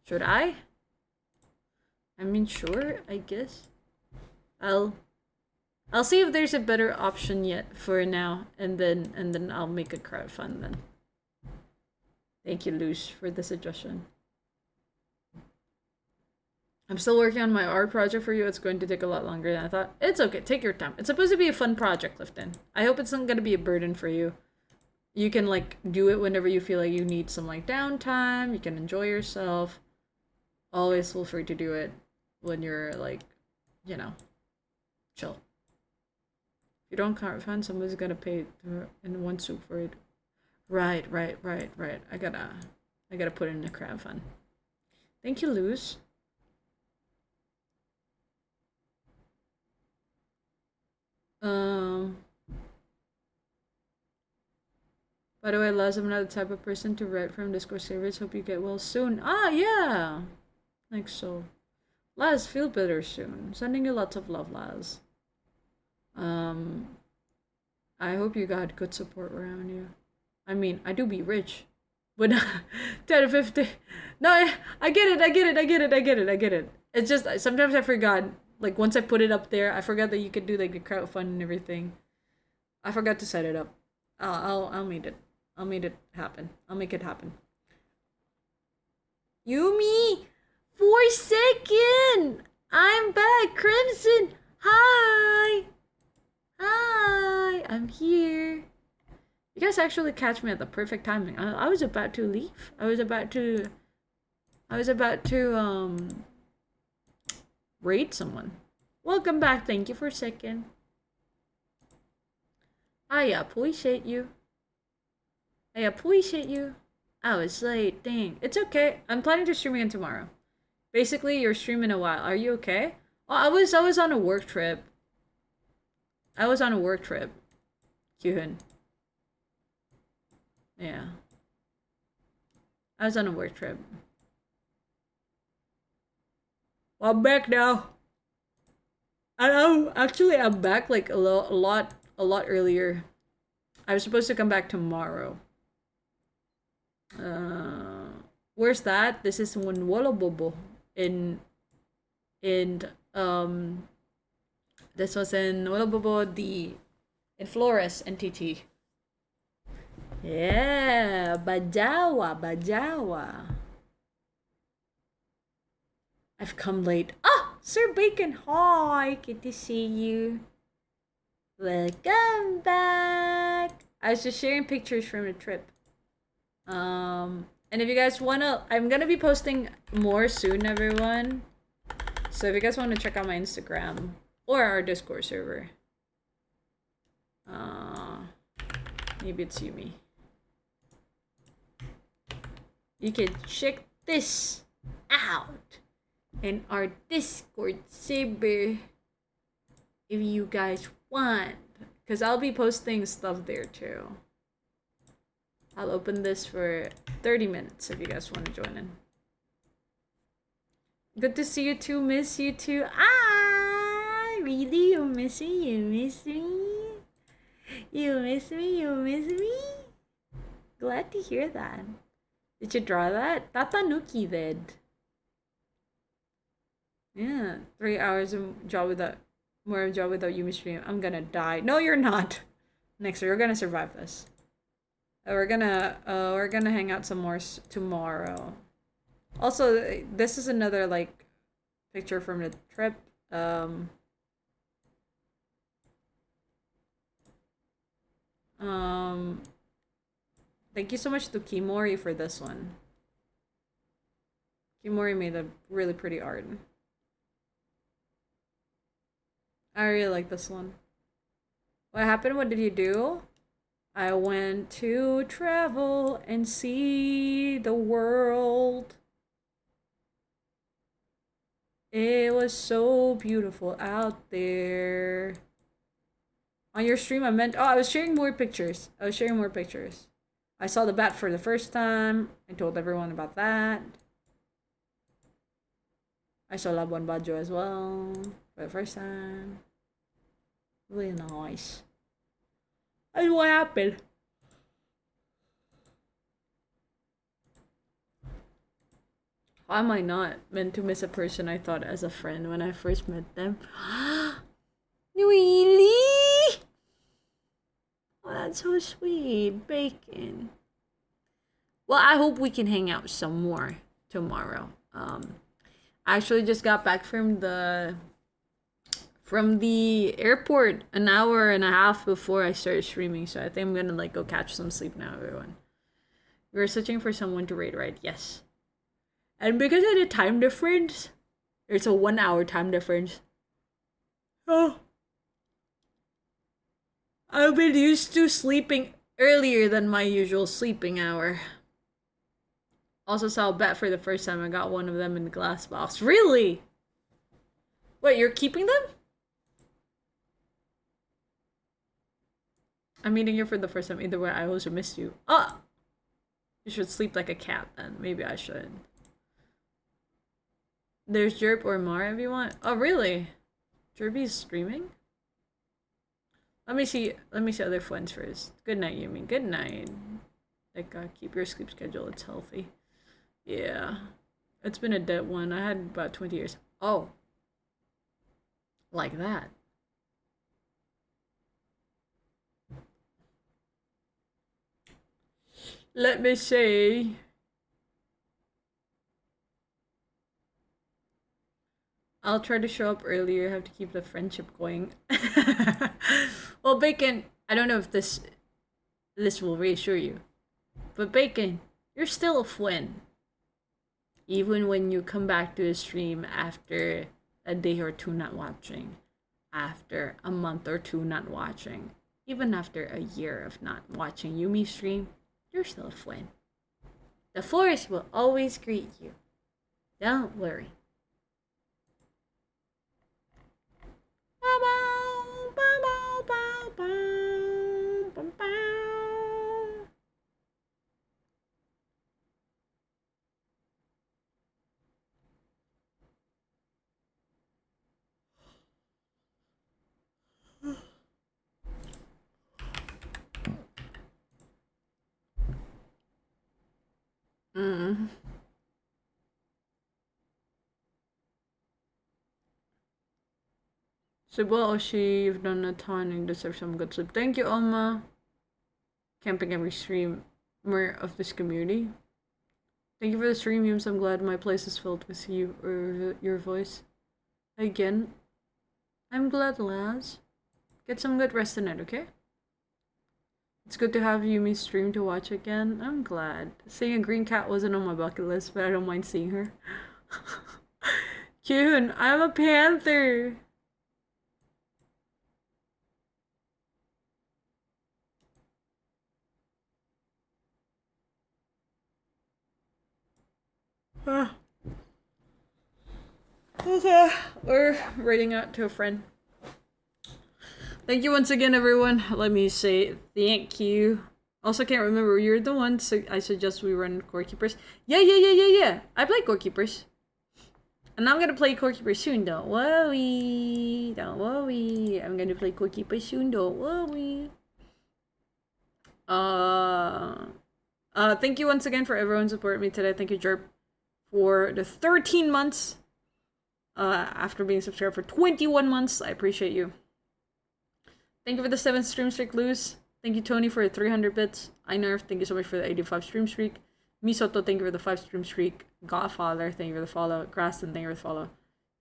Should I? I mean, sure, I guess. I'll see if there's a better option yet for now, and then I'll make a crowdfund then. Thank you, Luz, for the suggestion. I'm still working on my art project for you. It's going to take a lot longer than I thought. It's okay. Take your time. It's supposed to be a fun project, Clifton. I hope it's not going to be a burden for you. You can, like, do it whenever you feel like you need some, like, downtime. You can enjoy yourself. Always feel free to do it when you're, like, you know, chill. If you don't crowdfund, somebody's going to pay in one soup for it. Right. I gotta put in a crowdfund. Thank you, Luz. By the way, Laz, I'm not the type of person to write from Discord servers. Hope you get well soon. Ah, yeah! Like so. Laz, feel better soon. Sending you lots of love, Laz. I hope you got good support around you. I mean, I do be rich. But 10 to 50. No, I get it. It's just, sometimes I forgot. Like, once I put it up there, I forgot that you could do, like, the crowdfund and everything. I forgot to set it up. I'll make it. I'll make it happen. I'll make it happen. Yumi! 4 seconds! I'm back! Crimson! Hi! Hi! I'm here. You guys actually catch me at the perfect timing. I was about to leave. I was about to raid someone. Welcome back. Thank you for a second. I appreciate you. I was late. Dang. It's okay. I'm planning to stream again tomorrow. Basically, you're streaming a while. Are you okay? Oh, I was on a work trip. Kyuhun. Yeah. I was on a work trip. Well, I'm back now. I'm back like a lot earlier. I was supposed to come back tomorrow. Where's that? This is Wolobobo in this was in Wolobobo in Flores NTT. Yeah, Bajawa, Bajawa. I've come late. Ah, Sir Bacon. Hi, good to see you. Welcome back. I was just sharing pictures from the trip. And if you guys wanna, I'm gonna be posting more soon, everyone. So if you guys want to check out my Instagram or our Discord server, maybe it's Yumi. You can check this out in our Discord server if you guys want, because I'll be posting stuff there too. I'll open this for 30 minutes if you guys want to join in. Good to see you too, miss you too. Ah, really? You miss me? You miss me? You miss me? You miss me? Glad to hear that. Did you draw that? Tatanuki did. Yeah, 3 hours of job without Yumi stream. I'm gonna die. No, you're not. Next, you're gonna survive this. We're gonna hang out some more tomorrow. Also, this is another like picture from the trip. Thank you so much to Kimori for this one. Kimori made a really pretty art. I really like this one. What happened? What did you do? I went to travel and see the world. It was so beautiful out there. On your stream, I was sharing more pictures. I saw the bat for the first time. I told everyone about that. I saw Labuan Bajo as well for the first time. Really nice. And what happened? How am I not meant to miss a person I thought as a friend when I first met them? Really? Oh, that's so sweet. Bacon. Well, I hope we can hang out some more tomorrow. I actually just got back from the airport an hour and a half before I started streaming, so I think I'm gonna like go catch some sleep now, everyone. We're searching for someone to raid, right? Yes. And because of the time difference, there's a 1 hour time difference. Oh. I've been used to sleeping earlier than my usual sleeping hour. Also saw a bat for the first time. I got one of them in the glass box. Really? Wait, you're keeping them? I'm meeting you for the first time. Either way, I also missed you. Oh! You should sleep like a cat then. Maybe I should. There's Jerp or Mara if you want. Oh, really? Jerby's streaming? Let me see other Fwends first. Good night, Yumi. Good night. Like, keep your sleep schedule. It's healthy. Yeah. It's been a dead one. I had about 20 years. Oh. Like that. Let me see. I'll try to show up earlier. Have to keep the friendship going. Well, Bacon, I don't know if this will reassure you, but Bacon, you're still a Fwend. Even when you come back to the stream after a day or two not watching, after a month or two not watching, even after a year of not watching Yumi stream, you're still a Fwend. The forest will always greet you. Don't worry. So, well, Oshi, you've done a ton and you deserve some good sleep. Thank you, Oma. camping every streamer of this community. Thank you for the stream, Yums. I'm glad my place is filled with you or your voice. Again, I'm glad, Laz. Get some good rest tonight, okay? It's good to have Yumi's stream to watch again. I'm glad. Seeing a green cat wasn't on my bucket list, but I don't mind seeing her. Kyun, I'm a panther! Okay, we're writing out to a friend. Thank you once again, everyone. Let me say thank you. Also, can't remember, you're the one I suggest we run Core Keepers. Yeah. I play Core Keepers. And I'm gonna play Core Keepers soon, don't worry. Don't worry. I'm gonna play Core Keepers soon, don't worry. Thank you once again for everyone supporting me today. Thank you, Jerp, for the 13 months. After being subscribed for 21 months. I appreciate you. Thank you for the 7th stream streak, Luz. Thank you, Tony, for the 300 bits. iNerf, thank you so much for the 85 stream streak. Misoto, thank you for the 5 stream streak. Godfather, thank you for the follow. Graston, thank you for the follow.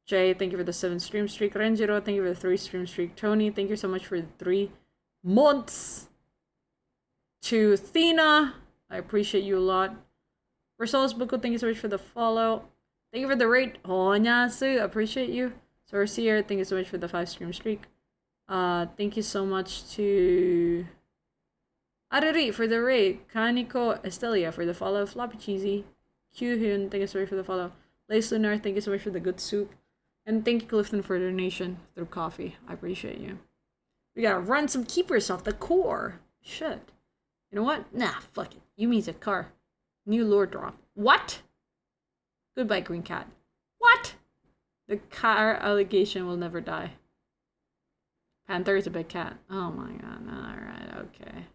Jay, thank you for the 7 stream streak. Renjiro, thank you for the 3 stream streak. Tony, thank you so much for the 3 months. To Thina, I appreciate you a lot. Versailles Buko, thank you so much for the follow. Thank you for the rate. Honyasu, appreciate you. Sorcier, thank you so much for the 5 stream streak. Thank you so much to Arari for the raid. Kaniko Estelia for the follow. Floppy Cheesy. Kyuhyun, thank you so much for the follow. Lace Lunar, thank you so much for the good soup. And thank you, Clifton, for the donation through coffee. I appreciate you. We gotta run some keepers off the core. Shit. You know what? Nah, fuck it. Yumi's a car. New lore drop. What? Goodbye, Green Cat. What? The car allegation will never die. Panther is a big cat. Oh my god. Alright, okay.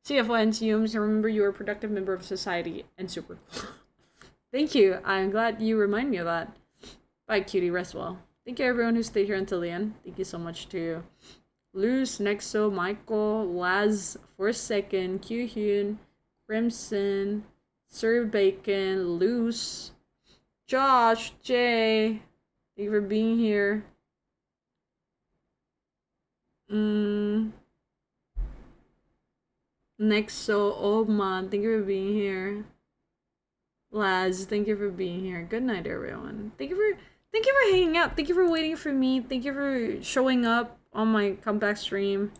See ya, Fwends, Yums. Remember you are a productive member of society and super cool. Thank you. I'm glad you remind me of that. Bye, cutie. Rest well. Thank you, everyone who stayed here until the end. Thank you so much to Luz, Nexo, Michael, Laz, Forsaken, Kyuhyun, Crimson, Sir Bacon, Luce, Josh, Jay. Thank you for being here. Nexo, Oma, thank you for being here. Laz, thank you for being here. Good night, everyone. Thank you for hanging out. Thank you for waiting for me. Thank you for showing up on my comeback stream.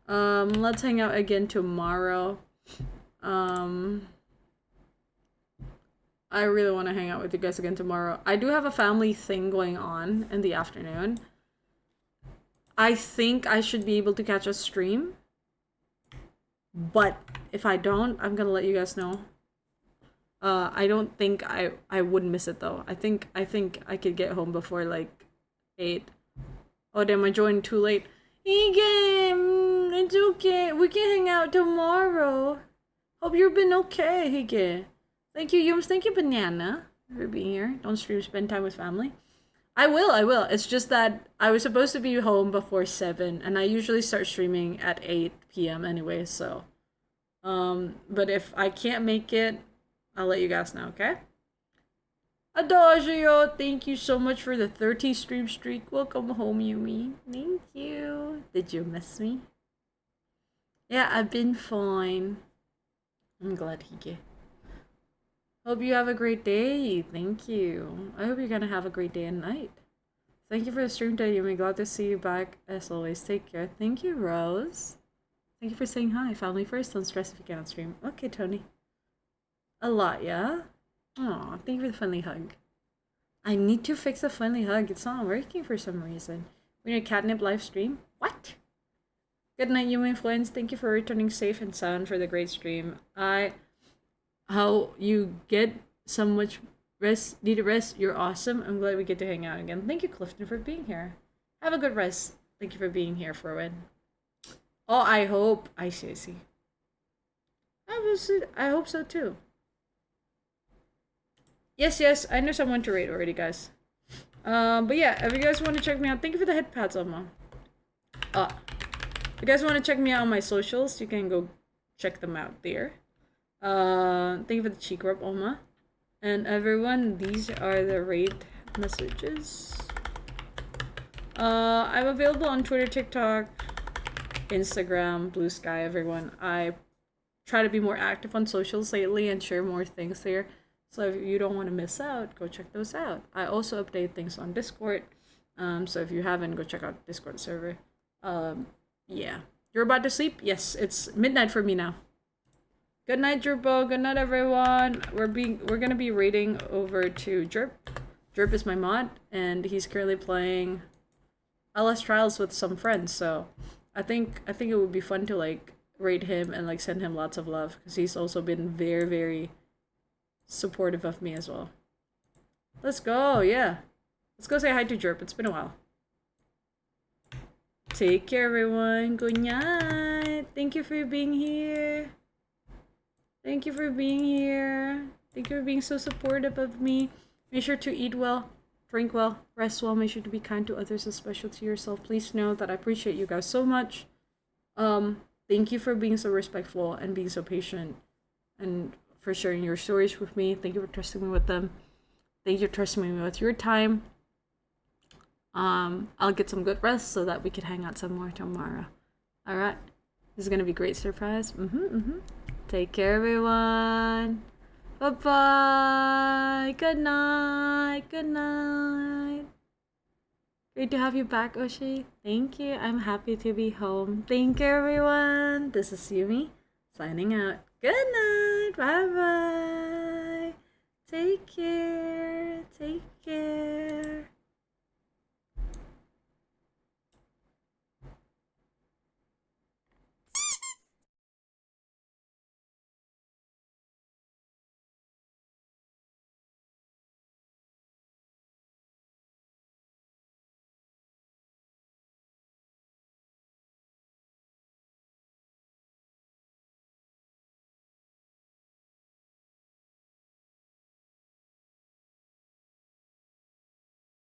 Let's hang out again tomorrow. I really want to hang out with you guys again tomorrow. I do have a family thing going on in the afternoon. I think I should be able to catch a stream. But if I don't, I'm gonna let you guys know. I don't think I would miss it though. I think I could get home before like 8. Oh damn, I joined too late. Hige, it's okay. We can hang out tomorrow. Hope you've been okay, Hige. Thank you, Yums. Thank you, Banana, for being here. Don't stream, spend time with family. I will. It's just that I was supposed to be home before 7, and I usually start streaming at 8 p.m. anyway, so. But if I can't make it, I'll let you guys know, okay? Adagio, thank you so much for the 30 stream streak. Welcome home, Yumi. Thank you. Did you miss me? Yeah, I've been fine. I'm glad, Hige. Hope you have a great day. Thank you. I hope you're gonna have a great day and night. Thank you for the stream today, Yumi. Glad to see you back as always. Take care. Thank you, Rose. Thank you for saying hi. Family first. Don't stress if you cannot stream. Okay, Tony. A lot, yeah? Aw, thank you for the friendly hug. I need to fix the friendly hug. It's not working for some reason. We're in a catnip live stream? What? Good night, Yumi Fwends. Thank you for returning safe and sound for the great stream. How you get so much rest, need a rest. You're awesome. I'm glad we get to hang out again. Thank you, Clifton, for being here. Have a good rest. Thank you for being here, Fwend. Oh, I hope. I see. I hope so too. Yes, I know someone to rate already, guys. But yeah, if you guys want to check me out, thank you for the head pats, Oma. If you guys want to check me out on my socials, you can go check them out there. Thank you for the cheek rub, Oma. And everyone, these are the rate messages. I'm available on Twitter, TikTok, Instagram, Blue Sky, everyone. I try to be more active on socials lately and share more things there. So if you don't want to miss out, go check those out. I also update things on Discord. So if you haven't, go check out Discord server. Yeah. You're about to sleep? Yes, it's midnight for me now. Good night, Jerbo. Good night, everyone. We're gonna be raiding over to Jerp. Jerp is my mod, and he's currently playing LS Trials with some friends. So I think it would be fun to like raid him and like send him lots of love because he's also been very, very supportive of me as well. Let's go, yeah. Let's go say hi to Jerp. It's been a while. Take care, everyone. Good night. Thank you for being here. Thank you for being here. Thank you for being so supportive of me. Make sure to eat well, drink well, rest well. Make sure to be kind to others, especially to yourself. Please know that I appreciate you guys so much. Thank you for being so respectful and being so patient and for sharing your stories with me. Thank you for trusting me with them. Thank you for trusting me with your time. I'll get some good rest so that we can hang out some more tomorrow. Alright? This is gonna be a great surprise. Take care, everyone. Bye-bye. Good night. Good night. Great to have you back, Oshi. Thank you. I'm happy to be home. Thank you, everyone. This is Yumi, signing out. Good night. Bye-bye. Take care. Take care.